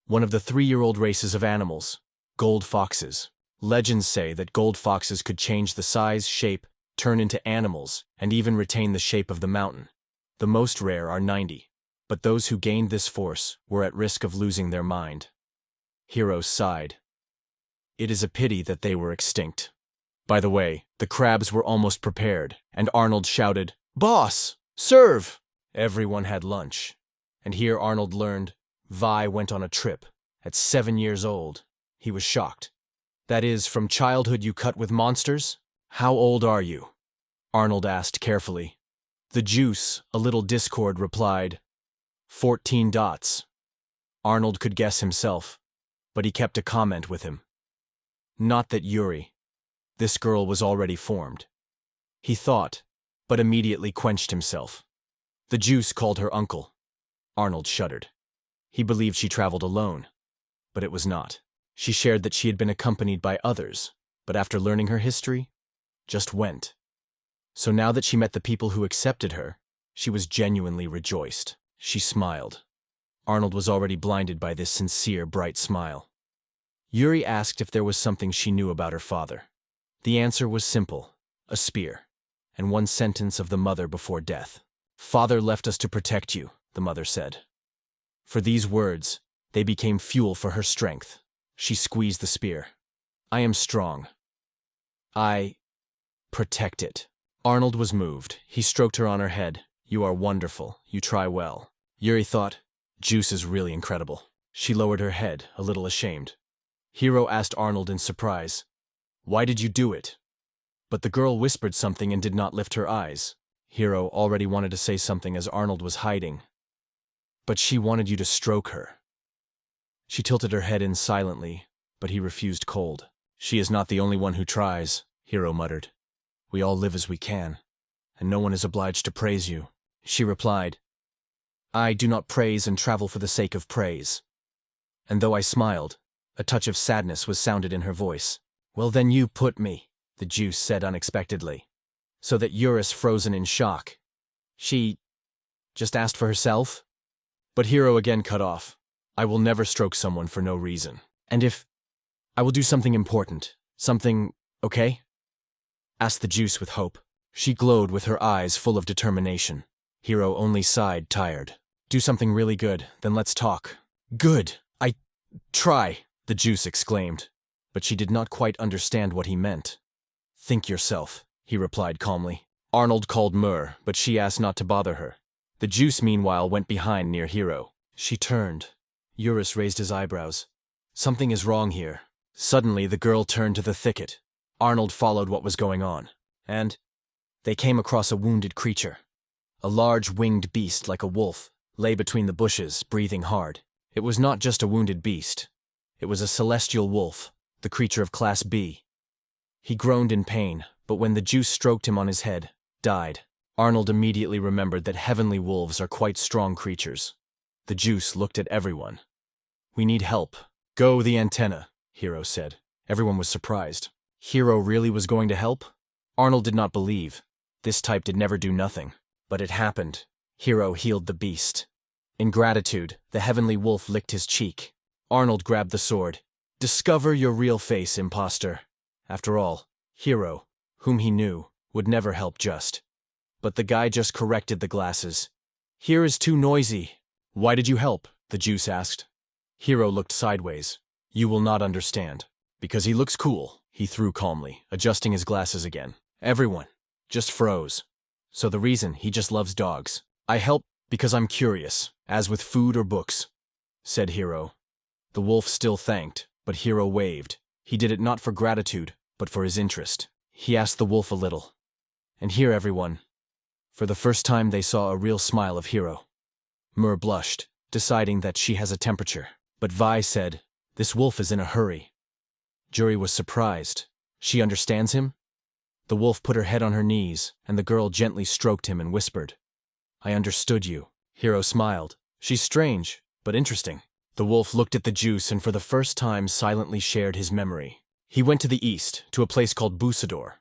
one of the 3-year-old races of animals, gold foxes. Legends say that gold foxes could change the size, shape, turn into animals, and even retain the shape of the mountain. The most rare are 90, but those who gained this force were at risk of losing their mind. Hero sighed. It is a pity that they were extinct. By the way, the crabs were almost prepared, and Arnold shouted, "Boss! Serve!" Everyone had lunch. And here Arnold learned Vi went on a trip. At 7 years old, he was shocked. That is, from childhood you cut with monsters? How old are you? Arnold asked carefully. The juice, a little discord, replied, 14 dots. Arnold could guess himself, but he kept a comment with him. Not that Yuri. This girl was already formed. He thought, but immediately quenched himself. The juice called her uncle. Arnold shuddered. He believed she traveled alone, but it was not. She shared that she had been accompanied by others, but after learning her history, just went. So now that she met the people who accepted her, she was genuinely rejoiced. She smiled. Arnold was already blinded by this sincere, bright smile. Yuri asked if there was something she knew about her father. The answer was simple, a spear, and one sentence of the mother before death. Father left us to protect you, the mother said. For these words, they became fuel for her strength. She squeezed the spear. I am strong. I protect it. Arnold was moved. He stroked her on her head. You are wonderful. You try well. Yuri thought, Juice is really incredible. She lowered her head, a little ashamed. Hero asked Arnold in surprise, Why did you do it? But the girl whispered something and did not lift her eyes. Hero already wanted to say something as Arnold was hiding. But she wanted you to stroke her. She tilted her head in silently, but he refused cold. She is not the only one who tries, Hero muttered. We all live as we can, and no one is obliged to praise you. She replied, I do not praise and travel for the sake of praise. And though I smiled, a touch of sadness was sounded in her voice. Well then you put me, the Juice said unexpectedly. So that Eurus frozen in shock. She just asked for herself? But Hero again cut off. I will never stroke someone for no reason. And if I will do something important, something, okay? Asked the Juice with hope. She glowed with her eyes full of determination. Hero only sighed, tired. Do something really good, then let's talk. Good, I try, the Juice exclaimed. But she did not quite understand what he meant. Think yourself, he replied calmly. Arnold called Muir, but she asked not to bother her. The Juice meanwhile went behind near Hero. She turned. Eurus raised his eyebrows. Something is wrong here. Suddenly the girl turned to the thicket. Arnold followed what was going on. And they came across a wounded creature. A large winged beast like a wolf lay between the bushes, breathing hard. It was not just a wounded beast. It was a celestial wolf, the creature of Class B. He groaned in pain, but when the Juice stroked him on his head, died. Arnold immediately remembered that heavenly wolves are quite strong creatures. The Juice looked at everyone. We need help. Go the antenna, Hero said. Everyone was surprised. Hero really was going to help? Arnold did not believe. This type did never do nothing. But it happened. Hero healed the beast. In gratitude, the heavenly wolf licked his cheek. Arnold grabbed the sword. Discover your real face, imposter. After all, Hero, whom he knew, would never help just. But the guy just corrected the glasses. Here is too noisy. Why did you help? The Juice asked. Hero looked sideways. You will not understand. Because he looks cool, he threw calmly, adjusting his glasses again. Everyone just froze. So the reason, he just loves dogs. I help because I'm curious, as with food or books, said Hero. The wolf still thanked, but Hero waved. He did it not for gratitude, but for his interest. He asked the wolf a little. And here everyone. For the first time they saw a real smile of Hero. Muir blushed, deciding that she has a temperature. But Vi said, This wolf is in a hurry. Jury was surprised. She understands him? The wolf put her head on her knees, and the girl gently stroked him and whispered, I understood you. Hero smiled. She's strange, but interesting. The wolf looked at the juice and for the first time silently shared his memory. He went to the east, to a place called Busador.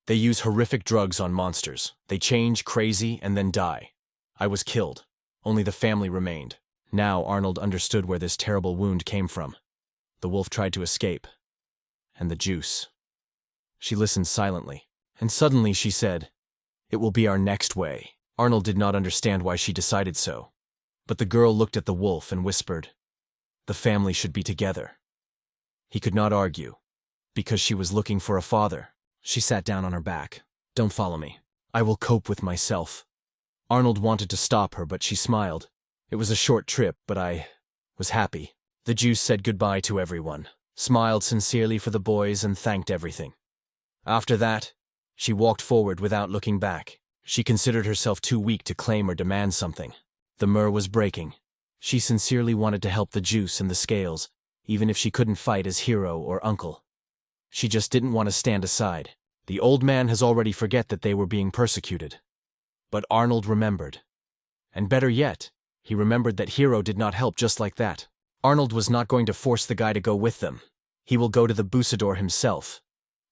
They use horrific drugs on monsters. They change crazy and then die. I was killed. Only the family remained. Now Arnold understood where this terrible wound came from. The wolf tried to escape. And the juice. She listened silently. And suddenly she said, "It will be our next way." Arnold did not understand why she decided so. But the girl looked at the wolf and whispered, "The family should be together." He could not argue. Because she was looking for a father. She sat down on her back. "Don't follow me. I will cope with myself." Arnold wanted to stop her, but she smiled. "It was a short trip, but I was happy." The juice said goodbye to everyone, smiled sincerely for the boys, and thanked everything. After that, she walked forward without looking back. She considered herself too weak to claim or demand something. The myrrh was breaking. She sincerely wanted to help the juice and the scales, even if she couldn't fight as hero or uncle. She just didn't want to stand aside. The old man has already forget that they were being persecuted. But Arnold remembered. And better yet, he remembered that Hero did not help just like that. Arnold was not going to force the guy to go with them. He will go to the Busador himself.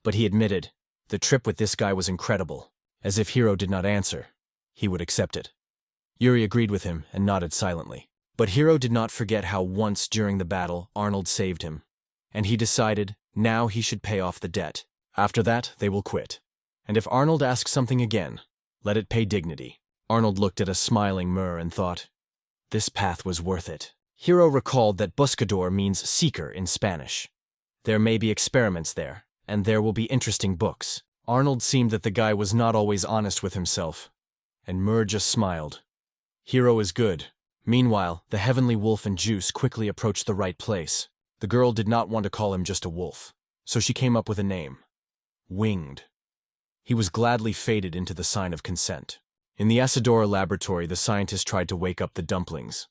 But he admitted, the trip with this guy was incredible. As if Hero did not answer, he would accept it. Yuri agreed with him and nodded silently. But Hero did not forget how once during the battle Arnold saved him. And he decided, now he should pay off the debt. After that, they will quit. And if Arnold asks something again, let it pay dignity. Arnold looked at a smiling Muir and thought, this path was worth it. Hero recalled that Buscador means seeker in Spanish. There may be experiments there, and there will be interesting books. Arnold seemed that the guy was not always honest with himself, and Muir just smiled. Hero is good. Meanwhile, the heavenly wolf and Juice quickly approached the right place. The girl did not want to call him just a wolf, so she came up with a name. Winged. He was gladly faded into the sign of consent. In the Asadora laboratory, the scientist tried to wake up the dumplings,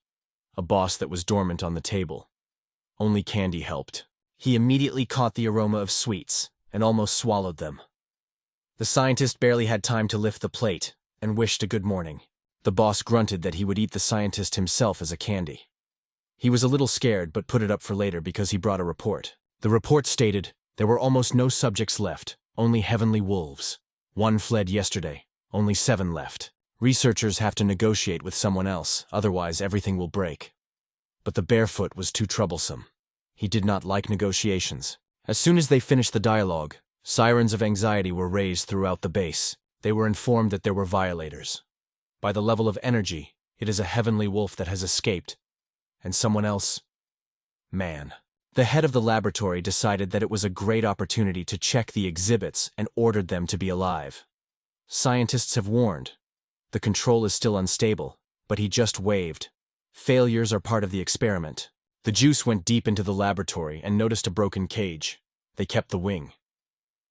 a boss that was dormant on the table. Only candy helped. He immediately caught the aroma of sweets and almost swallowed them. The scientist barely had time to lift the plate and wished a good morning. The boss grunted that he would eat the scientist himself as a candy. He was a little scared but put it up for later because he brought a report. The report stated there were almost no subjects left, only heavenly wolves. 1 fled yesterday, only 7 left. Researchers have to negotiate with someone else, otherwise everything will break. But the barefoot was too troublesome. He did not like negotiations. As soon as they finished the dialogue, sirens of anxiety were raised throughout the base. They were informed that there were violators. By the level of energy, it is a heavenly wolf that has escaped. And someone else? Man. The head of the laboratory decided that it was a great opportunity to check the exhibits and ordered them to be alive. Scientists have warned. The control is still unstable, but he just waved. Failures are part of the experiment. The Juice went deep into the laboratory and noticed a broken cage. They kept the wing.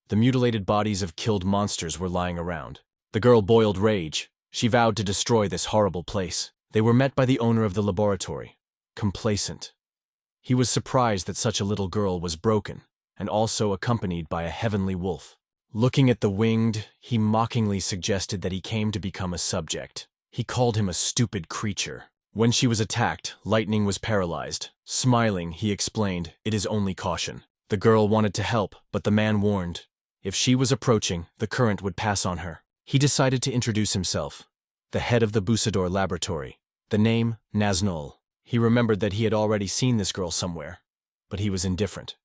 The mutilated bodies of killed monsters were lying around. The girl boiled rage. She vowed to destroy this horrible place. They were met by the owner of the laboratory, complacent. He was surprised that such a little girl was broken, and also accompanied by a heavenly wolf. Looking at the winged, he mockingly suggested that he came to become a subject. He called him a stupid creature. When she was attacked, Lightning was paralyzed. Smiling, he explained, "It is only caution." The girl wanted to help, but the man warned. If she was approaching, the current would pass on her. He decided to introduce himself. The head of the Busador laboratory. The name, Naznol. He remembered that he had already seen this girl somewhere, but he was indifferent.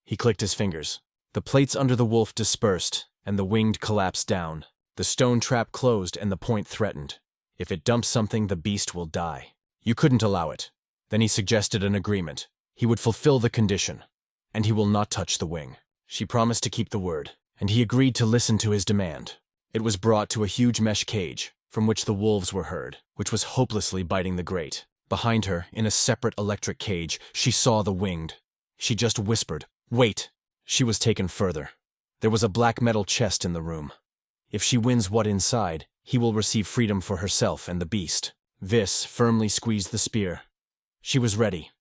He clicked his fingers. The plates under the wolf dispersed, and the winged collapsed down. The stone trap closed and the point threatened. If it dumps something, the beast will die. You couldn't allow it. Then he suggested an agreement. He would fulfill the condition, and he will not touch the wing. She promised to keep the word, and he agreed to listen to his demand. It was brought to a huge mesh cage, from which the wolves were heard, which was hopelessly biting the grate. Behind her, in a separate electric cage, she saw the winged. She just whispered, "Wait!" She was taken further. There was a black metal chest in the room. If she wins what inside, he will receive freedom for herself and the beast. Vis firmly squeezed the spear. She was ready.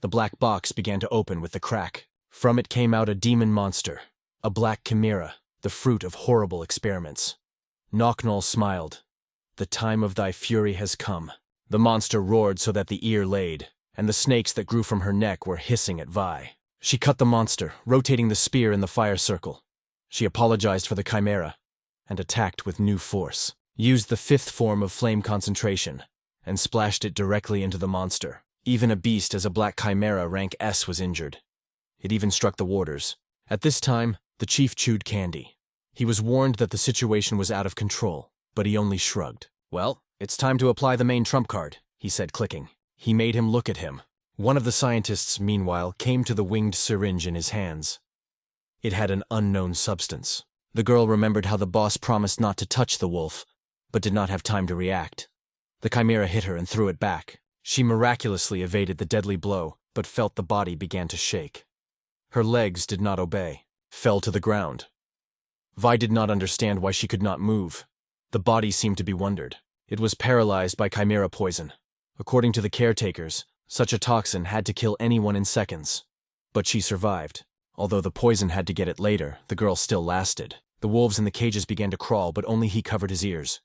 The black box began to open with the crack. From it came out a demon monster, a black chimera, the fruit of horrible experiments. Knocknall smiled. The time of thy fury has come. The monster roared so that the ear laid, and the snakes that grew from her neck were hissing at Vi. She cut the monster, rotating the spear in the fire circle. She apologized for the chimera, and attacked with new force. Used the 5th form of flame concentration, and splashed it directly into the monster. Even a beast as a black chimera rank S was injured. It even struck the warders. At this time, the chief chewed candy. He was warned that the situation was out of control, but he only shrugged. Well, it's time to apply the main trump card, he said, clicking. He made him look at him. One of the scientists, meanwhile, came to the winged syringe in his hands. It had an unknown substance. The girl remembered how the boss promised not to touch the wolf, but did not have time to react. The chimera hit her and threw it back. She miraculously evaded the deadly blow, but felt the body began to shake. Her legs did not obey, fell to the ground. Vi did not understand why she could not move. The body seemed to be wondered. It was paralyzed by chimera poison. According to the caretakers, such a toxin had to kill anyone in seconds. But she survived. Although the poison had to get it later, the girl still lasted. The wolves in the cages began to crawl, but only he covered his ears.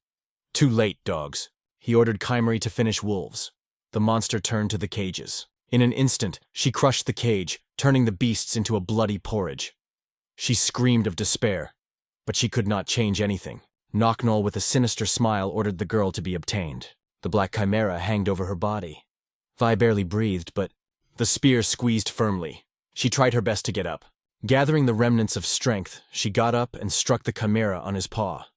Too late, dogs. He ordered Chimera to finish wolves. The monster turned to the cages. In an instant, she crushed the cage, turning the beasts into a bloody porridge. She screamed of despair, but she could not change anything. Knocknall, with a sinister smile, ordered the girl to be obtained. The black chimera hanged over her body. Vi barely breathed, but the spear squeezed firmly. She tried her best to get up. Gathering the remnants of strength, she got up and struck the chimera on his paw.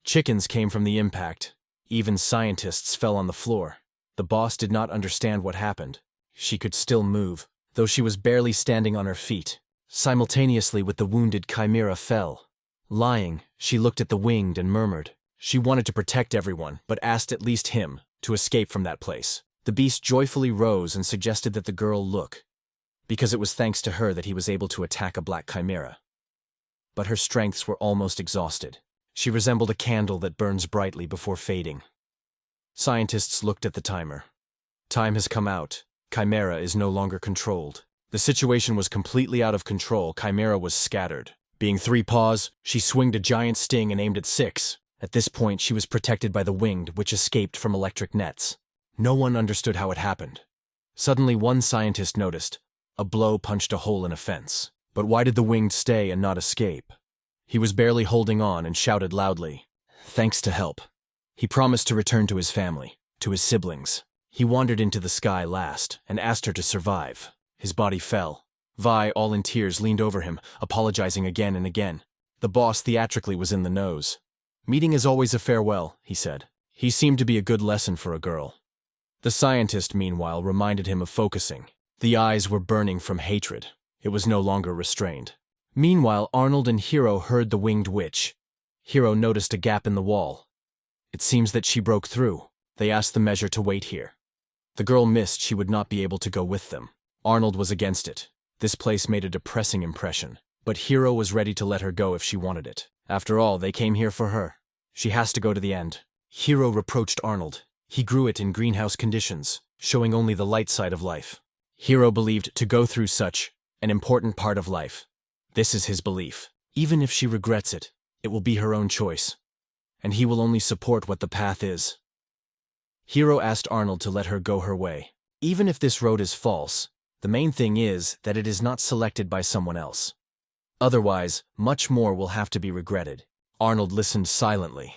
Chickens came from the impact. Even scientists fell on the floor. The boss did not understand what happened. She could still move, though she was barely standing on her feet. Simultaneously with the wounded chimera fell. Lying, she looked at the winged and murmured. She wanted to protect everyone, but asked at least him to escape from that place. The beast joyfully rose and suggested that the girl look, because it was thanks to her that he was able to attack a black chimera. But her strengths were almost exhausted. She resembled a candle that burns brightly before fading. Scientists looked at the timer. Time has come out. Chimera is no longer controlled. The situation was completely out of control. Chimera was scattered. Being 3 paws, she swinged a giant sting and aimed at 6. At this point, she was protected by the winged, which escaped from electric nets. No one understood how it happened. Suddenly, one scientist noticed. A blow punched a hole in a fence. But why did the winged stay and not escape? He was barely holding on and shouted loudly, "Thanks to help." He promised to return to his family, to his siblings. He wandered into the sky last and asked her to survive. His body fell. Vi, all in tears, leaned over him, apologizing again and again. The boss theatrically was in the nose. "Meeting is always a farewell," he said. He seemed to be a good lesson for a girl. The scientist, meanwhile, reminded him of focusing. The eyes were burning from hatred. It was no longer restrained. Meanwhile, Arnold and Hero heard the winged witch. Hero noticed a gap in the wall. It seems that she broke through. They asked the measure to wait here. The girl missed she would not be able to go with them. Arnold was against it. This place made a depressing impression. But Hero was ready to let her go if she wanted it. After all, they came here for her. She has to go to the end. Hero reproached Arnold. He grew it in greenhouse conditions, showing only the light side of life. Hero believed to go through such an important part of life. This is his belief. Even if she regrets it, it will be her own choice. And he will only support what the path is. Hero asked Arnold to let her go her way. Even if this road is false, the main thing is that it is not selected by someone else. Otherwise, much more will have to be regretted. Arnold listened silently.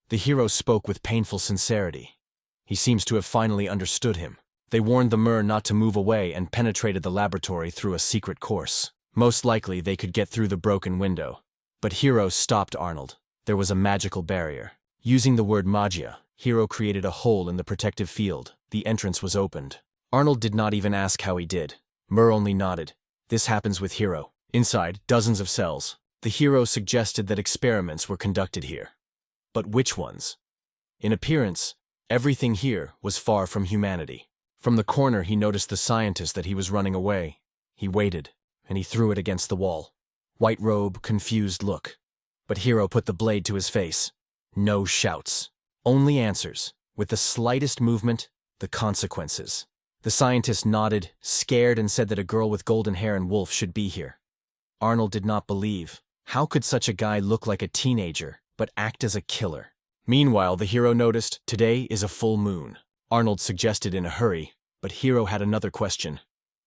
The hero spoke with painful sincerity. He seems to have finally understood him. They warned the Muir not to move away and penetrated the laboratory through a secret course. Most likely they could get through the broken window. But Hero stopped Arnold. There was a magical barrier. Using the word magia, Hero created a hole in the protective field. The entrance was opened. Arnold did not even ask how he did. Muir only nodded. This happens with Hero. Inside, dozens of cells. The hero suggested that experiments were conducted here. But which ones? In appearance, everything here was far from humanity. From the corner he noticed the scientist that he was running away. He waited, and he threw it against the wall. White robe, confused look. But Hero put the blade to his face. No shouts. Only answers. With the slightest movement, the consequences. The scientist nodded, scared, and said that a girl with golden hair and wolf should be here. Arnold did not believe. How could such a guy look like a teenager, but act as a killer? Meanwhile, the hero noticed, today is a full moon. Arnold suggested in a hurry, but Hero had another question.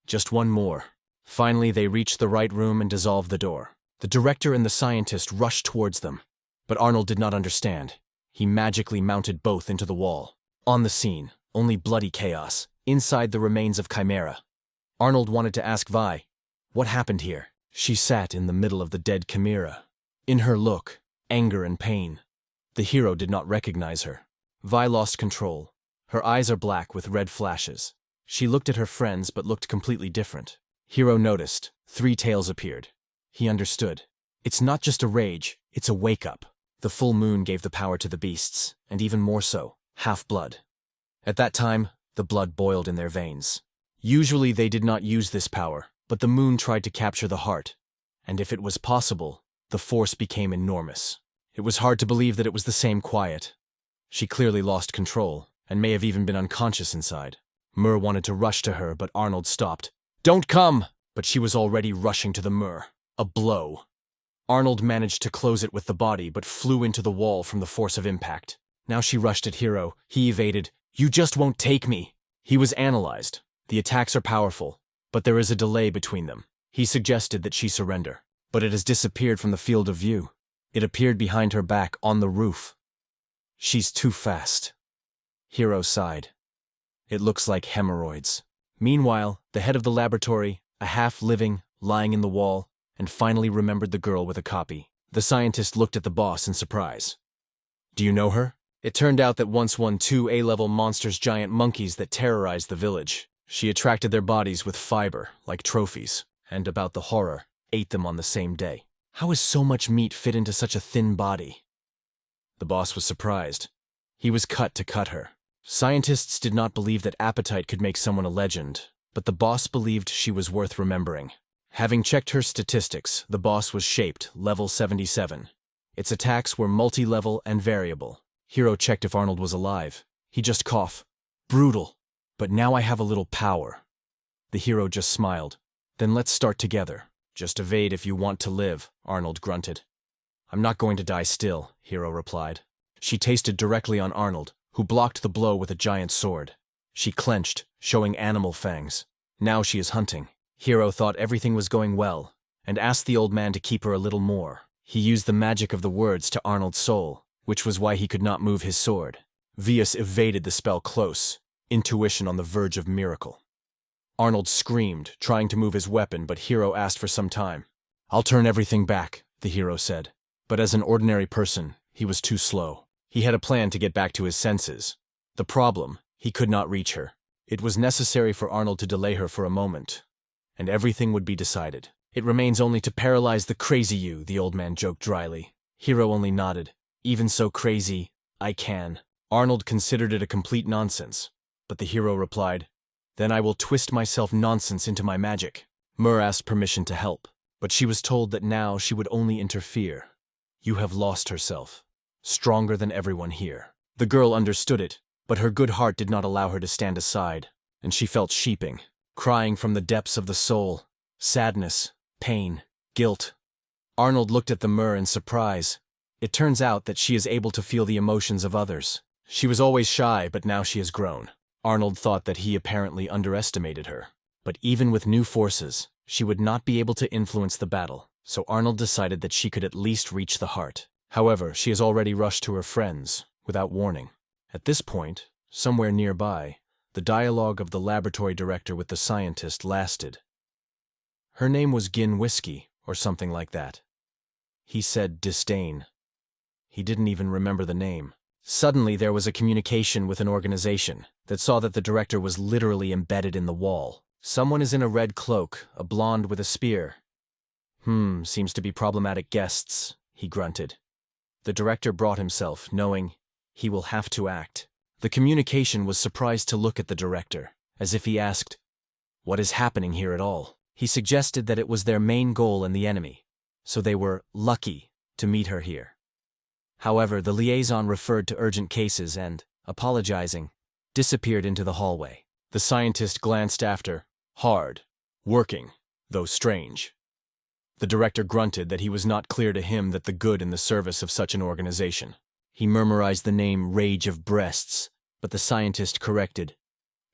Just one more. Finally, they reached the right room and dissolved the door. The director and the scientist rushed towards them, but Arnold did not understand. He magically mounted both into the wall. On the scene, only bloody chaos, inside the remains of Chimera. Arnold wanted to ask Vi, what happened here? She sat in the middle of the dead chimera. In her look, anger and pain. The hero did not recognize her. Vi lost control. Her eyes are black with red flashes. She looked at her friends but looked completely different. Hero noticed. 3 tails appeared. He understood. It's not just a rage, it's a wake-up. The full moon gave the power to the beasts, and even more so, half-blood. At that time, the blood boiled in their veins. Usually they did not use this power, but the moon tried to capture the heart, and if it was possible, the force became enormous. It was hard to believe that it was the same quiet. She clearly lost control, and may have even been unconscious inside. Muir wanted to rush to her, but Arnold stopped. Don't come! But she was already rushing to the Muir. A blow. Arnold managed to close it with the body, but flew into the wall from the force of impact. Now she rushed at Hero. He evaded. You just won't take me. He was analyzed. The attacks are powerful, but there is a delay between them. He suggested that she surrender, but it has disappeared from the field of view. It appeared behind her back on the roof. She's too fast. Hero sighed. It looks like hemorrhoids. Meanwhile, the head of the laboratory, a half-living, lying in the wall, and finally remembered the girl with a copy. The scientist looked at the boss in surprise. Do you know her? It turned out that once won 2 A-level monsters, giant monkeys that terrorized the village. She attracted their bodies with fiber, like trophies, and about the horror, ate them on the same day. How is so much meat fit into such a thin body? The boss was surprised. He was cut to cut her. Scientists did not believe that appetite could make someone a legend, but the boss believed she was worth remembering. Having checked her statistics, the boss was shaped, level 77. Its attacks were multi-level and variable. Hero checked if Arnold was alive. He just coughed. Brutal. But now I have a little power. The hero just smiled. Then let's start together. Just evade if you want to live, Arnold grunted. I'm not going to die still, Hero replied. She tasted directly on Arnold, who blocked the blow with a giant sword. She clenched, showing animal fangs. Now she is hunting. Hero thought everything was going well, and asked the old man to keep her a little more. He used the magic of the words to Arnold's soul, which was why he could not move his sword. Vius evaded the spell close, intuition on the verge of miracle. Arnold screamed, trying to move his weapon, but Hero asked for some time. I'll turn everything back, the hero said. But as an ordinary person, he was too slow. He had a plan to get back to his senses. The problem, he could not reach her. It was necessary for Arnold to delay her for a moment, and everything would be decided. It remains only to paralyze the crazy you, the old man joked dryly. Hero only nodded. Even so crazy, I can. Arnold considered it a complete nonsense, but the hero replied, Then I will twist myself nonsense into my magic. Muir asked permission to help, but she was told that now she would only interfere. You have lost herself, stronger than everyone here. The girl understood it, but her good heart did not allow her to stand aside, and she felt sheeping, crying from the depths of the soul, sadness, pain, guilt. Arnold looked at the Muir in surprise. It turns out that she is able to feel the emotions of others. She was always shy, but now she has grown. Arnold thought that he apparently underestimated her. But even with new forces, she would not be able to influence the battle, so Arnold decided that she could at least reach the heart. However, she has already rushed to her friends, without warning. At this point, somewhere nearby, the dialogue of the laboratory director with the scientist lasted. Her name was Gin Whiskey, or something like that. He said disdain. He didn't even remember the name. Suddenly there was a communication with an organization that saw that the director was literally embedded in the wall. Someone is in a red cloak, a blonde with a spear. Seems to be problematic guests, he grunted. The director brought himself, knowing he will have to act. The communication was surprised to look at the director, as if he asked, What is happening here at all? He suggested that it was their main goal and the enemy, so they were lucky to meet her here. However, the liaison referred to urgent cases and, apologizing, disappeared into the hallway. The scientist glanced after, hard, working, though strange. The director grunted that he was not clear to him that the good in the service of such an organization. He memorized the name Rage of Breasts, but the scientist corrected.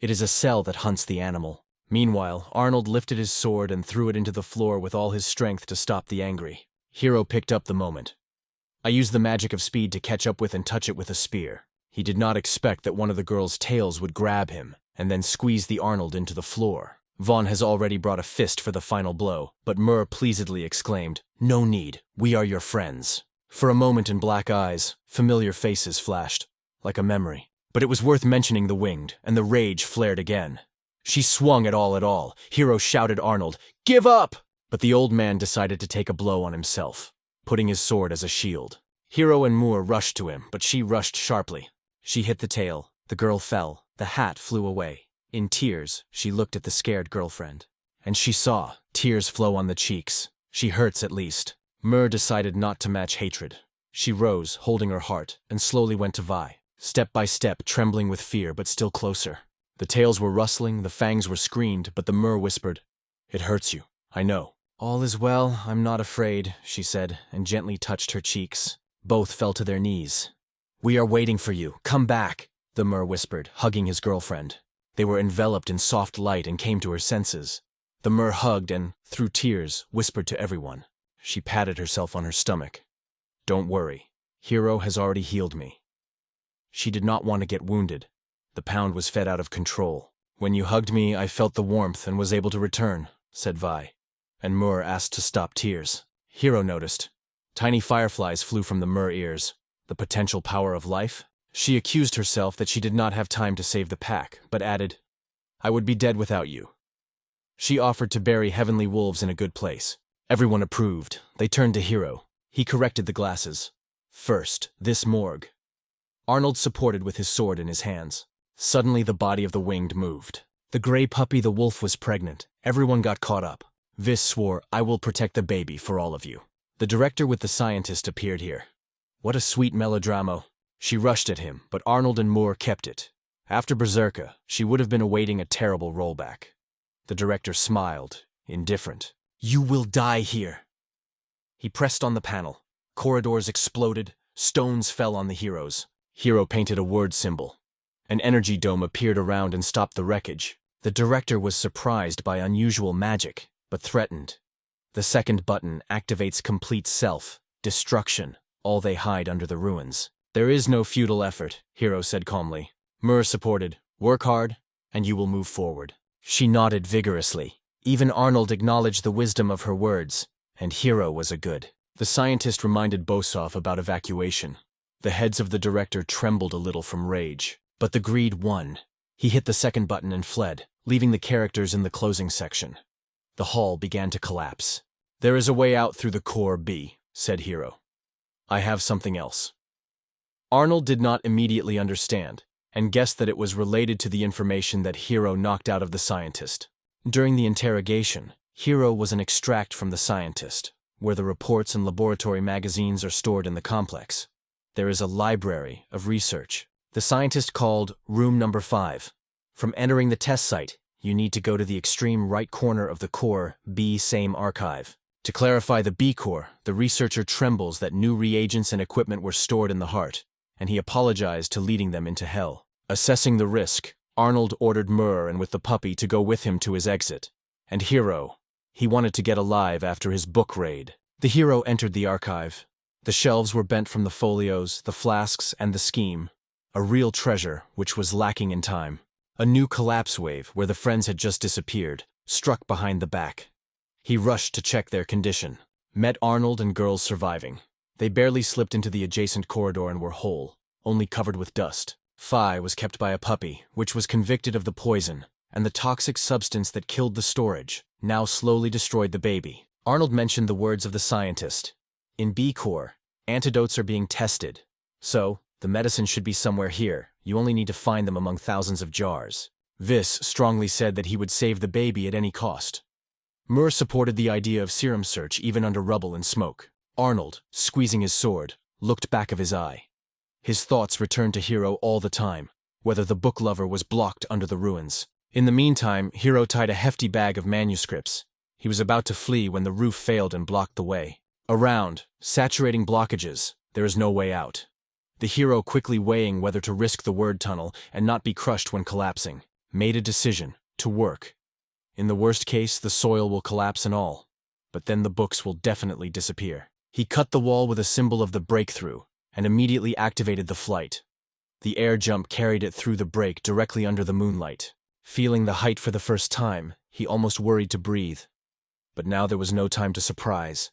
It is a cell that hunts the animal. Meanwhile, Arnold lifted his sword and threw it into the floor with all his strength to stop the angry. Hero picked up the moment. I used the magic of speed to catch up with and touch it with a spear. He did not expect that one of the girl's tails would grab him and then squeeze the Arnold into the floor. Vaughn has already brought a fist for the final blow, but Muir pleasedly exclaimed, "No need, we are your friends." For a moment in black eyes, familiar faces flashed, like a memory. But it was worth mentioning the winged, and the rage flared again. She swung at all. Hero shouted Arnold, "Give up!" But the old man decided to take a blow on himself, putting his sword as a shield. Hero and Muir rushed to him, but she rushed sharply. She hit the tail, the girl fell, the hat flew away. In tears, she looked at the scared girlfriend. And she saw tears flow on the cheeks. She hurts at least. Muir decided not to match hatred. She rose, holding her heart, and slowly went to Vi, step by step, trembling with fear, but still closer. The tails were rustling, the fangs were screened, but the Muir whispered, "It hurts you, I know." "All is well, I'm not afraid," she said, and gently touched her cheeks. Both fell to their knees. "We are waiting for you, come back," the Muir whispered, hugging his girlfriend. They were enveloped in soft light and came to her senses. The Muir hugged and, through tears, whispered to everyone. She patted herself on her stomach. "Don't worry, Hero has already healed me." She did not want to get wounded. The pound was fed out of control. "When you hugged me, I felt the warmth and was able to return," said Vi. And Muir asked to stop tears. Hero noticed. Tiny fireflies flew from the Muir ears. The potential power of life? She accused herself that she did not have time to save the pack, but added, "I would be dead without you." She offered to bury heavenly wolves in a good place. Everyone approved. They turned to Hero. He corrected the glasses. "First, this morgue." Arnold supported with his sword in his hands. Suddenly the body of the winged moved. The gray puppy, the wolf, was pregnant. Everyone got caught up. Vis swore, "I will protect the baby for all of you." The director with the scientist appeared here. What a sweet melodrama. She rushed at him, but Arnold and Muir kept it. After Berserker, she would have been awaiting a terrible rollback. The director smiled, indifferent. "You will die here." He pressed on the panel. Corridors exploded. Stones fell on the heroes. Hero painted a word symbol. An energy dome appeared around and stopped the wreckage. The director was surprised by unusual magic, but threatened. The second button activates complete self, destruction, all they hide under the ruins. "There is no futile effort," Hero said calmly. Muir supported, "Work hard, and you will move forward." She nodded vigorously. Even Arnold acknowledged the wisdom of her words, and Hero was a good. The scientist reminded Bosov about evacuation. The heads of the director trembled a little from rage, but the greed won. He hit the second button and fled, leaving the characters in the closing section. The hall began to collapse. "There is a way out through the core B," said Hero. "I have something else." Arnold did not immediately understand, and guessed that it was related to the information that Hero knocked out of the scientist. During the interrogation, Hero was an extract from the scientist, where the reports and laboratory magazines are stored in the complex. There is a library of research. The scientist called Room Number 5. From entering the test site, you need to go to the extreme right corner of the core B same archive. To clarify the B core, the researcher trembles that new reagents and equipment were stored in the heart, and he apologized to leading them into hell. Assessing the risk, Arnold ordered Muir and with the puppy to go with him to his exit. And Hero, he wanted to get alive after his book raid. The hero entered the archive. The shelves were bent from the folios, the flasks, and the scheme. A real treasure, which was lacking in time. A new collapse wave, where the friends had just disappeared, struck behind the back. He rushed to check their condition. Met Arnold and girls surviving. They barely slipped into the adjacent corridor and were whole, only covered with dust. Phi was kept by a puppy, which was convicted of the poison, and the toxic substance that killed the storage, now slowly destroyed the baby. Arnold mentioned the words of the scientist. In B Core, antidotes are being tested. So, the medicine should be somewhere here. You only need to find them among thousands of jars. Vis strongly said that he would save the baby at any cost. Muir supported the idea of serum search even under rubble and smoke. Arnold, squeezing his sword, looked back of his eye. His thoughts returned to Hero all the time, whether the book lover was blocked under the ruins. In the meantime, Hero tied a hefty bag of manuscripts. He was about to flee when the roof failed and blocked the way. Around, saturating blockages, there is no way out. The hero, quickly weighing whether to risk the word tunnel and not be crushed when collapsing, made a decision to work. In the worst case, the soil will collapse and all, but then the books will definitely disappear. He cut the wall with a symbol of the breakthrough and immediately activated the flight. The air jump carried it through the break directly under the moonlight. Feeling the height for the first time, he almost worried to breathe. But now there was no time to surprise.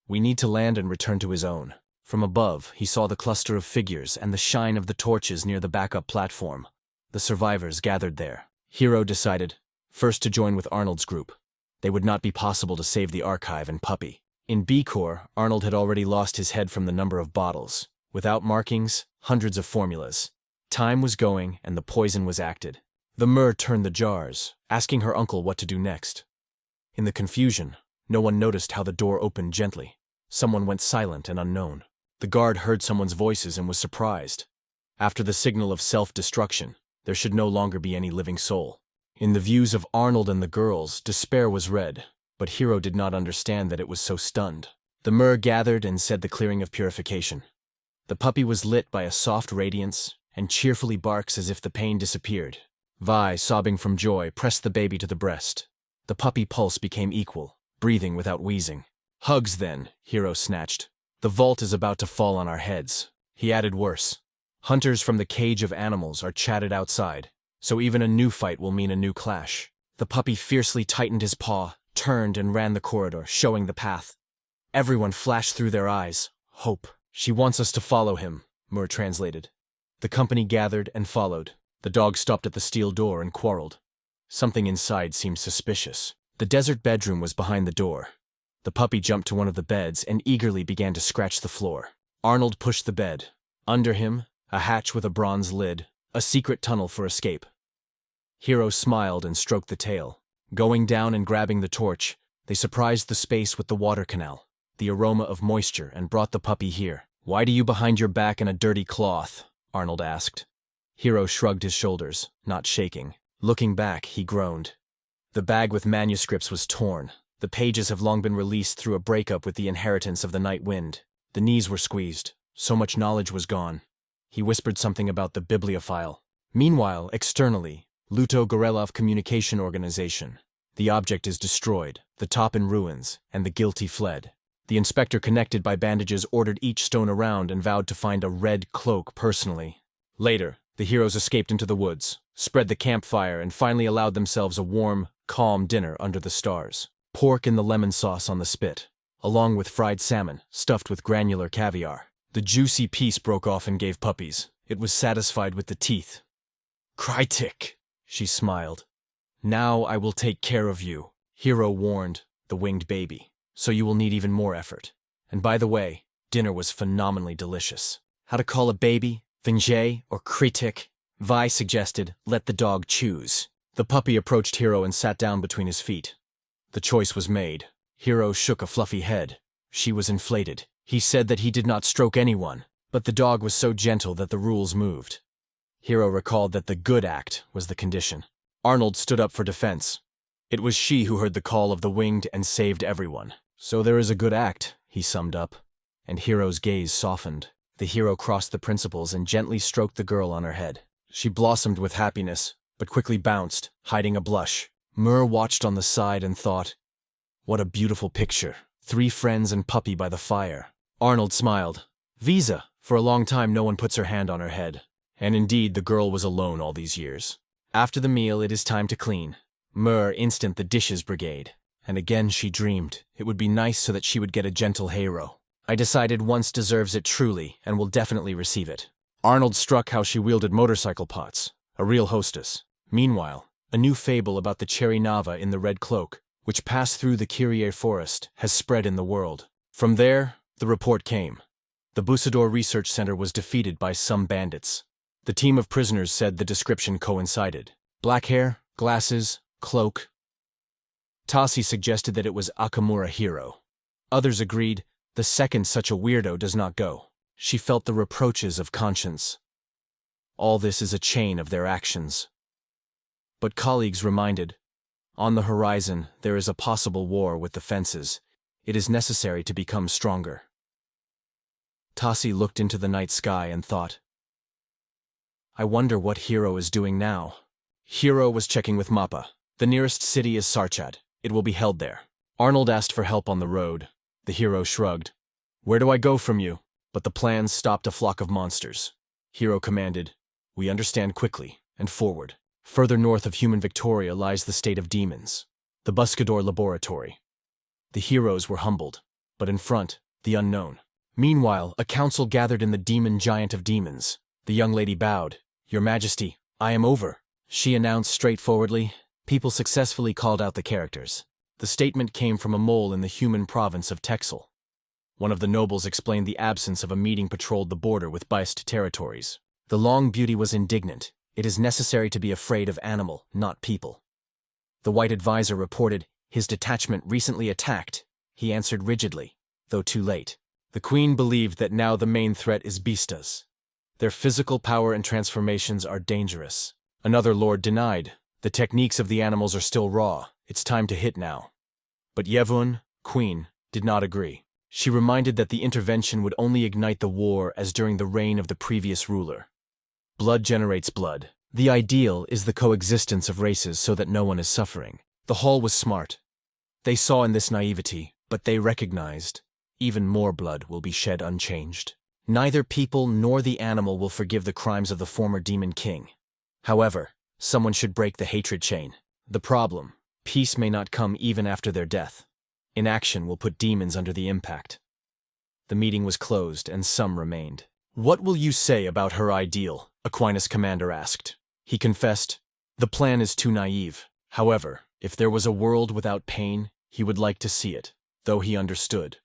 We need to land and return to his own. From above, he saw the cluster of figures and the shine of the torches near the backup platform. The survivors gathered there. Hero decided first to join with Arnold's group. They would not be possible to save the archive and puppy. In B Corps, Arnold had already lost his head from the number of bottles. Without markings, hundreds of formulas. Time was going and the poison was acted. The Muir turned the jars, asking her uncle what to do next. In the confusion, no one noticed how the door opened gently. Someone went silent and unknown. The guard heard someone's voices and was surprised. After the signal of self-destruction, there should no longer be any living soul. In the views of Arnold and the girls, despair was read, but Hero did not understand that it was so stunned. The Muir gathered and said the clearing of purification. The puppy was lit by a soft radiance and cheerfully barks as if the pain disappeared. Vi, sobbing from joy, pressed the baby to the breast. The puppy pulse became equal, breathing without wheezing. Hugs then, Hero snatched. The vault is about to fall on our heads. He added worse. Hunters from the cage of animals are chatted outside, so even a new fight will mean a new clash. The puppy fiercely tightened his paw, turned and ran the corridor, showing the path. Everyone flashed through their eyes. Hope. She wants us to follow him, Muir translated. The company gathered and followed. The dog stopped at the steel door and quarreled. Something inside seemed suspicious. The desert bedroom was behind the door. The puppy jumped to one of the beds and eagerly began to scratch the floor. Arnold pushed the bed. Under him, a hatch with a bronze lid, a secret tunnel for escape. Hero smiled and stroked the tail. Going down and grabbing the torch, they surprised the space with the water canal, the aroma of moisture, and brought the puppy here. "Why do you behind your back in a dirty cloth?" Arnold asked. Hero shrugged his shoulders, not shaking. Looking back, he groaned. The bag with manuscripts was torn. The pages have long been released through a breakup with the inheritance of the night wind. The knees were squeezed. So much knowledge was gone. He whispered something about the bibliophile. Meanwhile, externally, Luto Gorelov Communication Organization. The object is destroyed, the top in ruins, and the guilty fled. The inspector, connected by bandages, ordered each stone around and vowed to find a red cloak personally. Later, the heroes escaped into the woods, spread the campfire, and finally allowed themselves a warm, calm dinner under the stars. Pork in the lemon sauce on the spit, along with fried salmon, stuffed with granular caviar. The juicy piece broke off and gave puppies. It was satisfied with the teeth. "Krytik," she smiled. "Now I will take care of you," Hero warned the winged baby. "So you will need even more effort. And by the way, dinner was phenomenally delicious." How to call a baby? Vinjay or Krytik? Vi suggested, "Let the dog choose." The puppy approached Hero and sat down between his feet. The choice was made. Hero shook a fluffy head. She was inflated. He said that he did not stroke anyone, but the dog was so gentle that the rules moved. Hero recalled that the good act was the condition. Arnold stood up for defense. It was she who heard the call of the winged and saved everyone. "So there is a good act," he summed up. And Hero's gaze softened. The hero crossed the principles and gently stroked the girl on her head. She blossomed with happiness, but quickly bounced, hiding a blush. Muir watched on the side and thought, what a beautiful picture. 3 friends and puppy by the fire. Arnold smiled. Visa. For a long time no one puts her hand on her head. And indeed the girl was alone all these years. After the meal it is time to clean. Muir instant the dishes brigade. And again she dreamed. It would be nice so that she would get a gentle hero. I decided once deserves it truly and will definitely receive it. Arnold struck how she wielded motorcycle pots. A real hostess. Meanwhile, a new fable about the cherry nava in the red cloak, which passed through the Kyrie forest, has spread in the world. From there, the report came. The Busador Research Center was defeated by some bandits. The team of prisoners said the description coincided. Black hair, glasses, cloak. Tassi suggested that it was Akamura Hero. Others agreed, the second such a weirdo does not go. She felt the reproaches of conscience. All this is a chain of their actions. But colleagues reminded, on the horizon there is a possible war with the fences. It is necessary to become stronger. Tassi looked into the night sky and thought, I wonder what Hiro is doing now. Hiro was checking with Mappa. The nearest city is Sarchad. It will be held there. Arnold asked for help on the road. The hero shrugged. Where do I go from you? But the plans stopped a flock of monsters. Hiro commanded, We understand quickly, and forward. Further north of human Victoria lies the state of demons, the Buscador Laboratory. The heroes were humbled, but in front, the unknown. Meanwhile, a council gathered in the demon giant of demons. The young lady bowed. Your Majesty, I am over, she announced straightforwardly. People successfully called out the characters. The statement came from a mole in the human province of Texel. One of the nobles explained the absence of a meeting patrolled the border with biased territories. The long beauty was indignant. It is necessary to be afraid of animal, not people. The white advisor reported, his detachment recently attacked. He answered rigidly, though too late. The queen believed that now the main threat is beastas. Their physical power and transformations are dangerous. Another lord denied. The techniques of the animals are still raw. It's time to hit now. But Yevun, queen, did not agree. She reminded that the intervention would only ignite the war as during the reign of the previous ruler. Blood generates blood. The ideal is the coexistence of races so that no one is suffering. The hall was smart. They saw in this naivety, but they recognized even more blood will be shed unchanged. Neither people nor the animal will forgive the crimes of the former demon king. However, someone should break the hatred chain. The problem, peace may not come even after their death. Inaction will put demons under the impact. The meeting was closed and some remained. What will you say about her ideal? Aquinas' commander asked. He confessed, the plan is too naive. However, if there was a world without pain, he would like to see it, though he understood.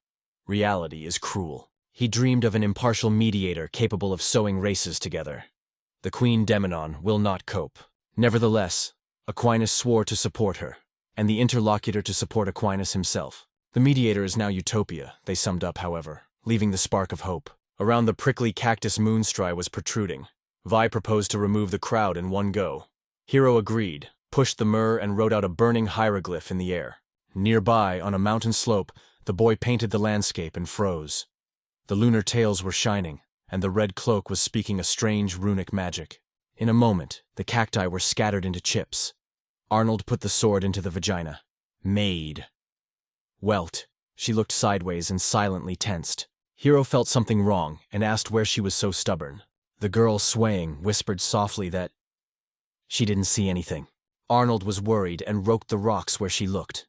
Reality is cruel. He dreamed of an impartial mediator capable of sewing races together. The Queen Demonon will not cope. Nevertheless, Aquinas swore to support her, and the interlocutor to support Aquinas himself. The mediator is now utopia, they summed up, however, leaving the spark of hope. Around the prickly cactus moonstry was protruding. Vi proposed to remove the crowd in one go. Hiro agreed, pushed the myrrh and wrote out a burning hieroglyph in the air. Nearby, on a mountain slope, the boy painted the landscape and froze. The lunar tails were shining, and the red cloak was speaking a strange runic magic. In a moment, the cacti were scattered into chips. Arnold put the sword into the vagina. Made. Welt. She looked sideways and silently tensed. Hiro felt something wrong and asked where she was so stubborn. The girl, swaying, whispered softly that she didn't see anything. Arnold was worried and roked the rocks where she looked.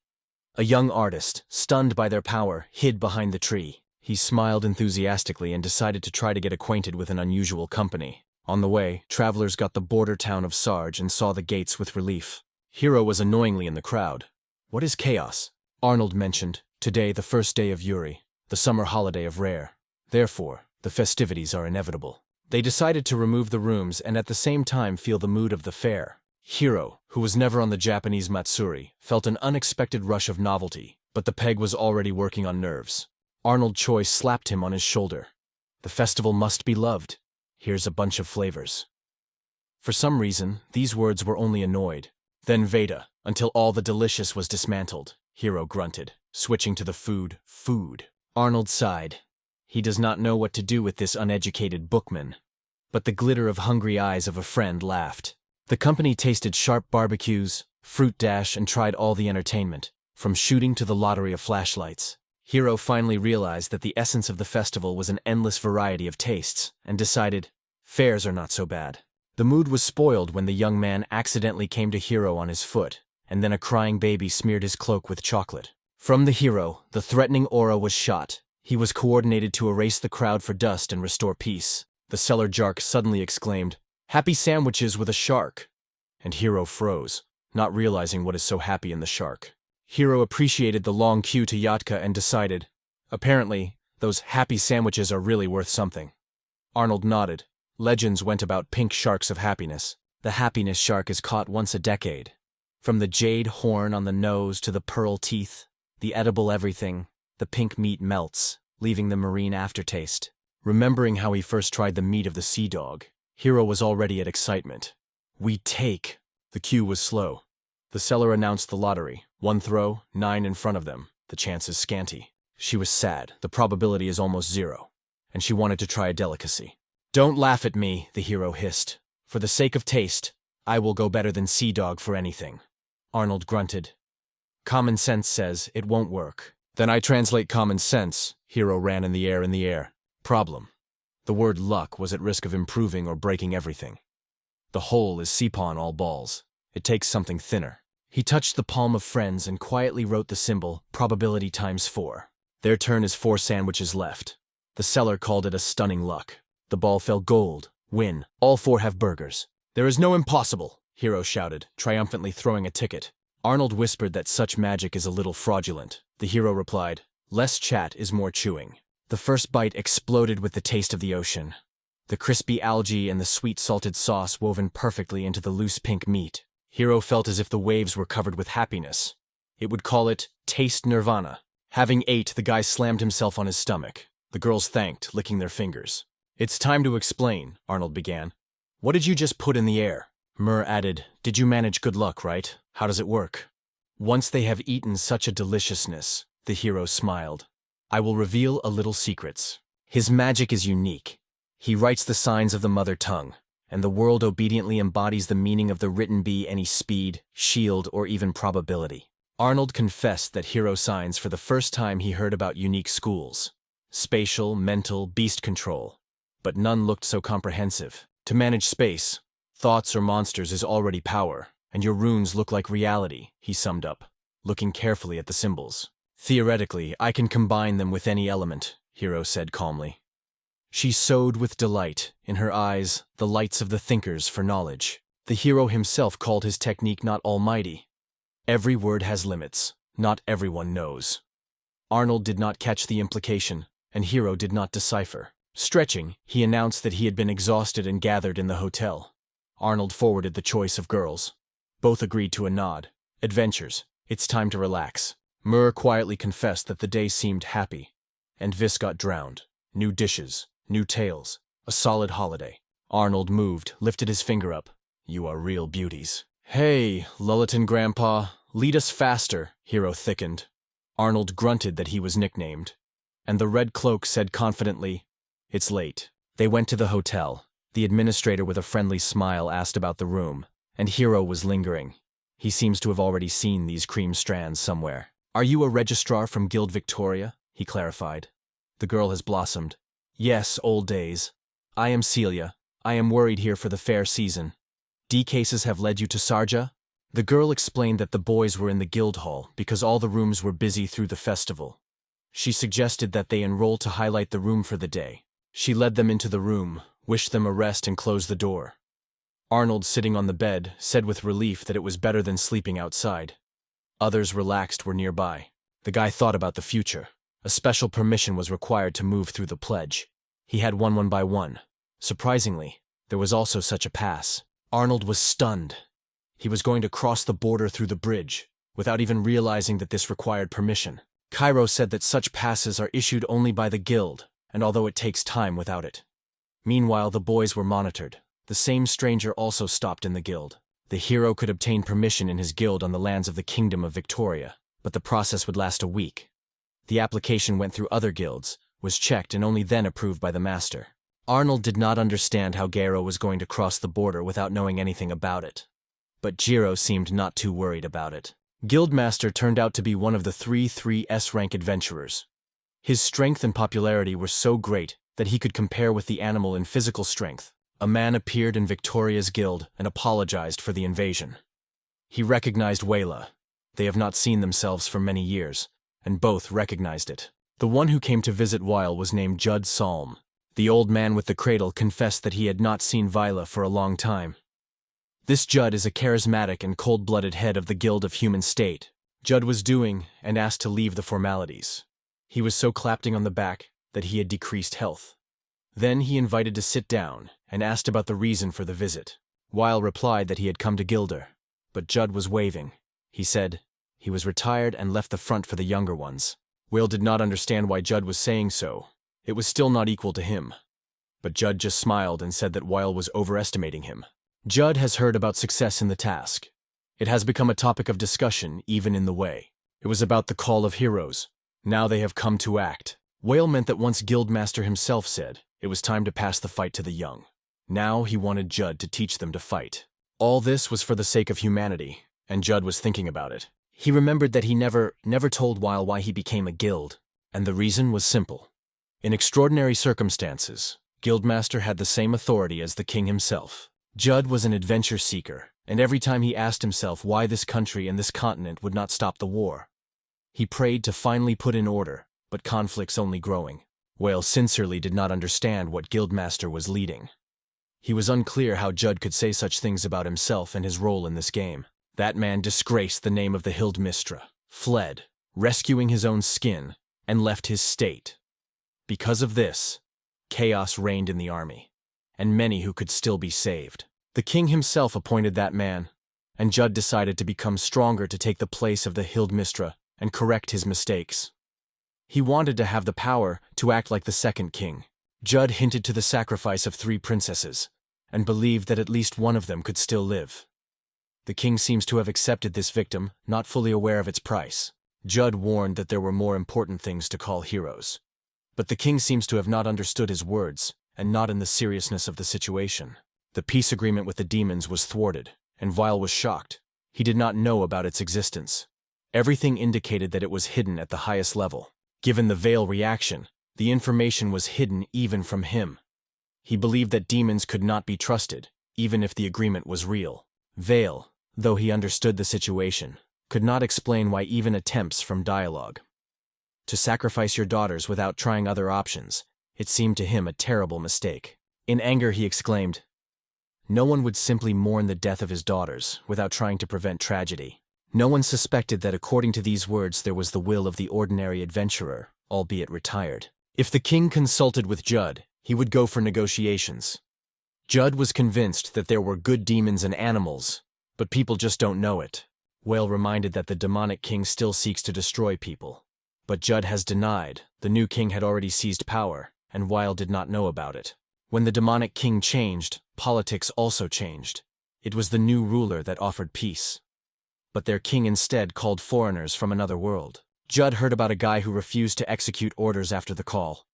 A young artist, stunned by their power, hid behind the tree. He smiled enthusiastically and decided to try to get acquainted with an unusual company. On the way, travelers got the border town of Sarge and saw the gates with relief. Hiro was annoyingly in the crowd. What is chaos? Arnold mentioned, today the first day of Yuri, the summer holiday of Rare. Therefore, the festivities are inevitable. They decided to remove the rooms and at the same time feel the mood of the fair. Hiro, who was never on the Japanese Matsuri, felt an unexpected rush of novelty, but the peg was already working on nerves. Arnold Choi slapped him on his shoulder. The festival must be loved. Here's a bunch of flavors. For some reason, these words were only annoyed. Then Veda, until all the delicious was dismantled. Hiro grunted, switching to the food. Arnold sighed. He does not know what to do with this uneducated bookman. But the glitter of hungry eyes of a friend laughed. The company tasted sharp barbecues, fruit dash, and tried all the entertainment, from shooting to the lottery of flashlights. Hiro finally realized that the essence of the festival was an endless variety of tastes, and decided, fairs are not so bad. The mood was spoiled when the young man accidentally came to Hiro on his foot, and then a crying baby smeared his cloak with chocolate. From the hero, the threatening aura was shot. He was coordinated to erase the crowd for dust and restore peace. The cellar jark suddenly exclaimed, "Happy sandwiches with a shark!" And Hiro froze, not realizing what is so happy in the shark. Hiro appreciated the long queue to Yatka and decided, apparently, those happy sandwiches are really worth something. Arnold nodded. Legends went about pink sharks of happiness. The happiness shark is caught once a decade. From the jade horn on the nose to the pearl teeth, the edible everything, the pink meat melts, leaving the marine aftertaste. Remembering how he first tried the meat of the sea dog, Hiro was already at excitement. We take. The queue was slow. The seller announced the lottery. 1 throw, 9 in front of them. The chance is scanty. She was sad. The probability is almost 0. and she wanted to try a delicacy. "Don't laugh at me," the hero hissed. "For the sake of taste, I will go better than Sea Dog for anything." Arnold grunted. "Common sense says it won't work." "Then I translate common sense," Hero ran in the air. "Problem. The word luck was at risk of improving or breaking everything. The whole is Seapon all balls. It takes something thinner." He touched the palm of friends and quietly wrote the symbol, probability times 4. Their turn is 4 sandwiches left. The seller called it a stunning luck. The ball fell gold. Win. All 4 have burgers. "There is no impossible," Hero shouted, triumphantly throwing a ticket. Arnold whispered that such magic is a little fraudulent. The hero replied, "Less chat is more chewing." The first bite exploded with the taste of the ocean. The crispy algae and the sweet salted sauce woven perfectly into the loose pink meat. Hero felt as if the waves were covered with happiness. It would call it taste nirvana. Having ate, the guy slammed himself on his stomach. The girls thanked, licking their fingers. "It's time to explain," Arnold began. "What did you just put in the air?" Muir added, "Did you manage good luck, right? How does it work?" "Once they have eaten such a deliciousness," the hero smiled, "I will reveal a little secrets. His magic is unique. He writes the signs of the mother tongue, and the world obediently embodies the meaning of the written be any speed, shield, or even probability." Arnold confessed that hero signs for the first time he heard about unique schools. Spatial, mental, beast control. But none looked so comprehensive. To manage space, thoughts or monsters is already power, and your runes look like reality, he summed up, looking carefully at the symbols. "Theoretically, I can combine them with any element," Hero said calmly. She sewed with delight, in her eyes, the lights of the thinkers for knowledge. The hero himself called his technique not almighty. Every word has limits. Not everyone knows. Arnold did not catch the implication, and Hero did not decipher. Stretching, he announced that he had been exhausted and gathered in the hotel. Arnold forwarded the choice of girls. Both agreed to a nod. Adventures. It's time to relax. Muir quietly confessed that the day seemed happy. And Vis got drowned. New dishes. New tales. A solid holiday. Arnold moved, lifted his finger up. "You are real beauties." "Hey, Lulleton Grandpa, lead us faster," Hero thickened. Arnold grunted that he was nicknamed. And the red cloak said confidently, "It's late." They went to the hotel. The administrator with a friendly smile asked about the room, and Hero was lingering. He seems to have already seen these cream strands somewhere. "Are you a registrar from Guild Victoria?" he clarified. The girl has blossomed. "Yes, old days. I am Celia. I am worried here for the fair season. D cases have led you to Sarja?" The girl explained that the boys were in the guild hall because all the rooms were busy through the festival. She suggested that they enroll to highlight the room for the day. She led them into the room, wished them a rest and closed the door. Arnold, sitting on the bed, said with relief that it was better than sleeping outside. Others relaxed were nearby. The guy thought about the future. A special permission was required to move through the pledge. He had one by one. Surprisingly, there was also such a pass. Arnold was stunned. He was going to cross the border through the bridge, without even realizing that this required permission. Cairo said that such passes are issued only by the guild, and although it takes time without it. Meanwhile, the boys were monitored. The same stranger also stopped in the guild. The hero could obtain permission in his guild on the lands of the Kingdom of Victoria, but the process would last a week. The application went through other guilds, was checked and only then approved by the master. Arnold did not understand how Garo was going to cross the border without knowing anything about it. But Jiro seemed not too worried about it. Guildmaster turned out to be one of the 3 S-rank adventurers. His strength and popularity were so great that he could compare with the animal in physical strength. A man appeared in Victoria's guild and apologized for the invasion. He recognized Wayla. They have not seen themselves for many years, and both recognized it. The one who came to visit Weil was named Judd Salm. The old man with the cradle confessed that he had not seen Vila for a long time. This Judd is a charismatic and cold-blooded head of the Guild of Human State. Judd was doing and asked to leave the formalities. He was so clapping on the back that he had decreased health. Then he invited to sit down and asked about the reason for the visit. Weil replied that he had come to Gilder, but Judd was waving. He said he was retired and left the front for the younger ones. Will did not understand why Judd was saying so. It was still not equal to him. But Judd just smiled and said that Weil was overestimating him. Judd has heard about success in the task. It has become a topic of discussion, even in the way. It was about the call of heroes. Now they have come to act. Whale meant that once Guildmaster himself said it was time to pass the fight to the young. Now he wanted Judd to teach them to fight. All this was for the sake of humanity, and Judd was thinking about it. He remembered that he never told Weil why he became a guild, and the reason was simple. In extraordinary circumstances, Guildmaster had the same authority as the king himself. Judd was an adventure seeker, and every time he asked himself why this country and this continent would not stop the war. He prayed to finally put in order, but conflicts only growing. Whale sincerely did not understand what Guildmaster was leading. He was unclear how Judd could say such things about himself and his role in this game. That man disgraced the name of the Hildmistra, fled, rescuing his own skin, and left his state. Because of this, chaos reigned in the army, and many who could still be saved. The king himself appointed that man, and Judd decided to become stronger to take the place of the Hildmistra and correct his mistakes. He wanted to have the power to act like the second king. Judd hinted to the sacrifice of 3 princesses, and believed that at least one of them could still live. The king seems to have accepted this victim, not fully aware of its price. Judd warned that there were more important things to call heroes. But the king seems to have not understood his words, and not in the seriousness of the situation. The peace agreement with the demons was thwarted, and Weil was shocked. He did not know about its existence. Everything indicated that it was hidden at the highest level. Given the Veil reaction, the information was hidden even from him. He believed that demons could not be trusted, even if the agreement was real. Veil, though he understood the situation, could not explain why even attempts from dialogue. To sacrifice your daughters without trying other options, it seemed to him a terrible mistake. In anger he exclaimed, "No one would simply mourn the death of his daughters without trying to prevent tragedy." No one suspected that according to these words there was the will of the ordinary adventurer, albeit retired. If the king consulted with Judd, he would go for negotiations. Judd was convinced that there were good demons and animals, but people just don't know it. Whale reminded that the demonic king still seeks to destroy people. But Judd has denied. The new king had already seized power, and Weil did not know about it. When the demonic king changed, politics also changed. It was the new ruler that offered peace. But their king instead called foreigners from another world. Judd heard about a guy who refused to execute orders after the call.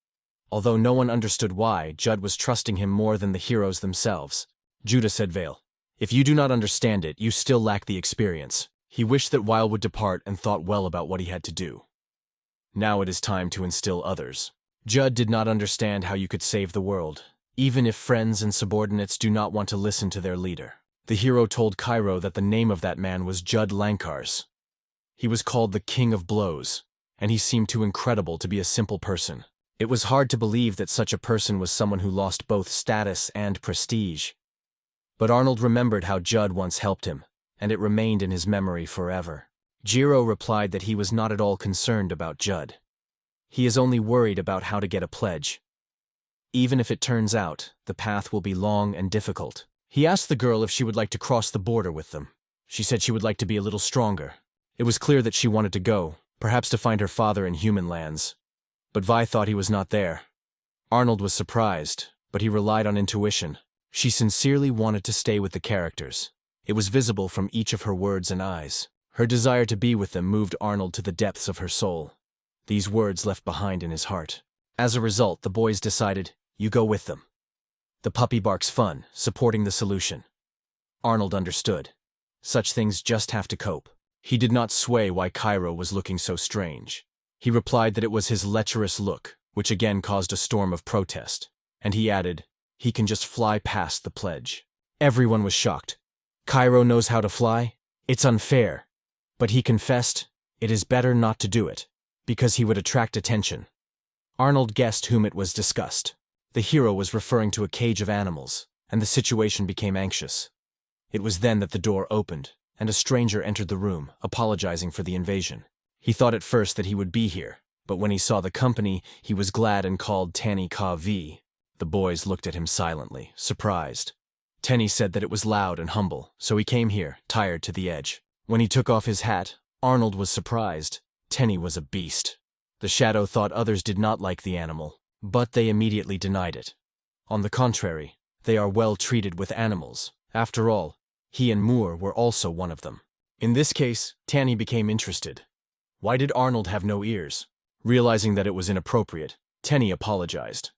Although no one understood why, Judd was trusting him more than the heroes themselves. Judah said Vale, "If you do not understand it, you still lack the experience." He wished that Weil would depart and thought well about what he had to do. Now it is time to instill others. Judd did not understand how you could save the world, even if friends and subordinates do not want to listen to their leader. The hero told Cairo that the name of that man was Judd Lankars. He was called the King of Blows, and he seemed too incredible to be a simple person. It was hard to believe that such a person was someone who lost both status and prestige. But Arnold remembered how Judd once helped him, and it remained in his memory forever. Jiro replied that he was not at all concerned about Judd. He is only worried about how to get a pledge. Even if it turns out, the path will be long and difficult. He asked the girl if she would like to cross the border with them. She said she would like to be a little stronger. It was clear that she wanted to go, perhaps to find her father in human lands. But Vi thought he was not there. Arnold was surprised, but he relied on intuition. She sincerely wanted to stay with the characters. It was visible from each of her words and eyes. Her desire to be with them moved Arnold to the depths of her soul. These words left behind in his heart. As a result, the boys decided, "You go with them." The puppy barks fun, supporting the solution. Arnold understood. Such things just have to cope. He did not sway why Cairo was looking so strange. He replied that it was his lecherous look, which again caused a storm of protest. And he added, he can just fly past the pledge. Everyone was shocked. Cairo knows how to fly? It's unfair. But he confessed, it is better not to do it, because he would attract attention. Arnold guessed whom it was discussed. The hero was referring to a cage of animals, and the situation became anxious. It was then that the door opened, and a stranger entered the room, apologizing for the invasion. He thought at first that he would be here, but when he saw the company, he was glad and called Tanny Ka V. The boys looked at him silently, surprised. Tanny said that it was loud and humble, so he came here, tired to the edge. When he took off his hat, Arnold was surprised. Tanny was a beast. The shadow thought others did not like the animal, but they immediately denied it. On the contrary, they are well treated with animals. After all, he and Muir were also one of them. In this case, Tanny became interested. Why did Arnold have no ears? Realizing that it was inappropriate, Tanny apologized.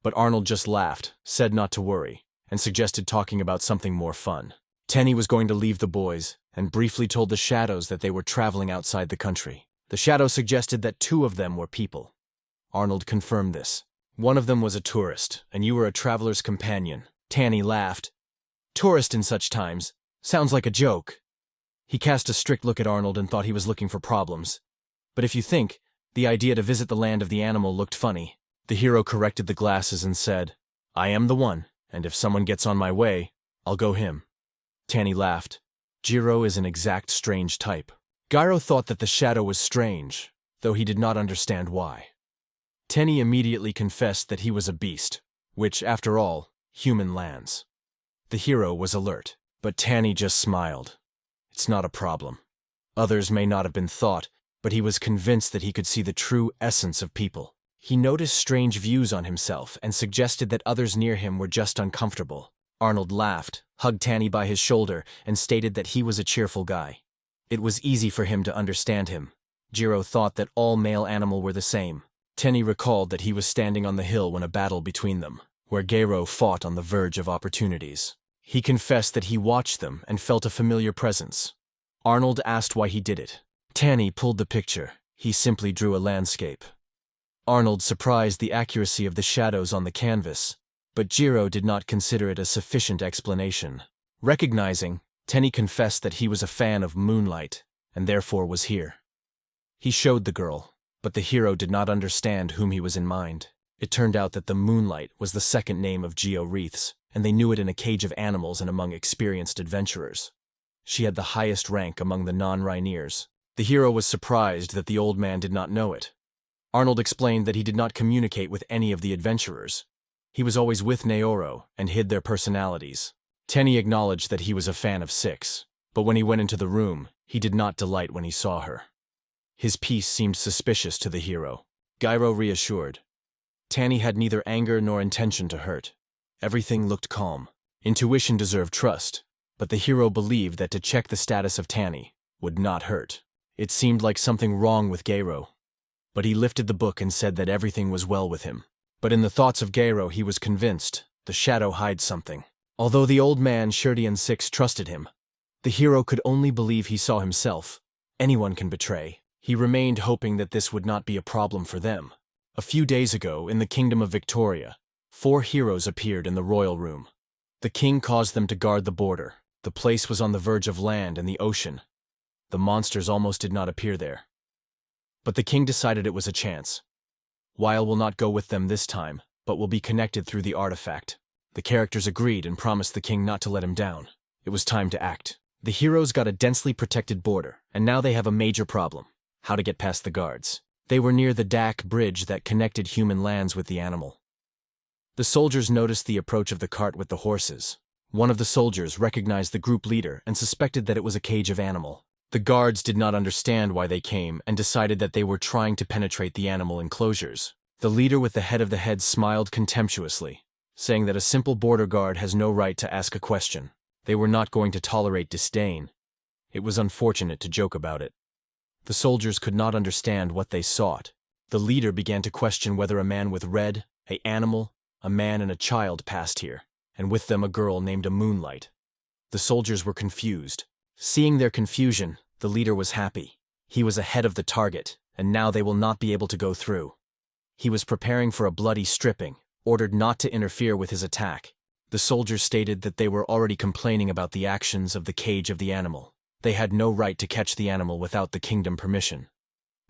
But Arnold just laughed, said not to worry, and suggested talking about something more fun. Tanny was going to leave the boys, and briefly told the shadows that they were traveling outside the country. The shadow suggested that 2 of them were people. Arnold confirmed this. One of them was a tourist, and you were a traveler's companion. Tanny laughed. Tourist in such times. Sounds like a joke. He cast a strict look at Arnold and thought he was looking for problems. But if you think, the idea to visit the land of the animal looked funny. The hero corrected the glasses and said, I am the one, and if someone gets on my way, I'll go him. Tanny laughed. Jiro is an exact strange type. Gyro thought that the shadow was strange, though he did not understand why. Tanny immediately confessed that he was a beast, which, after all, human lands. The hero was alert, but Tanny just smiled. It's not a problem. Others may not have been thought, but he was convinced that he could see the true essence of people. He noticed strange views on himself and suggested that others near him were just uncomfortable. Arnold laughed, hugged Tanny by his shoulder, and stated that he was a cheerful guy. It was easy for him to understand him. Jiro thought that all male animal were the same. Tanny recalled that he was standing on the hill when a battle between them, where Gyro fought on the verge of opportunities. He confessed that he watched them and felt a familiar presence. Arnold asked why he did it. Tanny pulled the picture. He simply drew a landscape. Arnold surprised the accuracy of the shadows on the canvas, but Jiro did not consider it a sufficient explanation. Recognizing, Tanny confessed that he was a fan of moonlight, and therefore was here. He showed the girl, but the hero did not understand whom he was in mind. It turned out that the moonlight was the second name of Geo-wreaths, and they knew it in a cage of animals and among experienced adventurers. She had the highest rank among the non-Rhineers. The hero was surprised that the old man did not know it. Arnold explained that he did not communicate with any of the adventurers. He was always with Neoro and hid their personalities. Tanny acknowledged that he was a fan of Six, but when he went into the room, he did not delight when he saw her. His peace seemed suspicious to the hero. Gyro reassured. Tanny had neither anger nor intention to hurt. Everything looked calm. Intuition deserved trust, but the hero believed that to check the status of Tanny would not hurt. It seemed like something wrong with Gyro. But he lifted the book and said that everything was well with him. But in the thoughts of Gyro he was convinced the shadow hides something. Although the old man, Shirdi and Six trusted him, the hero could only believe he saw himself. Anyone can betray. He remained hoping that this would not be a problem for them. A few days ago, in the kingdom of Victoria, 4 heroes appeared in the royal room. The king caused them to guard the border. The place was on the verge of land and the ocean. The monsters almost did not appear there. But the king decided it was a chance. Weil will not go with them this time, but will be connected through the artifact. The characters agreed and promised the king not to let him down. It was time to act. The heroes got a densely protected border, and now they have a major problem: how to get past the guards. They were near the Dak bridge that connected human lands with the animal. The soldiers noticed the approach of the cart with the horses. One of the soldiers recognized the group leader and suspected that it was a cage of animal. The guards did not understand why they came and decided that they were trying to penetrate the animal enclosures. The leader with the head of the head smiled contemptuously, saying that a simple border guard has no right to ask a question. They were not going to tolerate disdain. It was unfortunate to joke about it. The soldiers could not understand what they sought. The leader began to question whether a man with red, an animal, a man and a child passed here, and with them a girl named a Moonlight. The soldiers were confused. Seeing their confusion, the leader was happy. He was ahead of the target, and now they will not be able to go through. He was preparing for a bloody stripping, ordered not to interfere with his attack. The soldiers stated that they were already complaining about the actions of the cage of the animal. They had no right to catch the animal without the kingdom permission.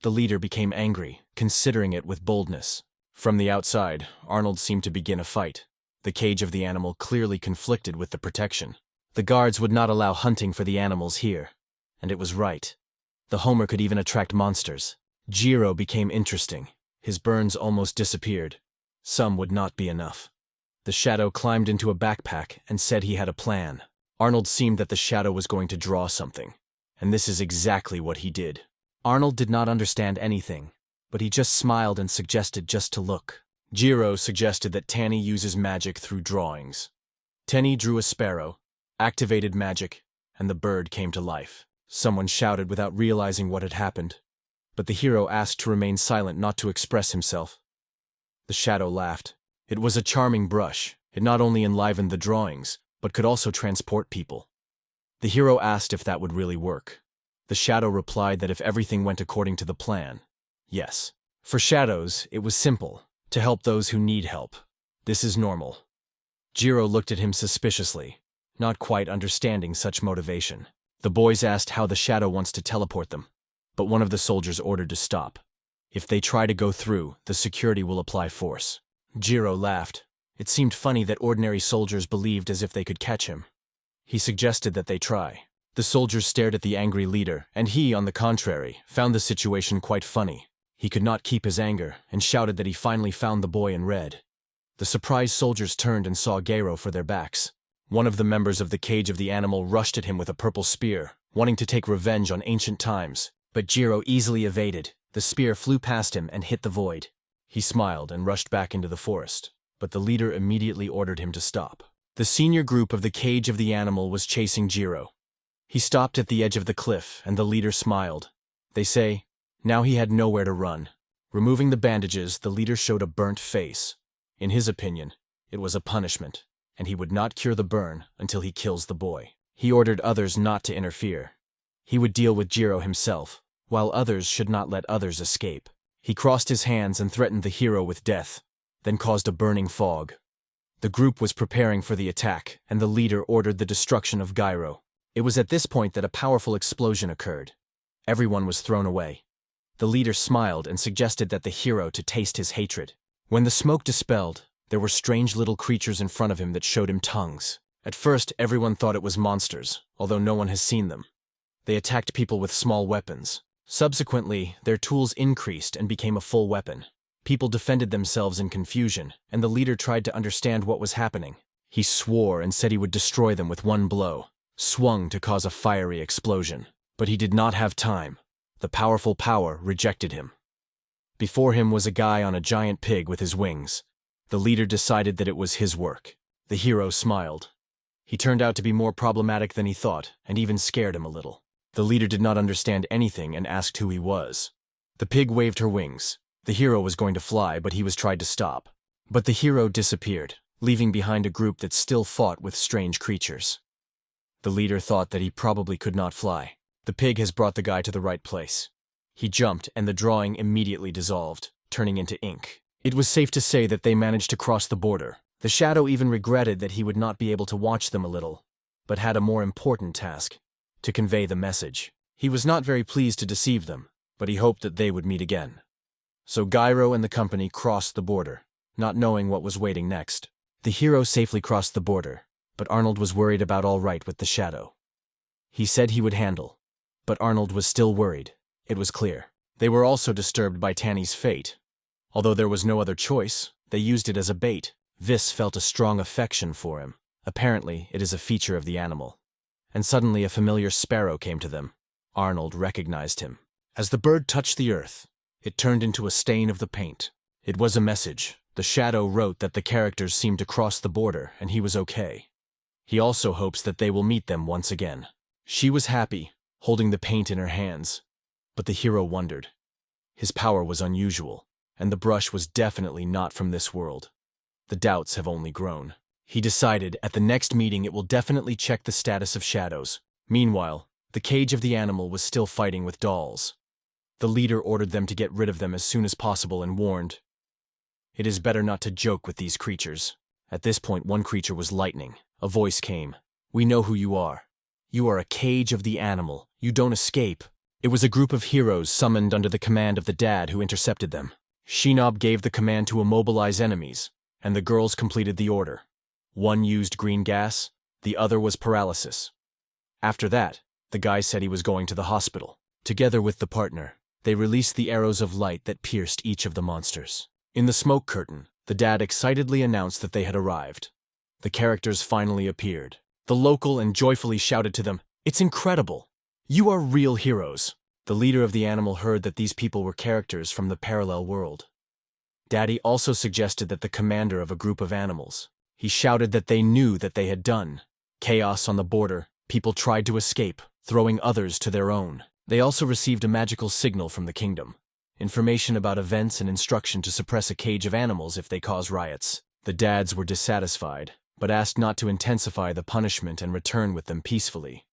The leader became angry, considering it with boldness. From the outside, Arnold seemed to begin a fight. The cage of the animal clearly conflicted with the protection. The guards would not allow hunting for the animals here, and it was right. The Homer could even attract monsters. Jiro became interesting. His burns almost disappeared. Some would not be enough. The shadow climbed into a backpack and said he had a plan. Arnold seemed that the shadow was going to draw something, and this is exactly what he did. Arnold did not understand anything, but he just smiled and suggested just to look. Jiro suggested that Tanny uses magic through drawings. Tanny drew a sparrow, activated magic, and the bird came to life. Someone shouted without realizing what had happened. but the hero asked to remain silent, not to express himself. The shadow laughed. It was a charming brush. It not only enlivened the drawings, but could also transport people. The hero asked if that would really work. The shadow replied that if everything went according to the plan, yes. For shadows, it was simple, to help those who need help. This is normal. Jiro looked at him suspiciously, not quite understanding such motivation. The boys asked how the shadow wants to teleport them, but one of the soldiers ordered to stop. If they try to go through, the security will apply force. Jiro laughed. It seemed funny that ordinary soldiers believed as if they could catch him. He suggested that they try. The soldiers stared at the angry leader, and he, on the contrary, found the situation quite funny. He could not keep his anger, and shouted that he finally found the boy in red. The surprised soldiers turned and saw Garo for their backs. One of the members of the cage of the animal rushed at him with a purple spear, wanting to take revenge on ancient times, but Jiro easily evaded. The spear flew past him and hit the void. He smiled and rushed back into the forest, but the leader immediately ordered him to stop. The senior group of the cage of the animal was chasing Jiro. He stopped at the edge of the cliff, and the leader smiled. They say, now he had nowhere to run. Removing the bandages, the leader showed a burnt face. In his opinion, it was a punishment, and he would not cure the burn until he kills the boy. He ordered others not to interfere. He would deal with Jiro himself, while others should not let others escape. He crossed his hands and threatened the hero with death, then caused a burning fog. The group was preparing for the attack, and the leader ordered the destruction of Gyro. It was at this point that a powerful explosion occurred. Everyone was thrown away. The leader smiled and suggested that the hero to taste his hatred. When the smoke dispelled, there were strange little creatures in front of him that showed him tongues. At first, everyone thought it was monsters, although no one has seen them. They attacked people with small weapons. Subsequently, their tools increased and became a full weapon. People defended themselves in confusion, and the leader tried to understand what was happening. He swore and said he would destroy them with one blow, swung to cause a fiery explosion. But he did not have time. The powerful power rejected him. Before him was a guy on a giant pig with his wings. The leader decided that it was his work. The hero smiled. He turned out to be more problematic than he thought, and even scared him a little. The leader did not understand anything and asked who he was. The pig waved her wings. The hero was going to fly, but he was tried to stop. But the hero disappeared, leaving behind a group that still fought with strange creatures. The leader thought that he probably could not fly. The pig has brought the guy to the right place. He jumped, and the drawing immediately dissolved, turning into ink. It was safe to say that they managed to cross the border. The shadow even regretted that he would not be able to watch them a little, but had a more important task: to convey the message. He was not very pleased to deceive them, but he hoped that they would meet again. So Gyro and the company crossed the border, not knowing what was waiting next. The hero safely crossed the border, but Arnold was worried about all right with the shadow. He said he would handle, but Arnold was still worried. It was clear. They were also disturbed by Tanny's fate. Although there was no other choice, they used it as a bait. Vis felt a strong affection for him. Apparently, it is a feature of the animal. And suddenly a familiar sparrow came to them. Arnold recognized him. As the bird touched the earth, it turned into a stain of the paint. It was a message. The shadow wrote that the characters seemed to cross the border and he was okay. He also hopes that they will meet them once again. She was happy, holding the paint in her hands. But the hero wondered. His power was unusual, and the brush was definitely not from this world. The doubts have only grown. He decided at the next meeting it will definitely check the status of shadows. Meanwhile, the cage of the animal was still fighting with dolls. The leader ordered them to get rid of them as soon as possible and warned, "It is better not to joke with these creatures." At this point, one creature was lightning. A voice came. "We know who you are. You are a cage of the animal. You don't escape." It was a group of heroes summoned under the command of the dad who intercepted them. Shinob gave the command to immobilize enemies, and the girls completed the order. One used green gas, the other was paralysis. After that, the guy said he was going to the hospital. Together with the partner, they released the arrows of light that pierced each of the monsters. In the smoke curtain, the dad excitedly announced that they had arrived. The characters finally appeared. The local and joyfully shouted to them, "It's incredible! You are real heroes." The leader of the animal heard that these people were characters from the parallel world. Daddy also suggested that the commander of a group of animals. He shouted that they knew that they had done. Chaos on the border, people tried to escape, throwing others to their own. They also received a magical signal from the kingdom. Information about events and instruction to suppress a cage of animals if they cause riots. The dads were dissatisfied, but asked not to intensify the punishment and return with them peacefully.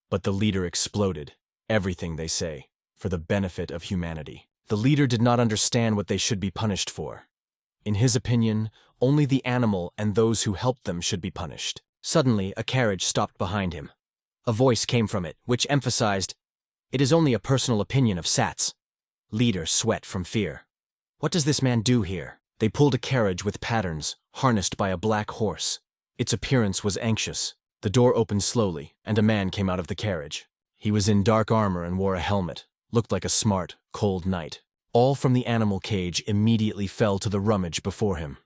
But the leader exploded. Everything, they say, for the benefit of humanity. The leader did not understand what they should be punished for. In his opinion, only the animal and those who helped them should be punished. Suddenly, a carriage stopped behind him. A voice came from it, which emphasized, "It is only a personal opinion of Sat's." Leader sweat from fear. What does this man do here? They pulled a carriage with patterns, harnessed by a black horse. Its appearance was anxious. The door opened slowly, and a man came out of the carriage. He was in dark armor and wore a helmet, looked like a smart, cold knight. All from the animal cage immediately fell to the rummage before him.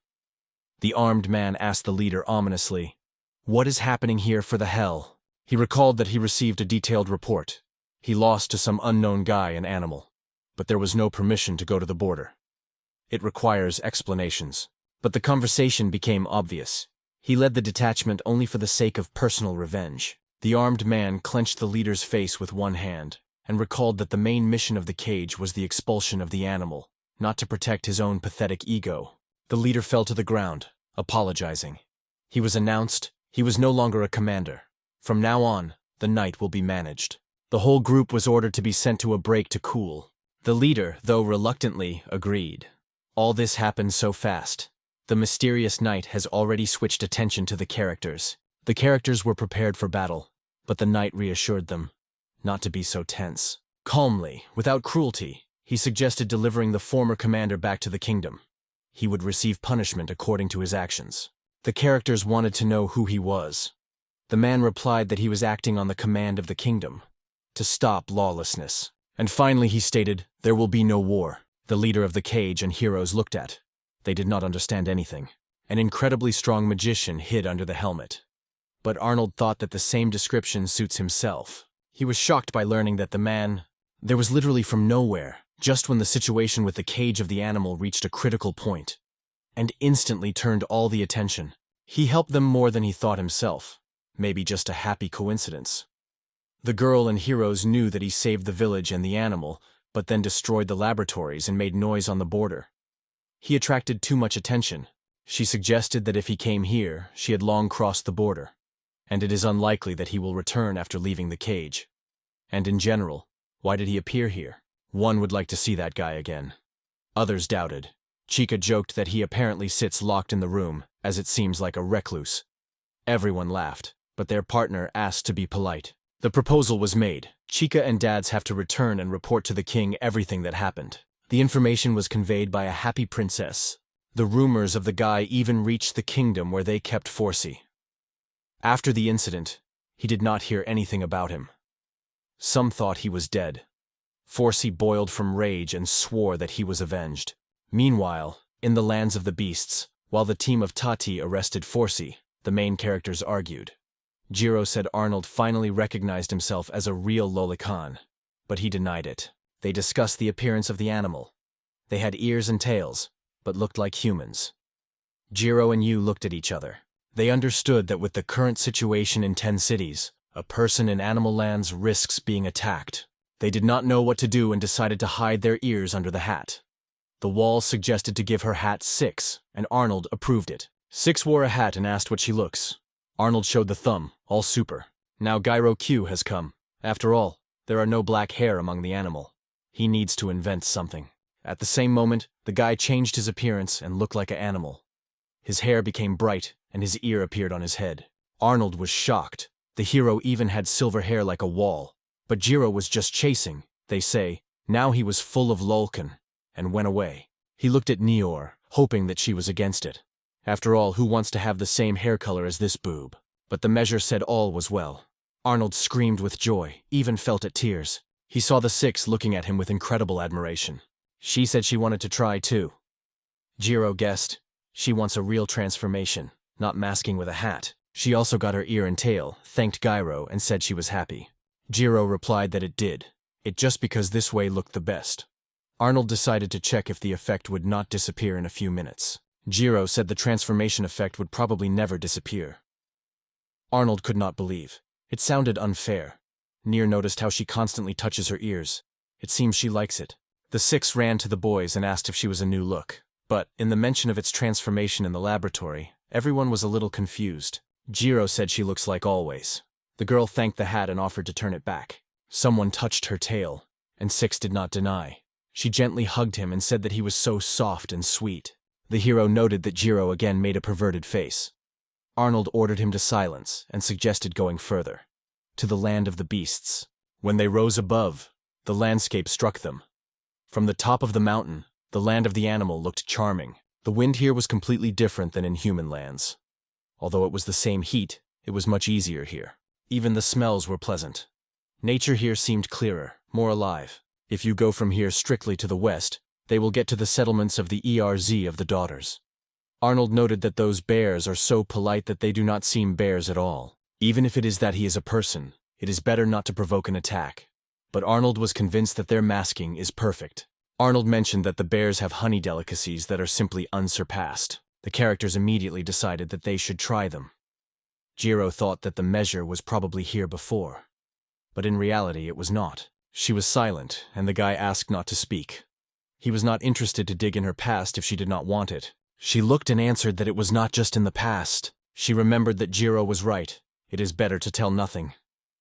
The armed man asked the leader ominously, "What is happening here for the hell?" He recalled that he received a detailed report. He lost to some unknown guy an animal, but there was no permission to go to the border. It requires explanations. But the conversation became obvious. He led the detachment only for the sake of personal revenge. The armed man clenched the leader's face with one hand, and recalled that the main mission of the cage was the expulsion of the animal, not to protect his own pathetic ego. The leader fell to the ground, apologizing. He was announced. He was no longer a commander. From now on, the night will be managed. The whole group was ordered to be sent to a break to cool. The leader, though reluctantly, agreed. All this happened so fast. The mysterious night has already switched attention to the characters. The characters were prepared for battle, but the night reassured them not to be so tense. Calmly, without cruelty, he suggested delivering the former commander back to the kingdom. He would receive punishment according to his actions. The characters wanted to know who he was. The man replied that he was acting on the command of the kingdom, to stop lawlessness. And finally he stated, "There will be no war." The leader of the cage and heroes looked at. They did not understand anything. An incredibly strong magician hid under the helmet. But Arnold thought that the same description suits himself. He was shocked by learning that the man, there was literally from nowhere, just when the situation with the cage of the animal reached a critical point, and instantly turned all the attention. He helped them more than he thought himself. Maybe just a happy coincidence. The girl and heroes knew that he saved the village and the animal, but then destroyed the laboratories and made noise on the border. He attracted too much attention. She suggested that if he came here, she had long crossed the border, and it is unlikely that he will return after leaving the cage. And in general, why did he appear here? One would like to see that guy again. Others doubted. Chica joked that he apparently sits locked in the room, as it seems like a recluse. Everyone laughed, but their partner asked to be polite. The proposal was made. Chica and dads have to return and report to the king everything that happened. The information was conveyed by a happy princess. The rumors of the guy even reached the kingdom where they kept Forsey. After the incident, he did not hear anything about him. Some thought he was dead. Forsey boiled from rage and swore that he was avenged. Meanwhile, in the lands of the beasts, while the team of Tati arrested Forsey, the main characters argued. Jiro said Arnold finally recognized himself as a real Lolican, but he denied it. They discussed the appearance of the animal. They had ears and tails, but looked like humans. Jiro and Yu looked at each other. They understood that with the current situation in 10 cities, a person in animal lands risks being attacked. They did not know what to do and decided to hide their ears under the hat. The wall suggested to give her hat 6, and Arnold approved it. 6 wore a hat and asked what she looks. Arnold showed the thumb, all super. Now Gyro Q has come. After all, there are no black hair among the animal. He needs to invent something. At the same moment, the guy changed his appearance and looked like an animal. His hair became bright, and his ear appeared on his head. Arnold was shocked. The hero even had silver hair like a wall. But Jiro was just chasing, they say. Now he was full of lolkin, and went away. He looked at Nior, hoping that she was against it. After all, who wants to have the same hair color as this boob? But the measure said all was well. Arnold screamed with joy, even felt at tears. He saw the 6 looking at him with incredible admiration. She said she wanted to try too. Jiro guessed. She wants a real transformation, not masking with a hat. She also got her ear and tail, thanked Gyro, and said she was happy. Jiro replied that it did. It just because this way looked the best. Arnold decided to check if the effect would not disappear in a few minutes. Jiro said the transformation effect would probably never disappear. Arnold could not believe. It sounded unfair. Muir noticed how she constantly touches her ears. It seems she likes it. The six ran to the boys and asked if she was a new look. But, in the mention of its transformation in the laboratory, everyone was a little confused. Jiro said she looks like always. The girl thanked the hat and offered to turn it back. Someone touched her tail, and Six did not deny. She gently hugged him and said that he was so soft and sweet. The hero noted that Jiro again made a perverted face. Arnold ordered him to silence and suggested going further, to the land of the beasts. When they rose above, the landscape struck them. From the top of the mountain, the land of the animal looked charming. The wind here was completely different than in human lands. Although it was the same heat, it was much easier here. Even the smells were pleasant. Nature here seemed clearer, more alive. If you go from here strictly to the west, they will get to the settlements of the ERZ of the daughters. Arnold noted that those bears are so polite that they do not seem bears at all. Even if it is that he is a person, it is better not to provoke an attack. But Arnold was convinced that their masking is perfect. Arnold mentioned that the bears have honey delicacies that are simply unsurpassed. The characters immediately decided that they should try them. Jiro thought that the measure was probably here before. But in reality it was not. She was silent, and the guy asked not to speak. He was not interested to dig in her past if she did not want it. She looked and answered that it was not just in the past. She remembered that Jiro was right. It is better to tell nothing.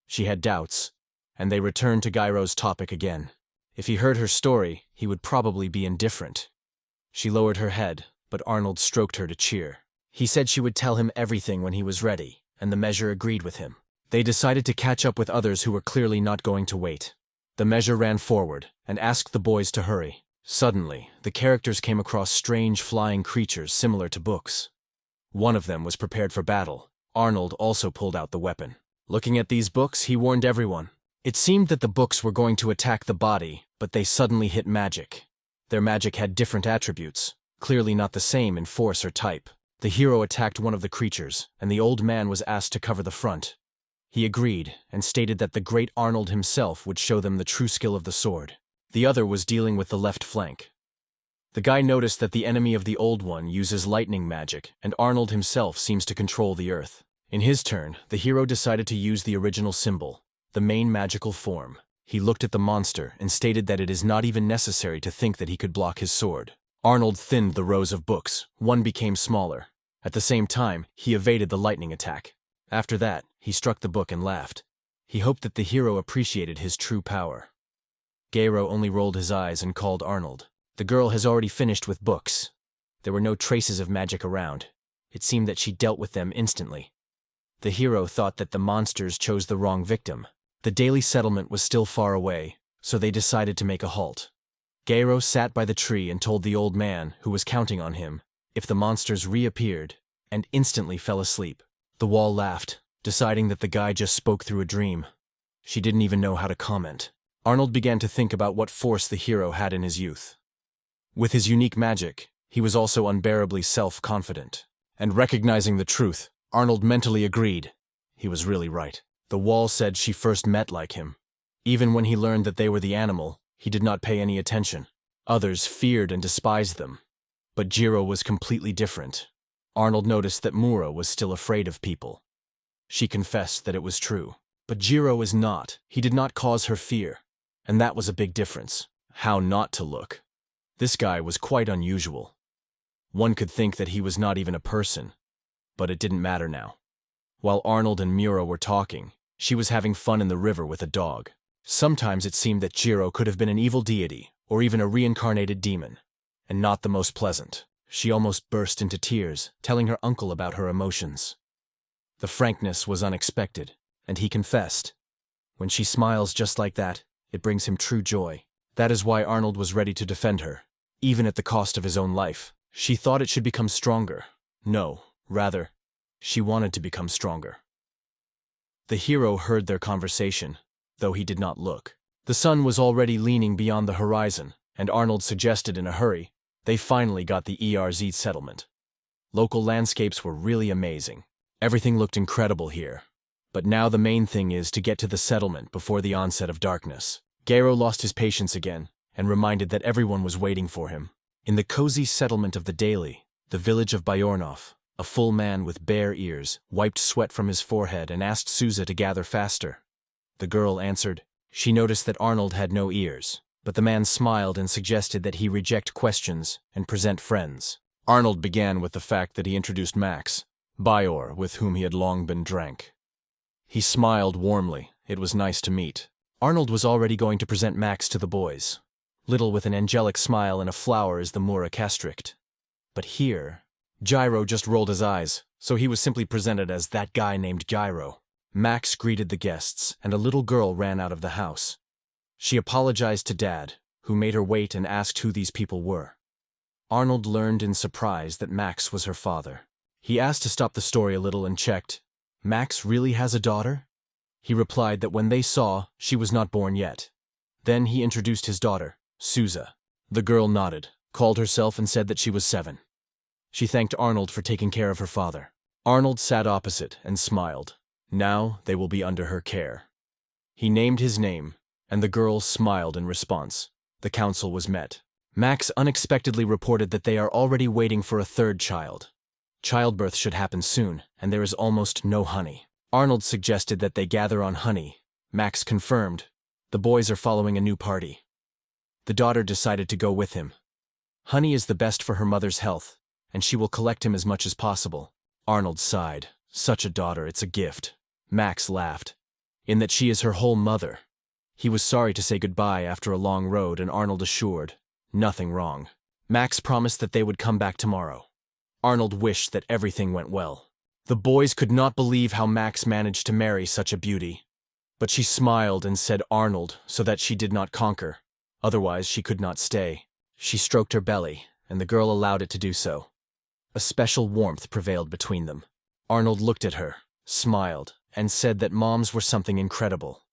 She had doubts, and they returned to Gyro's topic again. If he heard her story, he would probably be indifferent. She lowered her head, but Arnold stroked her to cheer. He said she would tell him everything when he was ready, and the measure agreed with him. They decided to catch up with others who were clearly not going to wait. The measure ran forward and asked the boys to hurry. Suddenly, the characters came across strange flying creatures similar to books. One of them was prepared for battle. Arnold also pulled out the weapon. Looking at these books, he warned everyone. It seemed that the books were going to attack the body, but they suddenly hit magic. Their magic had different attributes, clearly not the same in force or type. The hero attacked one of the creatures, and the old man was asked to cover the front. He agreed, and stated that the great Arnold himself would show them the true skill of the sword. The other was dealing with the left flank. The guy noticed that the enemy of the old one uses lightning magic, and Arnold himself seems to control the earth. In his turn, the hero decided to use the original symbol, the main magical form. He looked at the monster and stated that it is not even necessary to think that he could block his sword. Arnold thinned the rows of books. One became smaller. At the same time, he evaded the lightning attack. After that, he struck the book and laughed. He hoped that the hero appreciated his true power. Gyro only rolled his eyes and called Arnold. The girl has already finished with books. There were no traces of magic around. It seemed that she dealt with them instantly. The hero thought that the monsters chose the wrong victim. The daily settlement was still far away, so they decided to make a halt. Gyro sat by the tree and told the old man, who was counting on him, if the monsters reappeared, and instantly fell asleep. The wall laughed, deciding that the guy just spoke through a dream. She didn't even know how to comment. Arnold began to think about what force the hero had in his youth. With his unique magic, he was also unbearably self-confident. And recognizing the truth, Arnold mentally agreed. He was really right. The wall said she first met like him. Even when he learned that they were the animal, he did not pay any attention. Others feared and despised them. But Jiro was completely different. Arnold noticed that Muir was still afraid of people. She confessed that it was true. But Jiro is not. He did not cause her fear. And that was a big difference. How not to look. This guy was quite unusual. One could think that he was not even a person. But it didn't matter now. While Arnold and Muir were talking, she was having fun in the river with a dog. Sometimes it seemed that Jiro could have been an evil deity, or even a reincarnated demon. And not the most pleasant. She almost burst into tears, telling her uncle about her emotions. The frankness was unexpected, and he confessed. When she smiles just like that, it brings him true joy. That is why Arnold was ready to defend her, even at the cost of his own life. She thought it should become stronger. No, rather, she wanted to become stronger. The hero heard their conversation, though he did not look. The sun was already leaning beyond the horizon, and Arnold suggested in a hurry, they finally got the ERZ settlement. Local landscapes were really amazing. Everything looked incredible here. But now the main thing is to get to the settlement before the onset of darkness. Gyro lost his patience again, and reminded that everyone was waiting for him. In the cozy settlement of the Daily, the village of Byornov, a full man with bare ears wiped sweat from his forehead and asked Souza to gather faster. the girl answered. She noticed that Arnold had no ears, but the man smiled and suggested that he reject questions and present friends. Arnold began with the fact that he introduced Max, Bior, with whom he had long been drank. He smiled warmly. It was nice to meet. Arnold was already going to present Max to the boys. Little with an angelic smile and a flower is the Mura castrict. But here, Gyro just rolled his eyes, so he was simply presented as that guy named Gyro. Max greeted the guests, and a little girl ran out of the house. She apologized to Dad, who made her wait and asked who these people were. Arnold learned in surprise that Max was her father. He asked to stop the story a little and checked, "Max really has a daughter?" He replied that when they saw, she was not born yet. Then he introduced his daughter, Souza. The girl nodded, called herself and said that she was 7. She thanked Arnold for taking care of her father. Arnold sat opposite and smiled. Now they will be under her care. He named his name, and the girl smiled in response. The council was met. Max unexpectedly reported that they are already waiting for a 3rd child. Childbirth should happen soon, and there is almost no honey. Arnold suggested that they gather on honey. Max confirmed. The boys are following a new party. The daughter decided to go with him. Honey is the best for her mother's health, and she will collect him as much as possible. Arnold sighed. Such a daughter, it's a gift. Max laughed. In that she is her whole mother. He was sorry to say goodbye after a long road, and Arnold assured, nothing wrong. Max promised that they would come back tomorrow. Arnold wished that everything went well. The boys could not believe how Max managed to marry such a beauty. But she smiled and said Arnold so that she did not conquer. Otherwise she could not stay. She stroked her belly, and the girl allowed it to do so. A special warmth prevailed between them. Arnold looked at her, smiled, and said that moms were something incredible.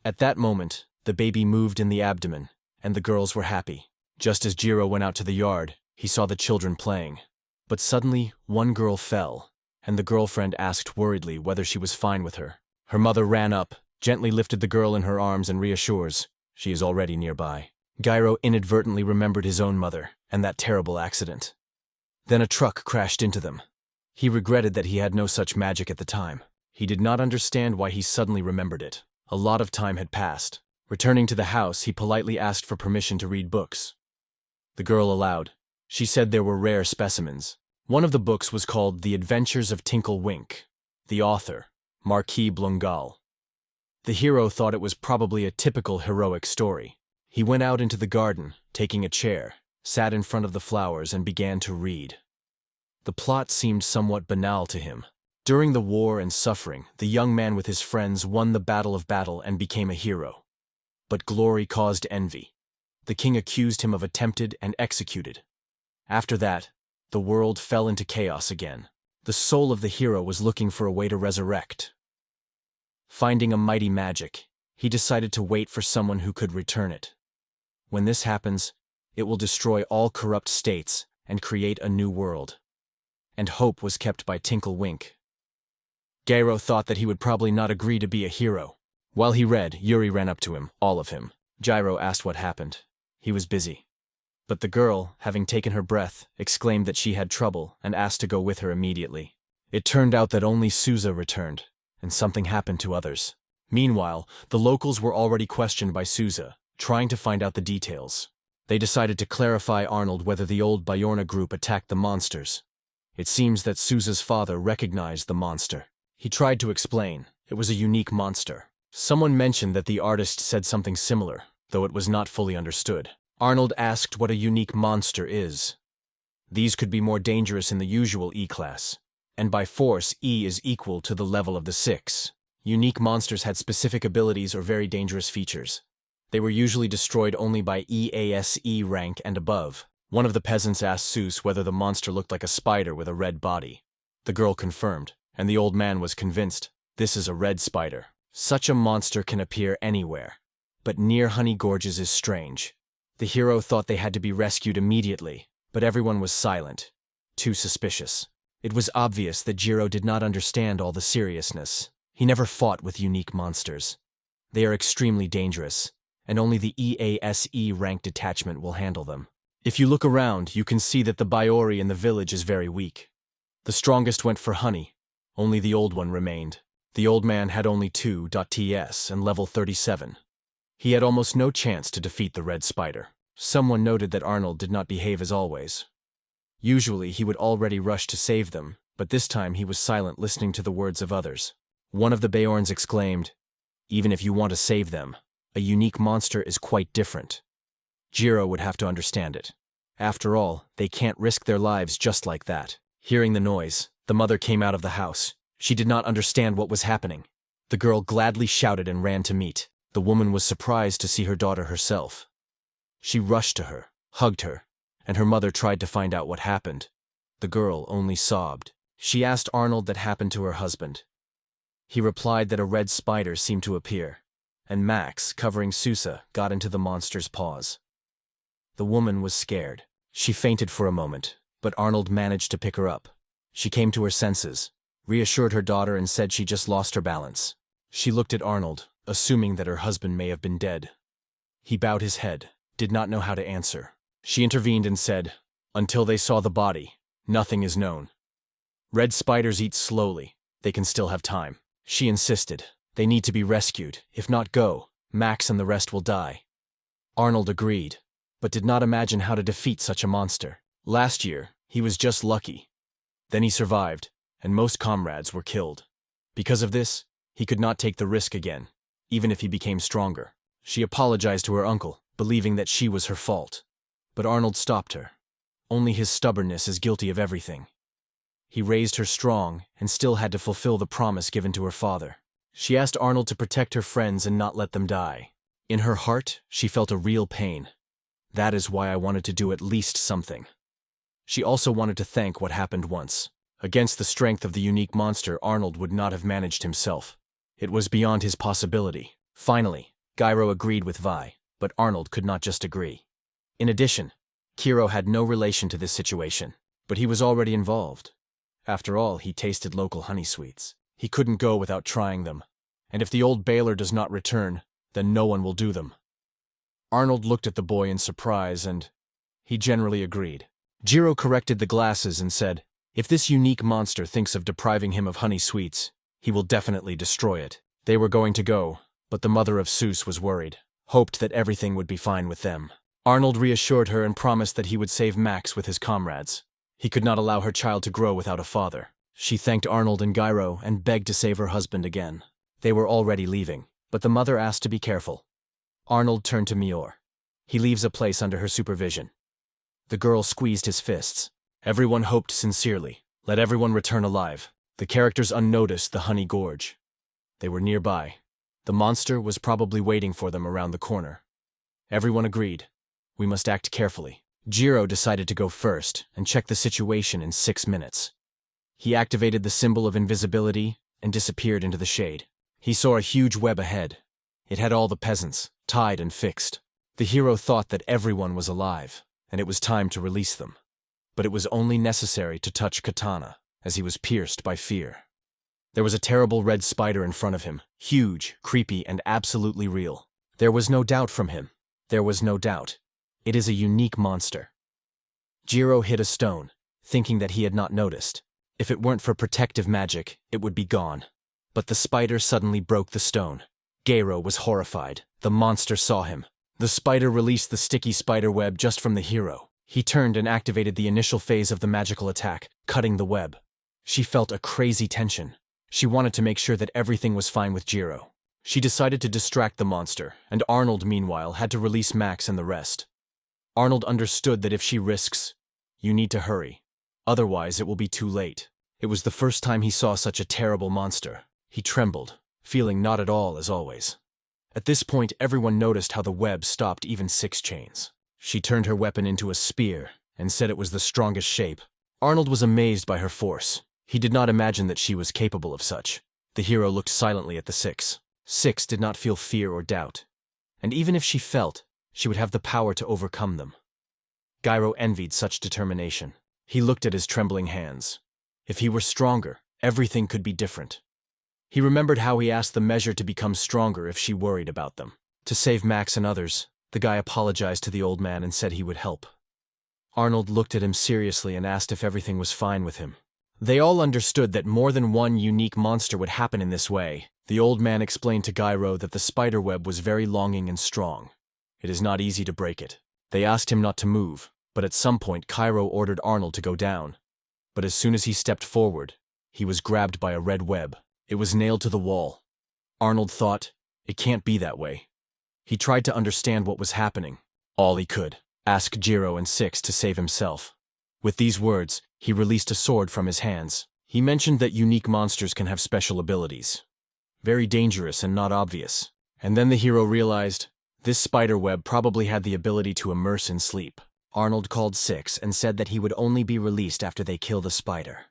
At that moment, the baby moved in the abdomen, and the girls were happy. Just as Jiro went out to the yard, he saw the children playing. But suddenly, one girl fell, and the girlfriend asked worriedly whether she was fine with her. Her mother ran up, gently lifted the girl in her arms and reassures, she is already nearby. Gyro inadvertently remembered his own mother, and that terrible accident. Then a truck crashed into them. He regretted that he had no such magic at the time. He did not understand why he suddenly remembered it. A lot of time had passed. Returning to the house, he politely asked for permission to read books. The girl allowed. She said there were rare specimens. One of the books was called The Adventures of Tinkle Wink. The author, Marquis Blungal. The hero thought it was probably a typical heroic story. He went out into the garden, taking a chair, sat in front of the flowers and began to read. The plot seemed somewhat banal to him. During the war and suffering, the young man with his friends won the battle of battle and became a hero. But glory caused envy. The king accused him of attempted and executed. After that, the world fell into chaos again. The soul of the hero was looking for a way to resurrect. Finding a mighty magic, he decided to wait for someone who could return it. When this happens, it will destroy all corrupt states and create a new world. And hope was kept by Tinkle Wink. Gyro thought that he would probably not agree to be a hero. While he read, Yuri ran up to him, all of him. Gyro asked what happened. He was busy. But the girl, having taken her breath, exclaimed that she had trouble and asked to go with her immediately. It turned out that only Souza returned, and something happened to others. Meanwhile, the locals were already questioned by Souza, trying to find out the details. They decided to clarify Arnold whether the old Byorna group attacked the monsters. It seems that Souza's father recognized the monster. He tried to explain. It was a unique monster. Someone mentioned that the artist said something similar, though it was not fully understood. Arnold asked what a unique monster is. These could be more dangerous in the usual E-class, and by force E is equal to the level of the 6. Unique monsters had specific abilities or very dangerous features. They were usually destroyed only by EASE rank and above. One of the peasants asked Seuss whether the monster looked like a spider with a red body. The girl confirmed, and the old man was convinced. This is a red spider. Such a monster can appear anywhere, but near honey gorges is strange. The hero thought they had to be rescued immediately, but everyone was silent, too suspicious. It was obvious that Jiro did not understand all the seriousness. He never fought with unique monsters. They are extremely dangerous, and only the EASE rank detachment will handle them. If you look around, you can see that the Biori in the village is very weak. The strongest went for honey. Only the old one remained. The old man had only 2.ts and level 37. He had almost no chance to defeat the red spider. Someone noted that Arnold did not behave as always. Usually he would already rush to save them, but this time he was silent, listening to the words of others. One of the Beorns exclaimed, "Even if you want to save them, a unique monster is quite different. Jiro would have to understand it. After all, they can't risk their lives just like that." Hearing the noise, the mother came out of the house. She did not understand what was happening. The girl gladly shouted and ran to meet. The woman was surprised to see her daughter herself. She rushed to her, hugged her, and her mother tried to find out what happened. The girl only sobbed. She asked Arnold what happened to her husband. He replied that a red spider seemed to appear, and Max, covering Susa, got into the monster's paws. The woman was scared. She fainted for a moment, but Arnold managed to pick her up. She came to her senses, reassured her daughter, and said she just lost her balance. She looked at Arnold, assuming that her husband may have been dead. He bowed his head, did not know how to answer. She intervened and said, "Until they saw the body, nothing is known. Red spiders eat slowly. They can still have time." She insisted. "They need to be rescued. If not, go. Max and the rest will die." Arnold agreed, but did not imagine how to defeat such a monster. Last year, he was just lucky. Then he survived, and most comrades were killed. Because of this, he could not take the risk again, even if he became stronger. She apologized to her uncle, believing that she was her fault. But Arnold stopped her. Only his stubbornness is guilty of everything. He raised her strong and still had to fulfill the promise given to her father. She asked Arnold to protect her friends and not let them die. In her heart, she felt a real pain. "That is why I wanted to do at least something." She also wanted to thank what happened once. Against the strength of the unique monster, Arnold would not have managed himself. It was beyond his possibility. Finally, Gyro agreed with Vi, but Arnold could not just agree. In addition, Kiro had no relation to this situation, but he was already involved. After all, he tasted local honey sweets. He couldn't go without trying them, and if the old baler does not return, then no one will do them. Arnold looked at the boy in surprise, and he generally agreed. Jiro corrected the glasses and said, "If this unique monster thinks of depriving him of honey sweets, he will definitely destroy it." They were going to go, but the mother of Seuss was worried, hoped that everything would be fine with them. Arnold reassured her and promised that he would save Max with his comrades. He could not allow her child to grow without a father. She thanked Arnold and Gyro and begged to save her husband again. They were already leaving, but the mother asked to be careful. Arnold turned to Muir. "He leaves a place under her supervision." The girl squeezed his fists. Everyone hoped sincerely. Let everyone return alive. The characters unnoticed the honey gorge. They were nearby. The monster was probably waiting for them around the corner. Everyone agreed. We must act carefully. Jiro decided to go first and check the situation in 6 minutes. He activated the symbol of invisibility and disappeared into the shade. He saw a huge web ahead. It had all the peasants, tied and fixed. The hero thought that everyone was alive, and it was time to release them. But it was only necessary to touch Katana, as he was pierced by fear. There was a terrible red spider in front of him, huge, creepy, and absolutely real. There was no doubt from him. There was no doubt. It is a unique monster. Jiro hit a stone, thinking that he had not noticed. If it weren't for protective magic, it would be gone. But the spider suddenly broke the stone. Gyro was horrified. The monster saw him. The spider released the sticky spider web just from the hero. He turned and activated the initial phase of the magical attack, cutting the web. She felt a crazy tension. She wanted to make sure that everything was fine with Jiro. She decided to distract the monster, and Arnold, meanwhile, had to release Max and the rest. Arnold understood that if she risks, you need to hurry. Otherwise, it will be too late. It was the first time he saw such a terrible monster. He trembled, feeling not at all as always. At this point, everyone noticed how the web stopped even 6 chains. She turned her weapon into a spear and said it was the strongest shape. Arnold was amazed by her force. He did not imagine that she was capable of such. The hero looked silently at the 6. 6 did not feel fear or doubt. And even if she felt, she would have the power to overcome them. Gyro envied such determination. He looked at his trembling hands. If he were stronger, everything could be different. He remembered how he asked the measure to become stronger if she worried about them. To save Max and others, the guy apologized to the old man and said he would help. Arnold looked at him seriously and asked if everything was fine with him. They all understood that more than one unique monster would happen in this way. The old man explained to Gyro that the spider web was very longing and strong. It is not easy to break it. They asked him not to move, but at some point Gyro ordered Arnold to go down. But as soon as he stepped forward, he was grabbed by a red web. It was nailed to the wall. Arnold thought, it can't be that way. He tried to understand what was happening. All he could, ask Jiro and Six to save himself. With these words, he released a sword from his hands. He mentioned that unique monsters can have special abilities. Very dangerous and not obvious. And then the hero realized, this spider web probably had the ability to immerse in sleep. Arnold called Six and said that he would only be released after they kill the spider.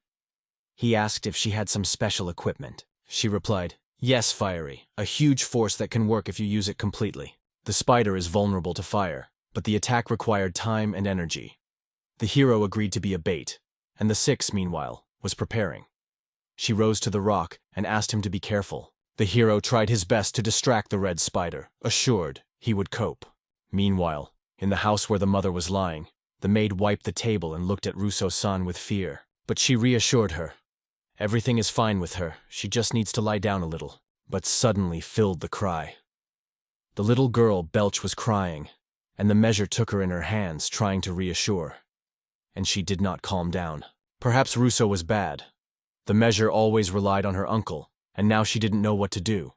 He asked if she had some special equipment. She replied, yes, fiery, a huge force that can work if you use it completely. The spider is vulnerable to fire, but the attack required time and energy. The hero agreed to be a bait, and the Six, meanwhile, was preparing. She rose to the rock and asked him to be careful. The hero tried his best to distract the red spider, assured he would cope. Meanwhile, in the house where the mother was lying, the maid wiped the table and looked at Russo-san with fear. But she reassured her. Everything is fine with her, she just needs to lie down a little. But suddenly filled the cry. The little girl, Belch, was crying, and the measure took her in her hands, trying to reassure. And she did not calm down. Perhaps Russo was bad. The measure always relied on her uncle, and now she didn't know what to do.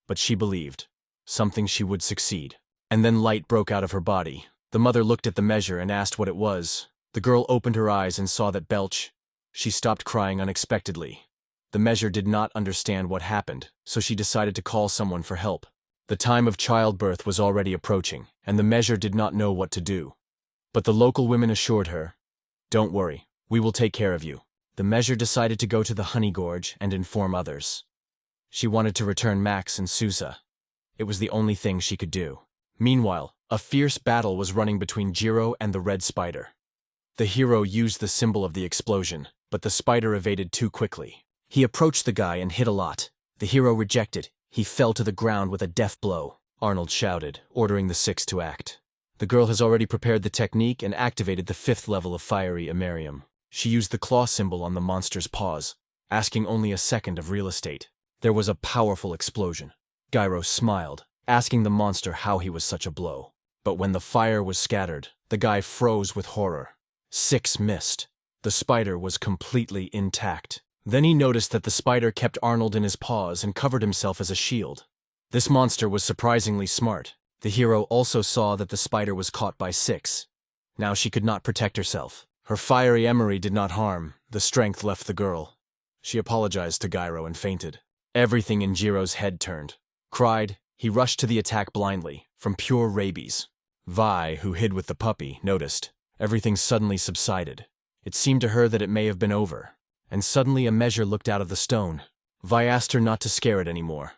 But she believed. Something she would succeed. And then light broke out of her body. The mother looked at the measure and asked what it was. The girl opened her eyes and saw that Belch. She stopped crying unexpectedly. The measure did not understand what happened, so she decided to call someone for help. The time of childbirth was already approaching, and the measure did not know what to do. But the local women assured her, don't worry, we will take care of you. The measure decided to go to the honey gorge and inform others. She wanted to return Max and Sousa. It was the only thing she could do. Meanwhile, a fierce battle was running between Jiro and the red spider. The hero used the symbol of the explosion, but the spider evaded too quickly. He approached the guy and hit a lot. The hero rejected. He fell to the ground with a death blow. Arnold shouted, ordering the Six to act. The girl has already prepared the technique and activated the 5th level of Fiery Imerium. She used the claw symbol on the monster's paws, asking only a second of real estate. There was a powerful explosion. Gyro smiled, asking the monster how he was such a blow. But when the fire was scattered, the guy froze with horror. Six missed. The spider was completely intact. Then he noticed that the spider kept Arnold in his paws and covered himself as a shield. This monster was surprisingly smart. The hero also saw that the spider was caught by Six. Now she could not protect herself. Her fiery emery did not harm. The strength left the girl. She apologized to Gyro and fainted. Everything in Jiro's head turned. Cried, he rushed to the attack blindly, from pure rabies. Vi, who hid with the puppy, noticed. Everything suddenly subsided. It seemed to her that it may have been over. And suddenly a measure looked out of the stone. Vi asked her not to scare it anymore.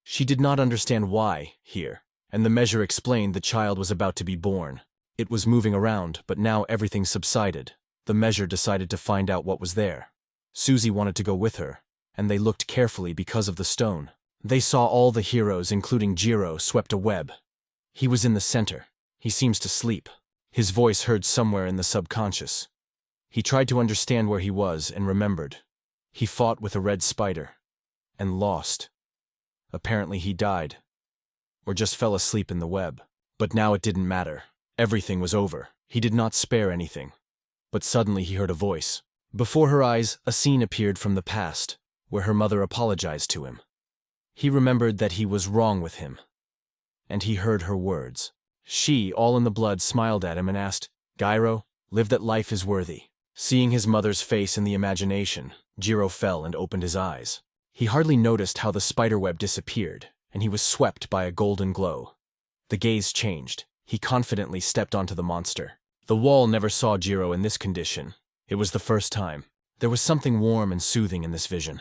She did not understand why, here, and the measure explained the child was about to be born. It was moving around, but now everything subsided. The measure decided to find out what was there. Susie wanted to go with her, and they looked carefully because of the stone. They saw all the heroes, including Jiro, swept a web. He was in the center. He seems to sleep. His voice heard somewhere in the subconscious. He tried to understand where he was and remembered. He fought with a red spider. And lost. Apparently he died. Or just fell asleep in the web. But now it didn't matter. Everything was over. He did not spare anything. But suddenly he heard a voice. Before her eyes, a scene appeared from the past, where her mother apologized to him. He remembered that he was wrong with him. And he heard her words. She, all in the blood, smiled at him and asked, Gyro, live that life is worthy. Seeing his mother's face in the imagination, Jiro fell and opened his eyes. He hardly noticed how the spiderweb disappeared, and he was swept by a golden glow. The gaze changed. He confidently stepped onto the monster. The wall never saw Jiro in this condition. It was the first time. There was something warm and soothing in this vision.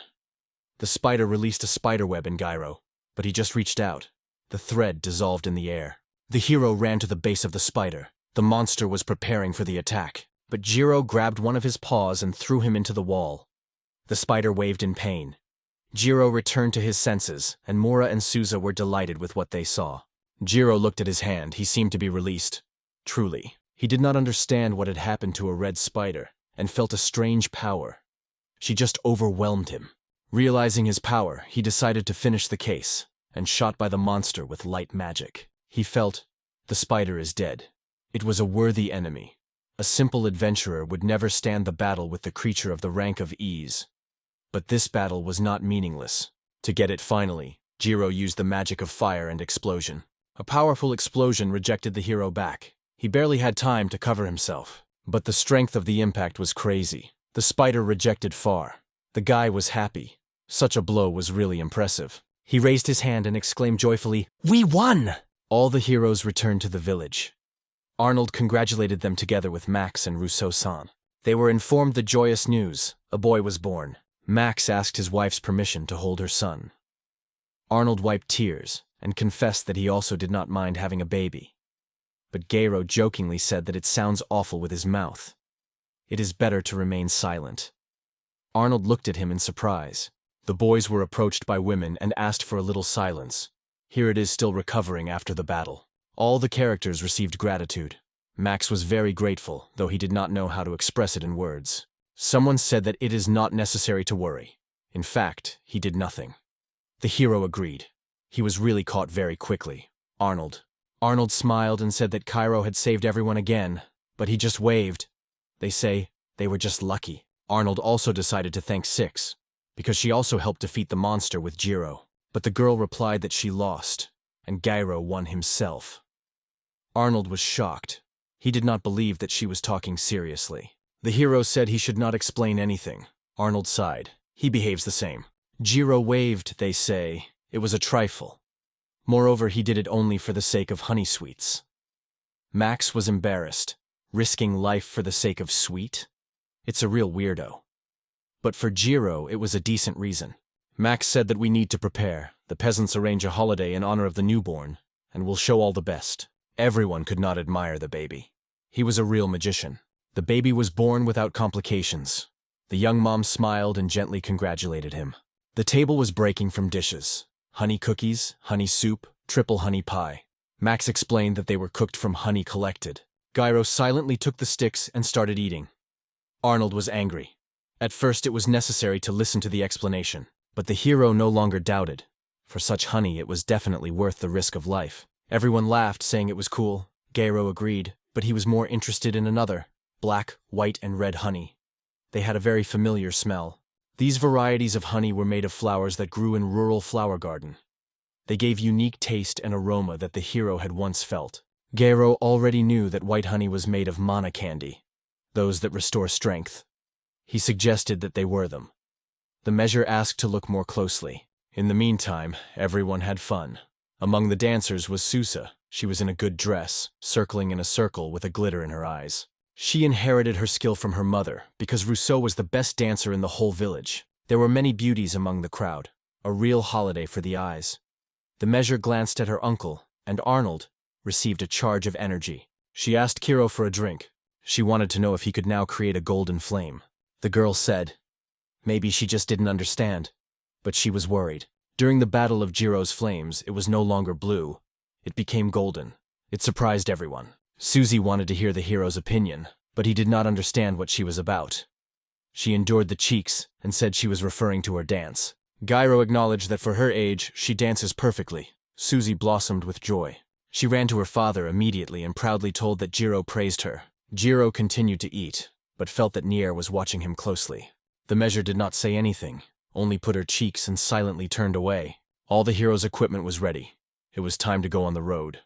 The spider released a spiderweb in Gyro, but he just reached out. The thread dissolved in the air. The hero ran to the base of the spider. The monster was preparing for the attack. But Jiro grabbed one of his paws and threw him into the wall. The spider waved in pain. Jiro returned to his senses, and Mora and Sousa were delighted with what they saw. Jiro looked at his hand. He seemed to be released. Truly, he did not understand what had happened to a red spider, and felt a strange power. She just overwhelmed him. Realizing his power, he decided to finish the case, and shot by the monster with light magic. He felt, the spider is dead. It was a worthy enemy. A simple adventurer would never stand the battle with the creature of the rank of ease. But this battle was not meaningless. To get it finally, Jiro used the magic of fire and explosion. A powerful explosion rejected the hero back. He barely had time to cover himself. But the strength of the impact was crazy. The spider rejected far. The guy was happy. Such a blow was really impressive. He raised his hand and exclaimed joyfully, "We won!" All the heroes returned to the village. Arnold congratulated them together with Max and Rousseau-san. They were informed the joyous news: a boy was born. Max asked his wife's permission to hold her son. Arnold wiped tears and confessed that he also did not mind having a baby. But Gero jokingly said that it sounds awful with his mouth. It is better to remain silent. Arnold looked at him in surprise. The boys were approached by women and asked for a little silence. Here it is still recovering after the battle. All the characters received gratitude. Max was very grateful, though he did not know how to express it in words. Someone said that it is not necessary to worry. In fact, he did nothing. The hero agreed. He was really caught very quickly. Arnold smiled and said that Cairo had saved everyone again, but he just waved. They say they were just lucky. Arnold also decided to thank Six, because she also helped defeat the monster with Jiro. But the girl replied that she lost, and Gyro won himself. Arnold was shocked. He did not believe that she was talking seriously. The hero said he should not explain anything. Arnold sighed. He behaves the same. Jiro waved, they say. It was a trifle. Moreover, he did it only for the sake of honey sweets. Max was embarrassed. Risking life for the sake of sweet? It's a real weirdo. But for Jiro, it was a decent reason. Max said that we need to prepare. The peasants arrange a holiday in honor of the newborn, and we'll show all the best. Everyone could not admire the baby. He was a real magician. The baby was born without complications. The young mom smiled and gently congratulated him. The table was breaking from dishes. Honey cookies, honey soup, triple honey pie. Max explained that they were cooked from honey collected. Gyro silently took the sticks and started eating. Arnold was angry. At first it was necessary to listen to the explanation, but the hero no longer doubted. For such honey it was definitely worth the risk of life. Everyone laughed, saying it was cool. Gyro agreed, but he was more interested in another: black, white, and red honey. They had a very familiar smell. These varieties of honey were made of flowers that grew in rural flower garden. They gave unique taste and aroma that the hero had once felt. Gyro already knew that white honey was made of mana candy, those that restore strength. He suggested that they were them. The measure asked to look more closely. In the meantime, everyone had fun. Among the dancers was Susa. She was in a good dress, circling in a circle with a glitter in her eyes. She inherited her skill from her mother, because Rousseau was the best dancer in the whole village. There were many beauties among the crowd, a real holiday for the eyes. The measure glanced at her uncle, and Arnold received a charge of energy. She asked Kiro for a drink. She wanted to know if he could now create a golden flame. The girl said, maybe she just didn't understand, but she was worried. During the battle of Jiro's flames, it was no longer blue. It became golden. It surprised everyone. Susie wanted to hear the hero's opinion, but he did not understand what she was about. She endured the cheeks and said she was referring to her dance. Gyro acknowledged that for her age, she dances perfectly. Susie blossomed with joy. She ran to her father immediately and proudly told that Jiro praised her. Jiro continued to eat, but felt that Nier was watching him closely. The measure did not say anything, only put her cheeks and silently turned away. All the hero's equipment was ready. It was time to go on the road.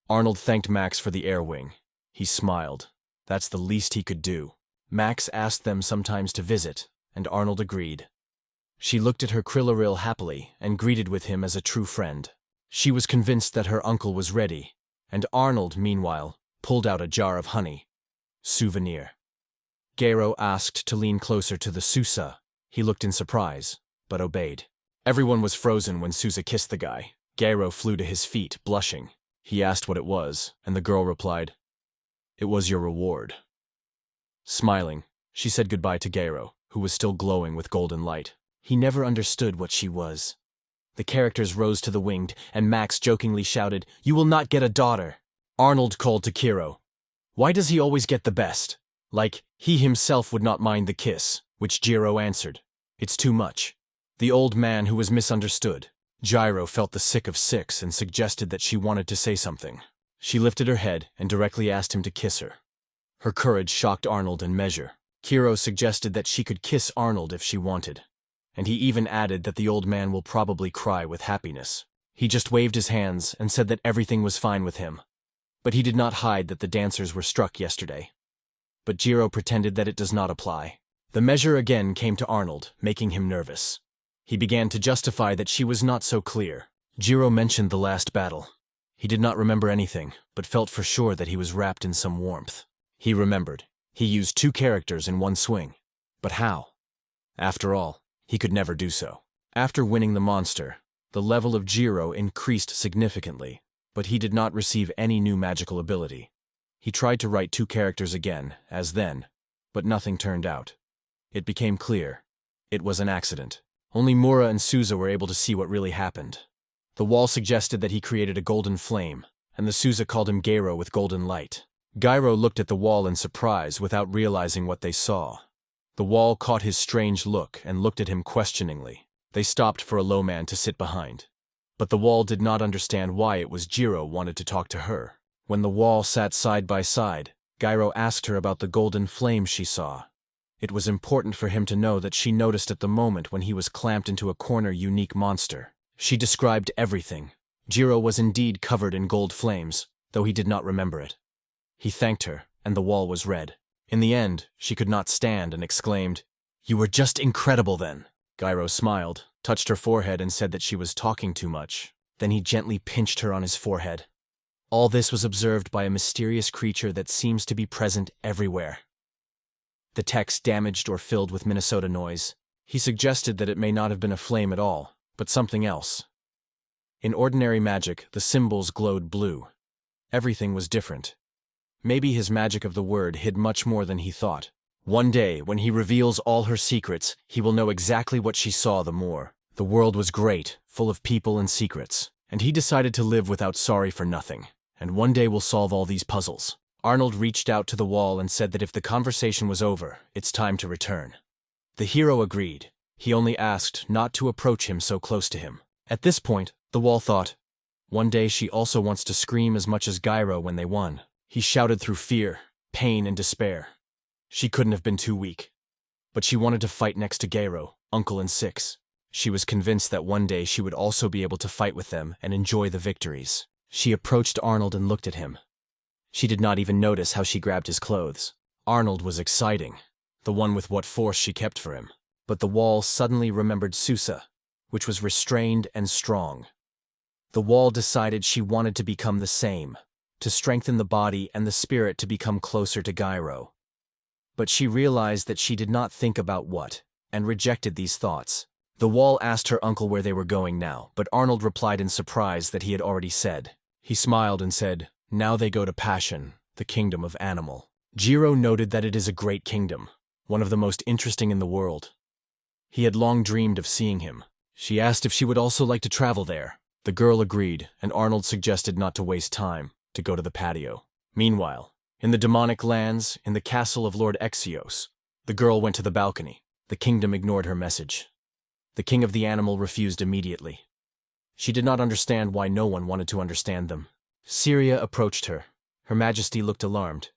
Arnold thanked Max for the air wing. He smiled. That's the least he could do. Max asked them sometimes to visit, and Arnold agreed. She looked at her Krillaril happily and greeted with him as a true friend. She was convinced that her uncle was ready, and Arnold, meanwhile, pulled out a jar of honey. Souvenir. Gyro asked to lean closer to the Susa. He looked in surprise, but obeyed. Everyone was frozen when Susa kissed the guy. Gyro flew to his feet, blushing. He asked what it was, and the girl replied, "It was your reward." Smiling, she said goodbye to Gyro, who was still glowing with golden light. He never understood what she was. The characters rose to the winged, and Max jokingly shouted, "You will not get a daughter." Arnold called to Kiro, "Why does he always get the best? Like, he himself would not mind the kiss." which Jiro answered. It's too much. The old man who was misunderstood. Jiro felt the sick of six and suggested that she wanted to say something. She lifted her head and directly asked him to kiss her. Her courage shocked Arnold and Measure. Kiro suggested that she could kiss Arnold if she wanted. And he even added that the old man will probably cry with happiness. He just waved his hands and said that everything was fine with him. But he did not hide that the dancers were struck yesterday. But Jiro pretended that it does not apply. The measure again came to Arnold, making him nervous. He began to justify that she was not so clear. Jiro mentioned the last battle. He did not remember anything, but felt for sure that he was wrapped in some warmth. He remembered. He used 2 characters in one swing. But how? After all, he could never do so. After winning the monster, the level of Jiro increased significantly, but he did not receive any new magical ability. He tried to write 2 characters again, as then, but nothing turned out. It became clear. It was an accident. Only Mura and Souza were able to see what really happened. The wall suggested that he created a golden flame, and the Souza called him Gyro with golden light. Gyro looked at the wall in surprise without realizing what they saw. The wall caught his strange look and looked at him questioningly. They stopped for a low man to sit behind. But the wall did not understand why it was Jiro wanted to talk to her. When the wall sat side by side, Gyro asked her about the golden flame she saw. It was important for him to know that she noticed at the moment when he was clamped into a corner unique monster. She described everything. Jiro was indeed covered in gold flames, though he did not remember it. He thanked her, and the wall was red. In the end, she could not stand and exclaimed, "You were just incredible then." Gyro smiled, touched her forehead and said that she was talking too much. Then he gently pinched her on his forehead. All this was observed by a mysterious creature that seems to be present everywhere. The text damaged or filled with Minnesota noise. He suggested that it may not have been a flame at all, but something else. In ordinary magic, the symbols glowed blue. Everything was different. Maybe his magic of the word hid much more than he thought. One day, when he reveals all her secrets, he will know exactly what she saw the more. The world was great, full of people and secrets, and he decided to live without sorry for nothing, and one day will solve all these puzzles. Arnold reached out to the wall and said that if the conversation was over, it's time to return. The hero agreed. He only asked not to approach him so close to him. At this point, the wall thought, one day she also wants to scream as much as Gyro when they won. He shouted through fear, pain, and despair. She couldn't have been too weak. But she wanted to fight next to Gyro, Uncle and Six. She was convinced that one day she would also be able to fight with them and enjoy the victories. She approached Arnold and looked at him. She did not even notice how she grabbed his clothes. Arnold was exciting, the one with what force she kept for him. But the wall suddenly remembered Sousa, which was restrained and strong. The wall decided she wanted to become the same, to strengthen the body and the spirit to become closer to Gyro. But she realized that she did not think about what, and rejected these thoughts. The wall asked her uncle where they were going now, but Arnold replied in surprise that he had already said. He smiled and said, "Now they go to Passion, the kingdom of animal." Jiro noted that it is a great kingdom, one of the most interesting in the world. He had long dreamed of seeing him. She asked if she would also like to travel there. The girl agreed, and Arnold suggested not to waste time, to go to the patio. Meanwhile, in the demonic lands, in the castle of Lord Exios, the girl went to the balcony. The kingdom ignored her message. The king of the animal refused immediately. She did not understand why no one wanted to understand them. Syria approached her. Her Majesty looked alarmed.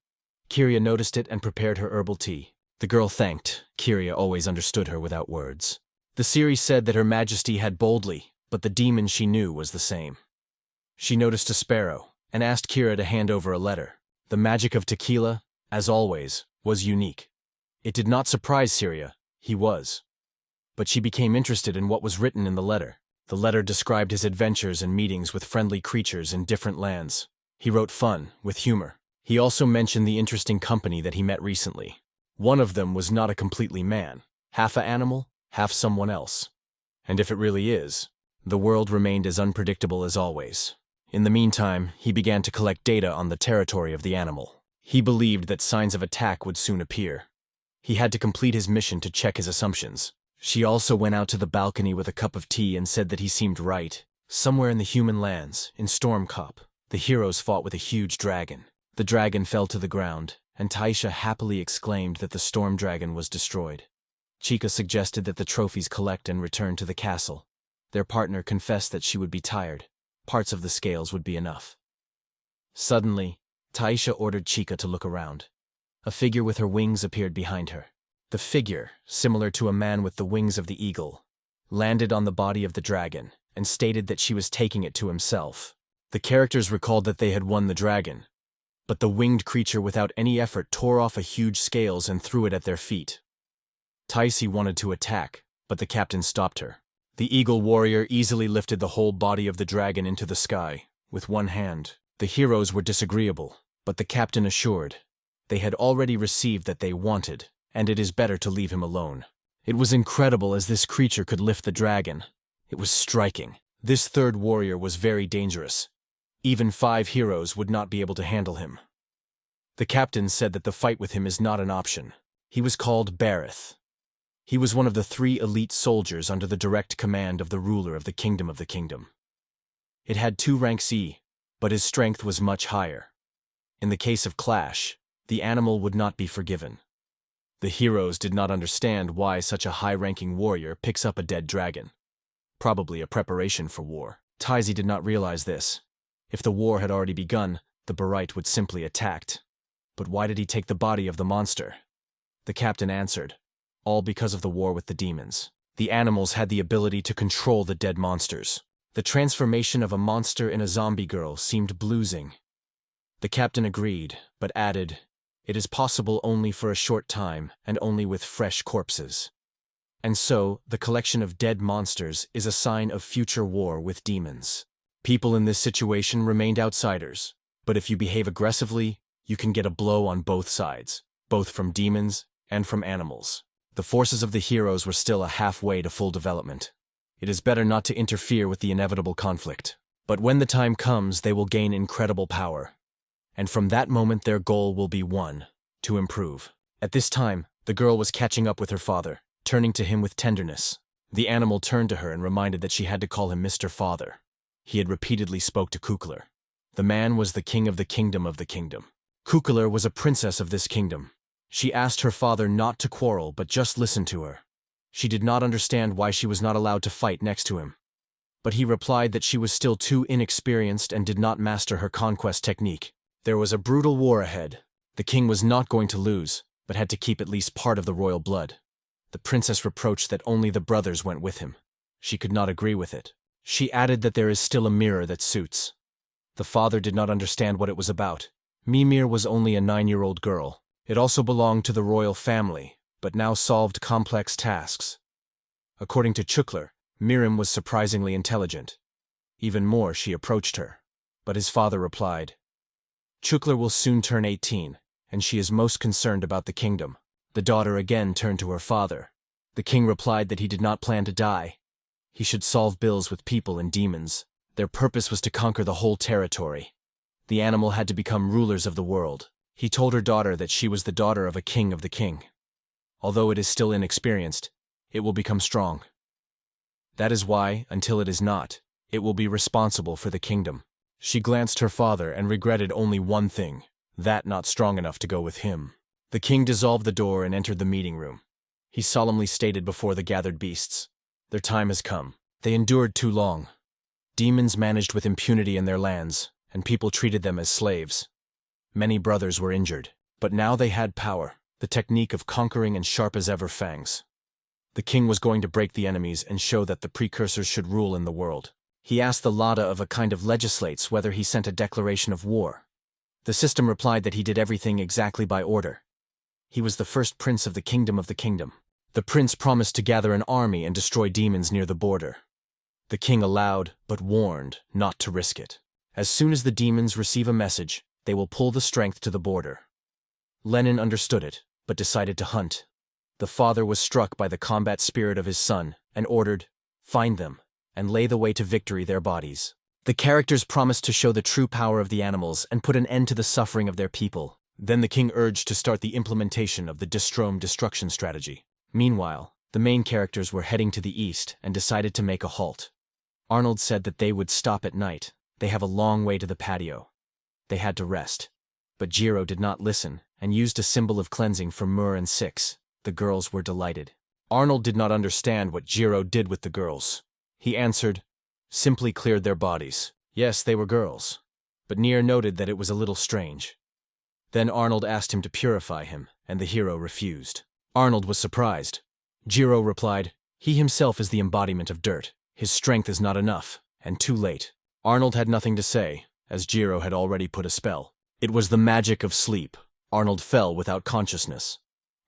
Kyria noticed it and prepared her herbal tea. The girl thanked. Kyria always understood her without words. The Siri said that Her Majesty had boldly, but the demon she knew was the same. She noticed a sparrow, and asked Kyria to hand over a letter. The magic of tequila, as always, was unique. It did not surprise Syria. He was. But she became interested in what was written in the letter. The letter described his adventures and meetings with friendly creatures in different lands. He wrote fun, with humor. He also mentioned the interesting company that he met recently. One of them was not a completely man, half a animal, half someone else. And if it really is, the world remained as unpredictable as always. In the meantime, he began to collect data on the territory of the animal. He believed that signs of attack would soon appear. He had to complete his mission to check his assumptions. She also went out to the balcony with a cup of tea and said that he seemed right. Somewhere in the human lands, in Stormcop, the heroes fought with a huge dragon. The dragon fell to the ground, and Taisha happily exclaimed that the storm dragon was destroyed. Chica suggested that the trophies collect and return to the castle. Their partner confessed that she would be tired. Parts of the scales would be enough. Suddenly, Taisha ordered Chica to look around. A figure with her wings appeared behind her. The figure, similar to a man with the wings of the eagle, landed on the body of the dragon and stated that she was taking it to himself. The characters recalled that they had won the dragon, but the winged creature without any effort tore off a huge scales and threw it at their feet. Taisha wanted to attack, but the captain stopped her. The eagle warrior easily lifted the whole body of the dragon into the sky, with one hand. The heroes were disagreeable, but the captain assured they had already received that they wanted, and it is better to leave him alone. It was incredible as this creature could lift the dragon. It was striking. This third warrior was very dangerous. Even 5 heroes would not be able to handle him. The captain said that the fight with him is not an option. He was called Barith. He was one of the 3 elite soldiers under the direct command of the ruler of the kingdom of the kingdom. It had 2 ranks E, but his strength was much higher. In the case of clash, the animal would not be forgiven. The heroes did not understand why such a high-ranking warrior picks up a dead dragon. Probably a preparation for war. Taisha did not realize this. If the war had already begun, the Barite would simply attacked. But why did he take the body of the monster? The captain answered, all because of the war with the demons. The animals had the ability to control the dead monsters. The transformation of a monster in a zombie girl seemed bluesing. The captain agreed, but added, it is possible only for a short time and only with fresh corpses. And so, the collection of dead monsters is a sign of future war with demons. People in this situation remained outsiders, but if you behave aggressively, you can get a blow on both sides, both from demons and from animals. The forces of the heroes were still a halfway to full development. It is better not to interfere with the inevitable conflict. But when the time comes, they will gain incredible power. And from that moment their goal will be one, to improve. At this time, the girl was catching up with her father, turning to him with tenderness. The animal turned to her and reminded that she had to call him Mr. Father. He had repeatedly spoke to Kukler. The man was the king of the kingdom of the kingdom. Kukler was a princess of this kingdom. She asked her father not to quarrel but just listen to her. She did not understand why she was not allowed to fight next to him. But he replied that she was still too inexperienced and did not master her conquest technique. There was a brutal war ahead. The king was not going to lose, but had to keep at least part of the royal blood. The princess reproached that only the brothers went with him. She could not agree with it. She added that there is still a mirror that suits. The father did not understand what it was about. Mimir was only a 9-year-old girl. It also belonged to the royal family, but now solved complex tasks. According to Chukler, Miriam was surprisingly intelligent. Even more, she approached her. But his father replied, Chukler will soon turn 18, and she is most concerned about the kingdom. The daughter again turned to her father. The king replied that he did not plan to die. He should solve bills with people and demons. Their purpose was to conquer the whole territory. The animal had to become rulers of the world. He told her daughter that she was the daughter of a king of the king. Although it is still inexperienced, it will become strong. That is why, until it is not, it will be responsible for the kingdom. She glanced her father and regretted only one thing, that not strong enough to go with him. The king dissolved the door and entered the meeting room. He solemnly stated before the gathered beasts, their time has come. They endured too long. Demons managed with impunity in their lands, and people treated them as slaves. Many brothers were injured, but now they had power, the technique of conquering and sharp as ever fangs. The king was going to break the enemies and show that the precursors should rule in the world. He asked the Lada of a kind of legislates whether he sent a declaration of war. The system replied that he did everything exactly by order. He was the first prince of the kingdom of the kingdom. The prince promised to gather an army and destroy demons near the border. The king allowed, but warned, not to risk it. As soon as the demons receive a message, they will pull the strength to the border. Lenin understood it, but decided to hunt. The father was struck by the combat spirit of his son and ordered, find them, and lay the way to victory their bodies. The characters promised to show the true power of the animals and put an end to the suffering of their people. Then the king urged to start the implementation of the Distrom destruction strategy. Meanwhile, the main characters were heading to the east and decided to make a halt. Arnold said that they would stop at night. They have a long way to the patio. They had to rest. But Jiro did not listen and used a symbol of cleansing for Muir and Six. The girls were delighted. Arnold did not understand what Jiro did with the girls. He answered, simply cleared their bodies. Yes, they were girls. But Muir noted that it was a little strange. Then Arnold asked him to purify him, and the hero refused. Arnold was surprised. Jiro replied, he himself is the embodiment of dirt. His strength is not enough, and too late. Arnold had nothing to say, as Jiro had already put a spell. It was the magic of sleep. Arnold fell without consciousness.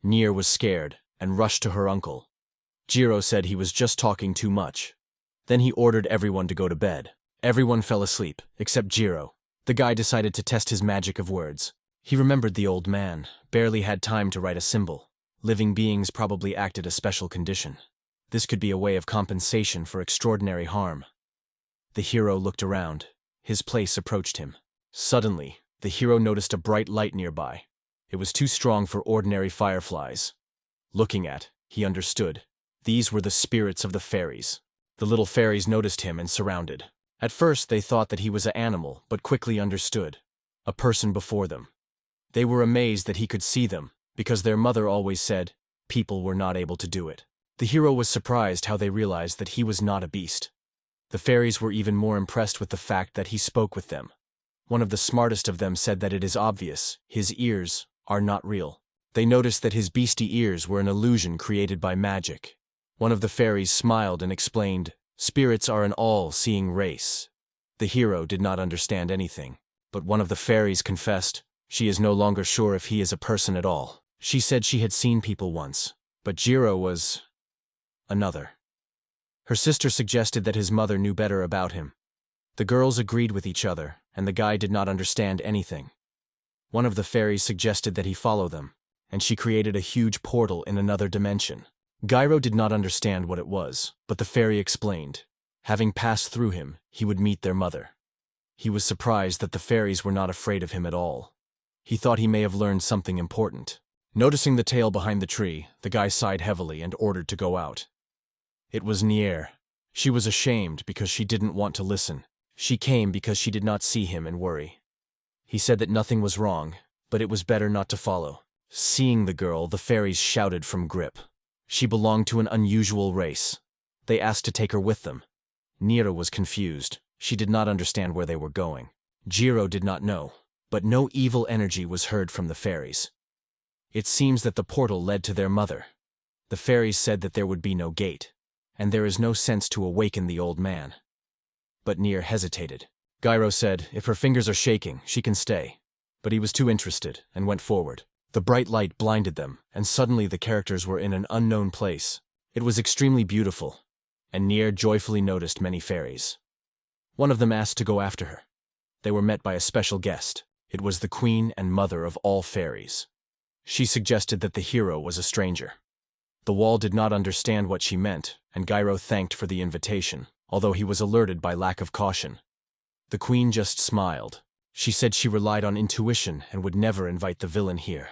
Muir was scared, and rushed to her uncle. Jiro said he was just talking too much. Then he ordered everyone to go to bed. Everyone fell asleep, except Jiro. The guy decided to test his magic of words. He remembered the old man, barely had time to write a symbol. Living beings probably acted a special condition. This could be a way of compensation for extraordinary harm. The hero looked around. His place approached him. Suddenly, the hero noticed a bright light nearby. It was too strong for ordinary fireflies. Looking at, he understood. These were the spirits of the fairies. The little fairies noticed him and surrounded. At first they thought that he was an animal, but quickly understood. A person before them. They were amazed that he could see them, because their mother always said, people were not able to do it. The hero was surprised how they realized that he was not a beast. The fairies were even more impressed with the fact that he spoke with them. One of the smartest of them said that it is obvious, his ears are not real. They noticed that his beastie ears were an illusion created by magic. One of the fairies smiled and explained, spirits are an all-seeing race. The hero did not understand anything, but one of the fairies confessed, she is no longer sure if he is a person at all. She said she had seen people once, but Jiro was another. Her sister suggested that his mother knew better about him. The girls agreed with each other, and the guy did not understand anything. One of the fairies suggested that he follow them, and she created a huge portal in another dimension. Gyro did not understand what it was, but the fairy explained. Having passed through him, he would meet their mother. He was surprised that the fairies were not afraid of him at all. He thought he may have learned something important. Noticing the tail behind the tree, the guy sighed heavily and ordered to go out. It was Muir. She was ashamed because she didn't want to listen. She came because she did not see him and worry. He said that nothing was wrong, but it was better not to follow. Seeing the girl, the fairies shouted from grip. She belonged to an unusual race. They asked to take her with them. Muir was confused. She did not understand where they were going. Jiro did not know, but no evil energy was heard from the fairies. It seems that the portal led to their mother. The fairies said that there would be no gate, and there is no sense to awaken the old man. But Muir hesitated. Gyro said, if her fingers are shaking, she can stay. But he was too interested, and went forward. The bright light blinded them, and suddenly the characters were in an unknown place. It was extremely beautiful, and Muir joyfully noticed many fairies. One of them asked to go after her. They were met by a special guest. It was the queen and mother of all fairies. She suggested that the hero was a stranger. The wall did not understand what she meant, and Gyro thanked for the invitation, although he was alerted by lack of caution. The queen just smiled. She said she relied on intuition and would never invite the villain here.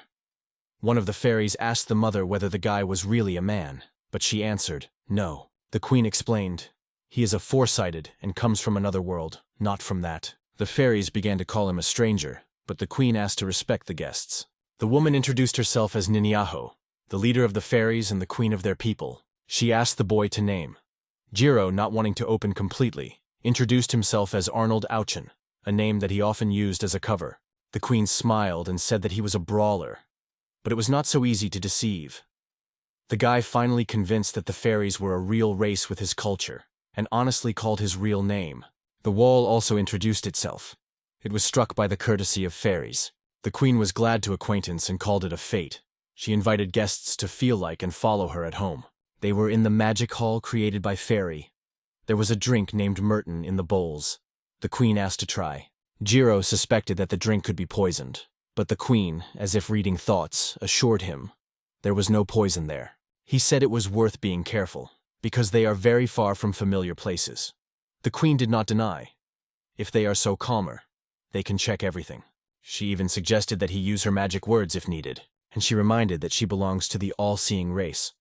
One of the fairies asked the mother whether the guy was really a man, but she answered, no. The queen explained, he is a foresighted and comes from another world, not from that. The fairies began to call him a stranger, but the queen asked to respect the guests. The woman introduced herself as Ninyaho, the leader of the fairies and the queen of their people. She asked the boy to name. Jiro, not wanting to open completely, introduced himself as Arnold Ouchen, a name that he often used as a cover. The queen smiled and said that he was a brawler, but it was not so easy to deceive. The guy finally convinced that the fairies were a real race with his culture, and honestly called his real name. The wall also introduced itself. It was struck by the courtesy of fairies. The queen was glad to acquaintance and called it a fate. She invited guests to feel like and follow her at home. They were in the magic hall created by Fairy. There was a drink named Merton in the bowls. The queen asked to try. Jiro suspected that the drink could be poisoned, but the queen, as if reading thoughts, assured him there was no poison there. He said it was worth being careful, because they are very far from familiar places. The queen did not deny. If they are so calmer, they can check everything. She even suggested that he use her magic words if needed, and she reminded that she belongs to the all-seeing race.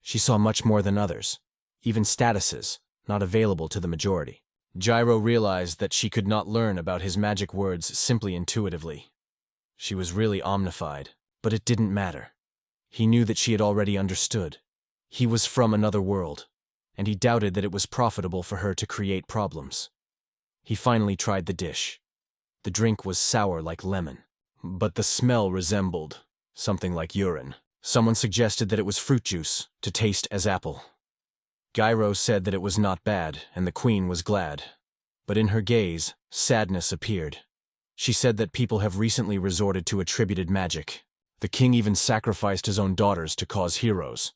She saw much more than others, even statuses not available to the majority. Jiro realized that she could not learn about his magic words simply intuitively. She was really omnified, but it didn't matter. He knew that she had already understood. He was from another world, and he doubted that it was profitable for her to create problems. He finally tried the dish. The drink was sour like lemon, but the smell resembled something like urine. Someone suggested that it was fruit juice, to taste as apple. Gyro said that it was not bad, and the queen was glad. But in her gaze, sadness appeared. She said that people have recently resorted to attributed magic. The king even sacrificed his own daughters to cause heroes.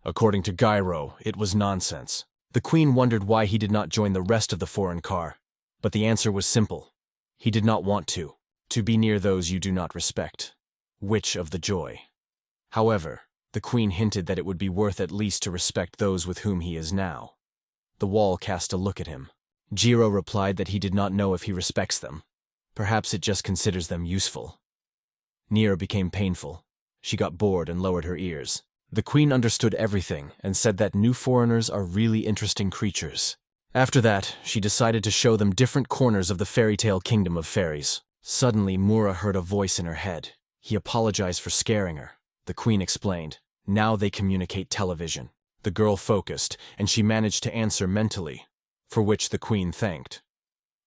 According to Gyro, it was nonsense. The queen wondered why he did not join the rest of the foreign car. But the answer was simple. He did not want to be near those you do not respect. Witch of the joy. However, the queen hinted that it would be worth at least to respect those with whom he is now. The wall cast a look at him. Jiro replied that he did not know if he respects them. Perhaps it just considers them useful. Nia became painful. She got bored and lowered her ears. The queen understood everything and said that new foreigners are really interesting creatures. After that, she decided to show them different corners of the fairy tale kingdom of fairies. Suddenly, Muir heard a voice in her head. He apologized for scaring her. The queen explained. Now they communicate television. The girl focused, and she managed to answer mentally, for which the queen thanked.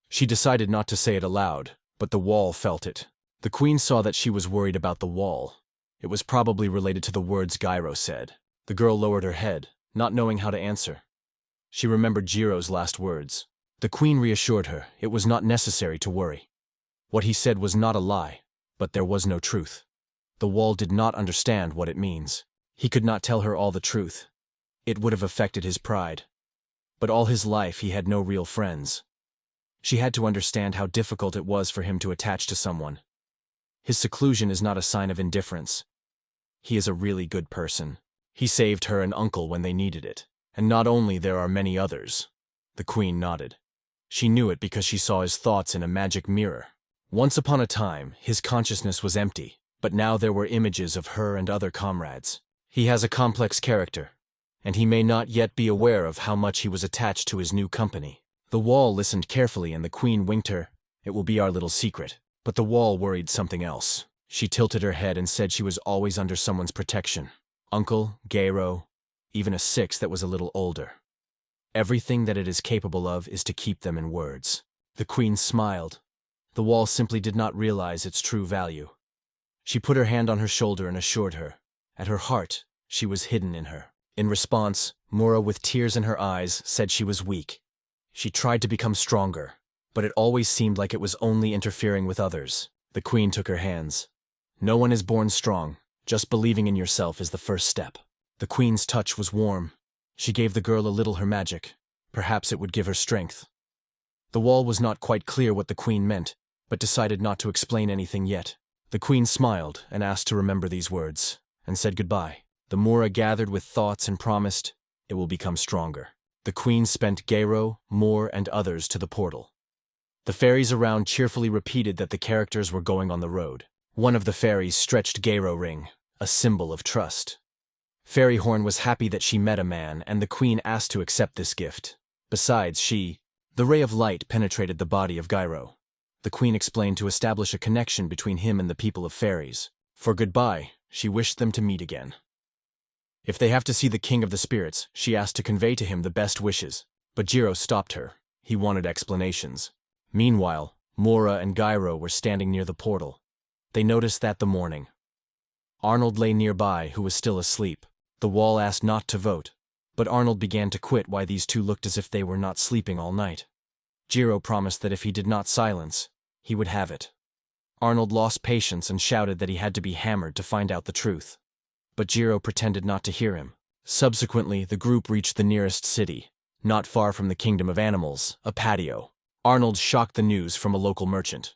She decided not to say it aloud, but the wall felt it. The queen saw that she was worried about the wall. It was probably related to the words Gyro said. The girl lowered her head, not knowing how to answer. She remembered Jiro's last words. The queen reassured her it was not necessary to worry. What he said was not a lie, but there was no truth. The wall did not understand what it means. He could not tell her all the truth. It would have affected his pride. But all his life he had no real friends. She had to understand how difficult it was for him to attach to someone. His seclusion is not a sign of indifference. He is a really good person. He saved her and uncle when they needed it. And not only there are many others. The queen nodded. She knew it because she saw his thoughts in a magic mirror. Once upon a time, his consciousness was empty, but now there were images of her and other comrades. He has a complex character, and he may not yet be aware of how much he was attached to his new company. The wall listened carefully and the queen winked her. It will be our little secret. But the wall worried something else. She tilted her head and said she was always under someone's protection. Uncle, Gyro, even a six that was a little older. Everything that it is capable of is to keep them in words. The queen smiled. The wall simply did not realize its true value. She put her hand on her shoulder and assured her. At her heart, she was hidden in her. In response, Mura, with tears in her eyes, said she was weak. She tried to become stronger, but it always seemed like it was only interfering with others. The queen took her hands. No one is born strong. Just believing in yourself is the first step. The queen's touch was warm. She gave the girl a little her magic. Perhaps it would give her strength. The wall was not quite clear what the queen meant, but decided not to explain anything yet. The queen smiled and asked to remember these words, and said goodbye. The Mura gathered with thoughts and promised, it will become stronger. The queen spent Gyro, Muir, and others to the portal. The fairies around cheerfully repeated that the characters were going on the road. One of the fairies stretched Gyro ring, a symbol of trust. Fairy Horn was happy that she met a man, and the queen asked to accept this gift. Besides, the ray of light penetrated the body of Gyro. The queen explained to establish a connection between him and the people of fairies. For goodbye, she wished them to meet again. If they have to see the king of the spirits, she asked to convey to him the best wishes. But Jiro stopped her. He wanted explanations. Meanwhile, Mura and Gyro were standing near the portal. They noticed that the morning. Arnold lay nearby, who was still asleep. The wall asked not to vote, but Arnold began to quit why these two looked as if they were not sleeping all night. Jiro promised that if he did not silence, he would have it. Arnold lost patience and shouted that he had to be hammered to find out the truth. But Jiro pretended not to hear him. Subsequently, the group reached the nearest city, not far from the kingdom of animals, a patio. Arnold shocked the news from a local merchant.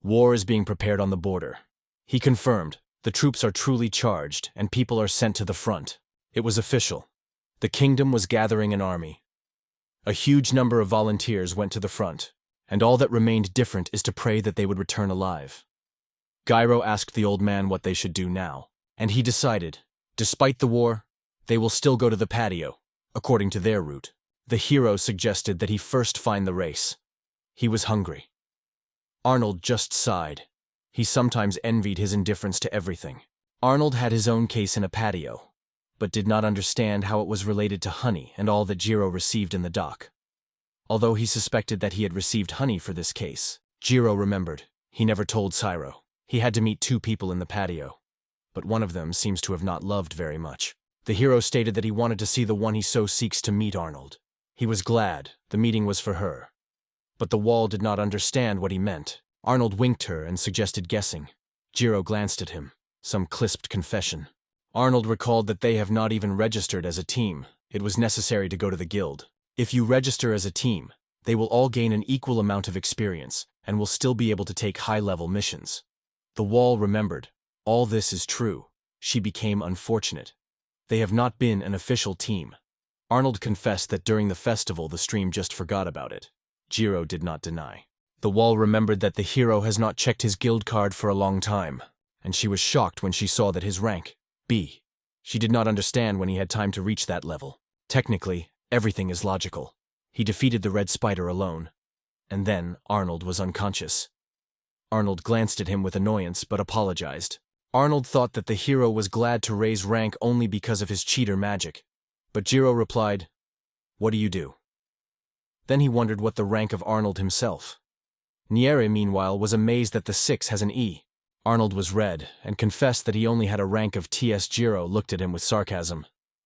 War is being prepared on the border. He confirmed, the troops are truly charged and people are sent to the front. It was official. The kingdom was gathering an army. A huge number of volunteers went to the front, and all that remained different is to pray that they would return alive. Gyro asked the old man what they should do now, and he decided, despite the war, they will still go to the patio, according to their route. The hero suggested that he first find the race. He was hungry. Arnold just sighed. He sometimes envied his indifference to everything. Arnold had his own case in a patio. but did not understand how it was related to honey and all that Jiro received in the dock. Although he suspected that he had received honey for this case, Jiro remembered. He never told Sairo. He had to meet 2 people in the patio, but one of them seems to have not loved very much. The hero stated that he wanted to see the one he so seeks to meet Arnold. He was glad the meeting was for her. But the wall did not understand what he meant. Arnold winked her and suggested guessing. Jiro glanced at him. Some clisped confession. Arnold recalled that they have not even registered as a team. It was necessary to go to the guild. If you register as a team, they will all gain an equal amount of experience and will still be able to take high-level missions. The wall remembered. All this is true. She became unfortunate. They have not been an official team. Arnold confessed that during the festival the stream just forgot about it. Jiro did not deny. The wall remembered that the hero has not checked his guild card for a long time, and she was shocked when she saw that his rank, B. She did not understand when he had time to reach that level. Technically, everything is logical. He defeated the red spider alone. And then Arnold was unconscious. Arnold glanced at him with annoyance but apologized. Arnold thought that the hero was glad to raise rank only because of his cheater magic. But Jiro replied, "What do you do?" Then he wondered what the rank of Arnold himself. Niere, meanwhile, was amazed that the 6 has an E. Arnold was red and confessed that he only had a rank of TS. Jiro looked at him with sarcasm.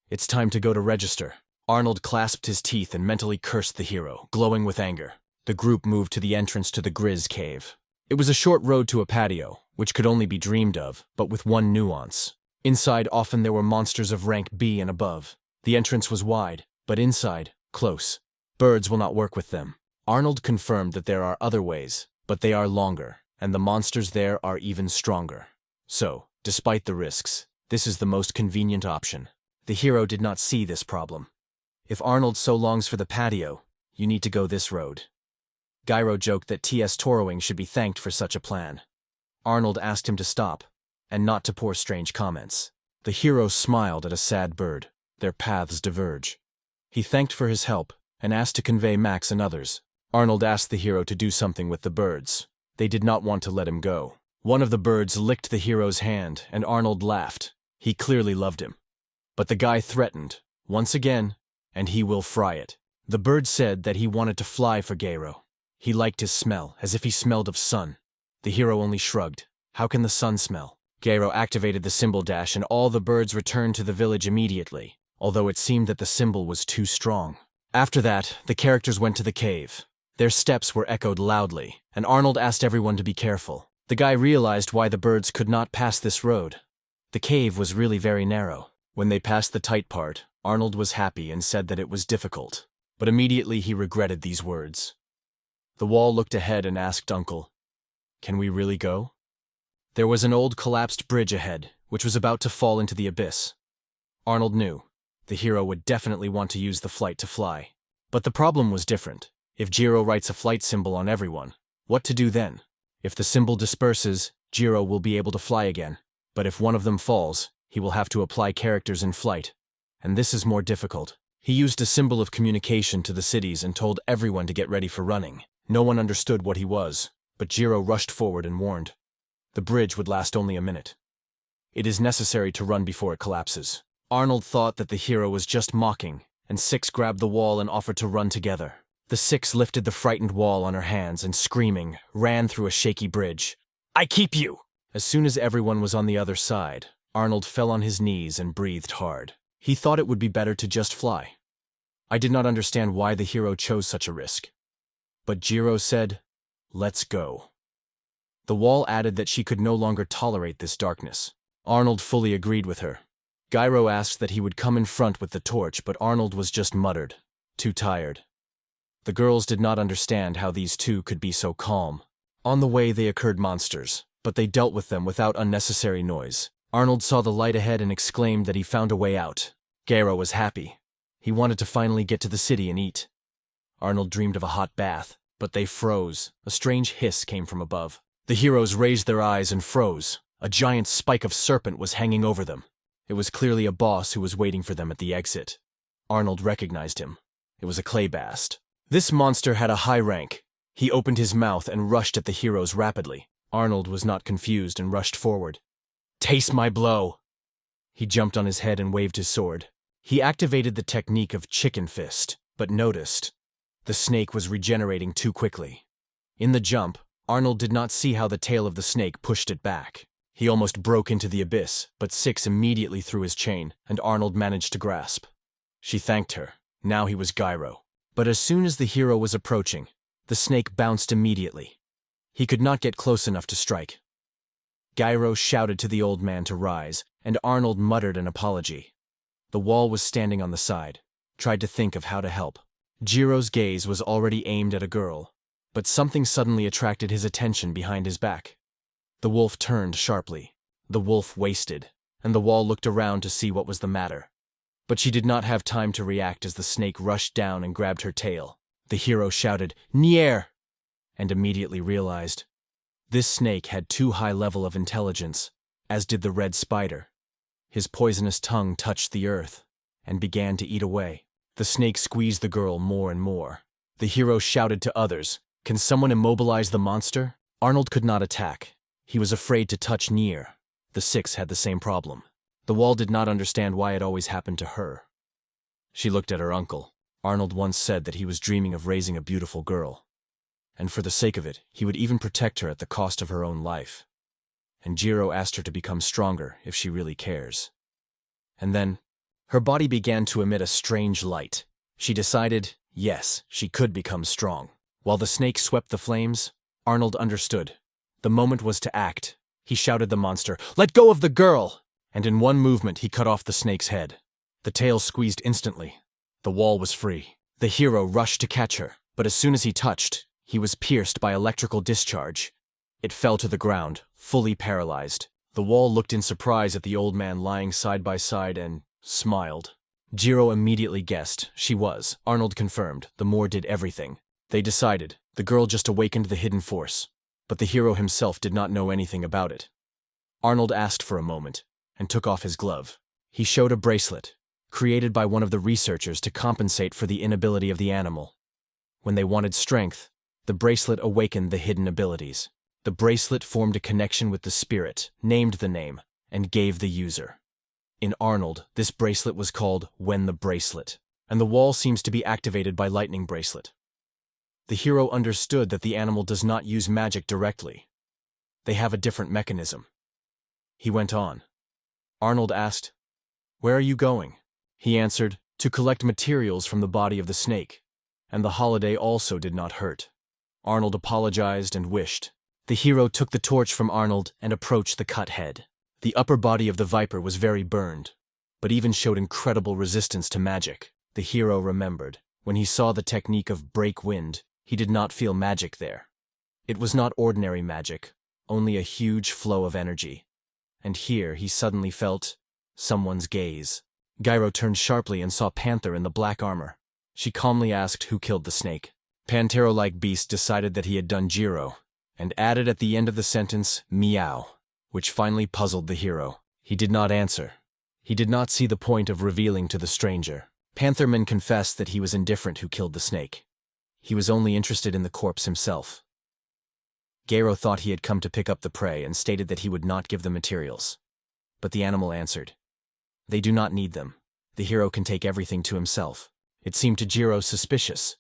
"It's time to go to register." Arnold clasped his teeth and mentally cursed the hero, glowing with anger. The group moved to the entrance to the Grizz cave. It was a short road to a patio, which could only be dreamed of, but with one nuance. Inside often there were monsters of rank B and above. The entrance was wide, but inside, close. Birds will not work with them. Arnold confirmed that there are other ways, but they are longer, and the monsters there are even stronger. So, despite the risks, this is the most convenient option. The hero did not see this problem. If Arnold so longs for the patio, you need to go this road. Gyro joked that T.S. Toroing should be thanked for such a plan. Arnold asked him to stop, and not to pour strange comments. The hero smiled at a sad bird. Their paths diverge. He thanked for his help, and asked to convey Max and others. Arnold asked the hero to do something with the birds. They did not want to let him go. One of the birds licked the hero's hand, and Arnold laughed. He clearly loved him. But the guy threatened, once again, and he will fry it. The bird said that he wanted to fly for Gyro. He liked his smell, as if he smelled of sun. The hero only shrugged. How can the sun smell? Gyro activated the symbol dash and all the birds returned to the village immediately, although it seemed that the symbol was too strong. After that, the characters went to the cave. Their steps were echoed loudly, and Arnold asked everyone to be careful. The guy realized why the birds could not pass this road. The cave was really very narrow. When they passed the tight part, Arnold was happy and said that it was difficult, but immediately he regretted these words. The wall looked ahead and asked Uncle, "Can we really go?" There was an old collapsed bridge ahead, which was about to fall into the abyss. Arnold knew. The hero would definitely want to use the flight to fly. But the problem was different. If Jiro writes a flight symbol on everyone, what to do then? If the symbol disperses, Jiro will be able to fly again. But if one of them falls, he will have to apply characters in flight. And this is more difficult. He used a symbol of communication to the cities and told everyone to get ready for running. No one understood what he was, but Jiro rushed forward and warned. The bridge would last only a minute. It is necessary to run before it collapses. Arnold thought that the hero was just mocking, and 6 grabbed the wall and offered to run together. The 6 lifted the frightened wall on her hands and, screaming, ran through a shaky bridge. "I keep you!" As soon as everyone was on the other side, Arnold fell on his knees and breathed hard. He thought it would be better to just fly. I did not understand why the hero chose such a risk. But Jiro said, "Let's go." The wall added that she could no longer tolerate this darkness. Arnold fully agreed with her. Gyro asked that he would come in front with the torch, but Arnold was just muttered, "Too tired." The girls did not understand how these two could be so calm. On the way they occurred monsters, but they dealt with them without unnecessary noise. Arnold saw the light ahead and exclaimed that he found a way out. Gyro was happy. He wanted to finally get to the city and eat. Arnold dreamed of a hot bath, but they froze. A strange hiss came from above. The heroes raised their eyes and froze. A giant spike of serpent was hanging over them. It was clearly a boss who was waiting for them at the exit. Arnold recognized him. It was a claybast. This monster had a high rank. He opened his mouth and rushed at the heroes rapidly. Arnold was not confused and rushed forward. "Taste my blow!" He jumped on his head and waved his sword. He activated the technique of chicken fist, but noticed the snake was regenerating too quickly. In the jump, Arnold did not see how the tail of the snake pushed it back. He almost broke into the abyss, but Six immediately threw his chain, and Arnold managed to grasp. She thanked her. Now he was Gyro. But as soon as the hero was approaching, the snake bounced immediately. He could not get close enough to strike. Gyro shouted to the old man to rise, and Arnold muttered an apology. The wall was standing on the side, tried to think of how to help. Jiro's gaze was already aimed at a girl, but something suddenly attracted his attention behind his back. The wolf turned sharply. The wolf wasted, and the wall looked around to see what was the matter. But she did not have time to react as the snake rushed down and grabbed her tail. The hero shouted, "Nier!" and immediately realized this snake had too high level of intelligence, as did the red spider. His poisonous tongue touched the earth and began to eat away. The snake squeezed the girl more and more. The hero shouted to others, "Can someone immobilize the monster?" Arnold could not attack. He was afraid to touch Nier. The Six had the same problem. The wall did not understand why it always happened to her. She looked at her uncle. Arnold once said that he was dreaming of raising a beautiful girl, and for the sake of it, he would even protect her at the cost of her own life. And Jiro asked her to become stronger if she really cares. And then, her body began to emit a strange light. She decided, yes, she could become strong. While the snake swept the flames, Arnold understood. The moment was to act. He shouted the monster, "Let go of the girl!" And in one movement he cut off the snake's head. The tail squeezed instantly. The wall was free. The hero rushed to catch her, but as soon as he touched, he was pierced by electrical discharge. It fell to the ground, fully paralyzed. The wall looked in surprise at the old man lying side by side and smiled. Jiro immediately guessed she was. Arnold confirmed. The Moor did everything. They decided. The girl just awakened the hidden force. But the hero himself did not know anything about it. Arnold asked for a moment and took off his glove. He showed a bracelet, created by one of the researchers to compensate for the inability of the animal. When they wanted strength, the bracelet awakened the hidden abilities. The bracelet formed a connection with the spirit, named the name, and gave the user. In Arnold, this bracelet was called When the Bracelet, and the wall seems to be activated by Lightning Bracelet. The hero understood that the animal does not use magic directly. They have a different mechanism. He went on. Arnold asked, "Where are you going?" He answered, "To collect materials from the body of the snake." And the holiday also did not hurt. Arnold apologized and wished. The hero took the torch from Arnold and approached the cut head. The upper body of the viper was very burned, but even showed incredible resistance to magic. The hero remembered. When he saw the technique of break wind, he did not feel magic there. It was not ordinary magic, only a huge flow of energy. And here he suddenly felt someone's gaze. Gyro turned sharply and saw Panther in the black armor. She calmly asked who killed the snake. Pantero-like beast decided that he had done Jiro, and added at the end of the sentence, "meow," which finally puzzled the hero. He did not answer. He did not see the point of revealing to the stranger. Pantherman confessed that he was indifferent who killed the snake. He was only interested in the corpse himself. Gyro thought he had come to pick up the prey and stated that he would not give the materials. But the animal answered, "They do not need them. The hero can take everything to himself." It seemed to Jiro suspicious.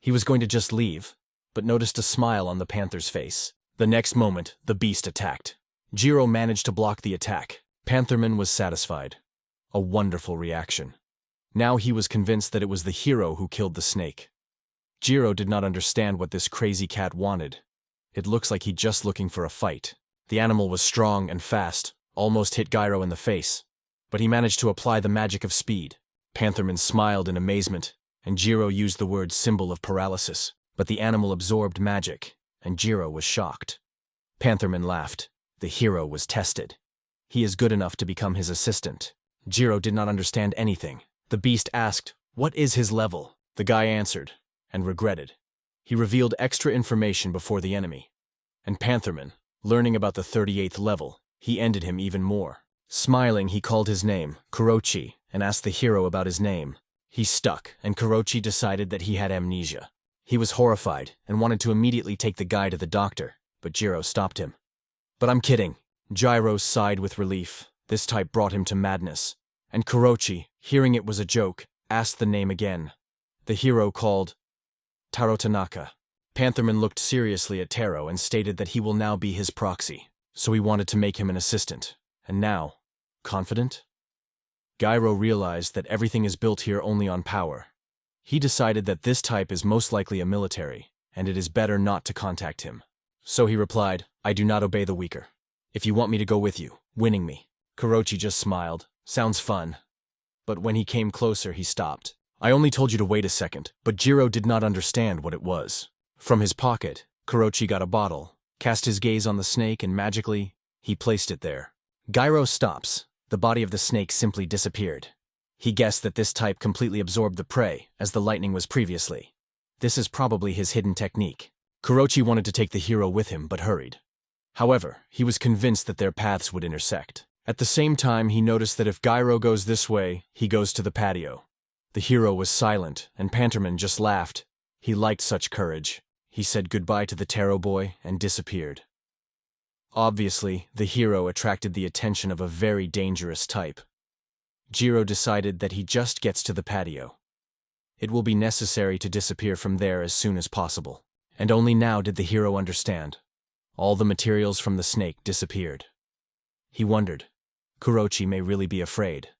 He was going to just leave, but noticed a smile on the panther's face. The next moment, the beast attacked. Jiro managed to block the attack. Pantherman was satisfied. A wonderful reaction. Now he was convinced that it was the hero who killed the snake. Jiro did not understand what this crazy cat wanted. It looks like he's just looking for a fight. The animal was strong and fast, almost hit Gyro in the face. But he managed to apply the magic of speed. Pantherman smiled in amazement, and Jiro used the word symbol of paralysis. But the animal absorbed magic, and Jiro was shocked. Pantherman laughed. The hero was tested. He is good enough to become his assistant. Jiro did not understand anything. The beast asked, "What is his level?" The guy answered, and regretted. He revealed extra information before the enemy. And Pantherman, learning about the 38th level, he ended him even more. Smiling, he called his name, Kurochi, and asked the hero about his name. He stuck, and Kurochi decided that he had amnesia. He was horrified and wanted to immediately take the guy to the doctor, but Jiro stopped him. "But I'm kidding." Gyro sighed with relief. This type brought him to madness, and Kurochi, hearing it was a joke, asked the name again. The hero called Taro Tanaka. Pantherman looked seriously at Taro and stated that he will now be his proxy, so he wanted to make him an assistant. And now, confident? Gyro realized that everything is built here only on power. He decided that this type is most likely a military, and it is better not to contact him. So he replied, I do not obey the weaker. If you want me to go with you, winning me. Kurochi just smiled. Sounds fun. But when he came closer, he stopped. I only told you to wait a second, but Jiro did not understand what it was. From his pocket, Kurochi got a bottle, cast his gaze on the snake, and magically, he placed it there. Gyro stops. The body of the snake simply disappeared. He guessed that this type completely absorbed the prey, as the lightning was previously. This is probably his hidden technique. Kurochi wanted to take the hero with him, but hurried. However, he was convinced that their paths would intersect. At the same time, he noticed that if Gyro goes this way, he goes to the patio. The hero was silent, and Pantherman just laughed. He liked such courage. He said goodbye to the Taro boy and disappeared. Obviously, the hero attracted the attention of a very dangerous type. Jiro decided that he just gets to the patio. It will be necessary to disappear from there as soon as possible. And only now did the hero understand. All the materials from the snake disappeared. He wondered. Kurochi may really be afraid.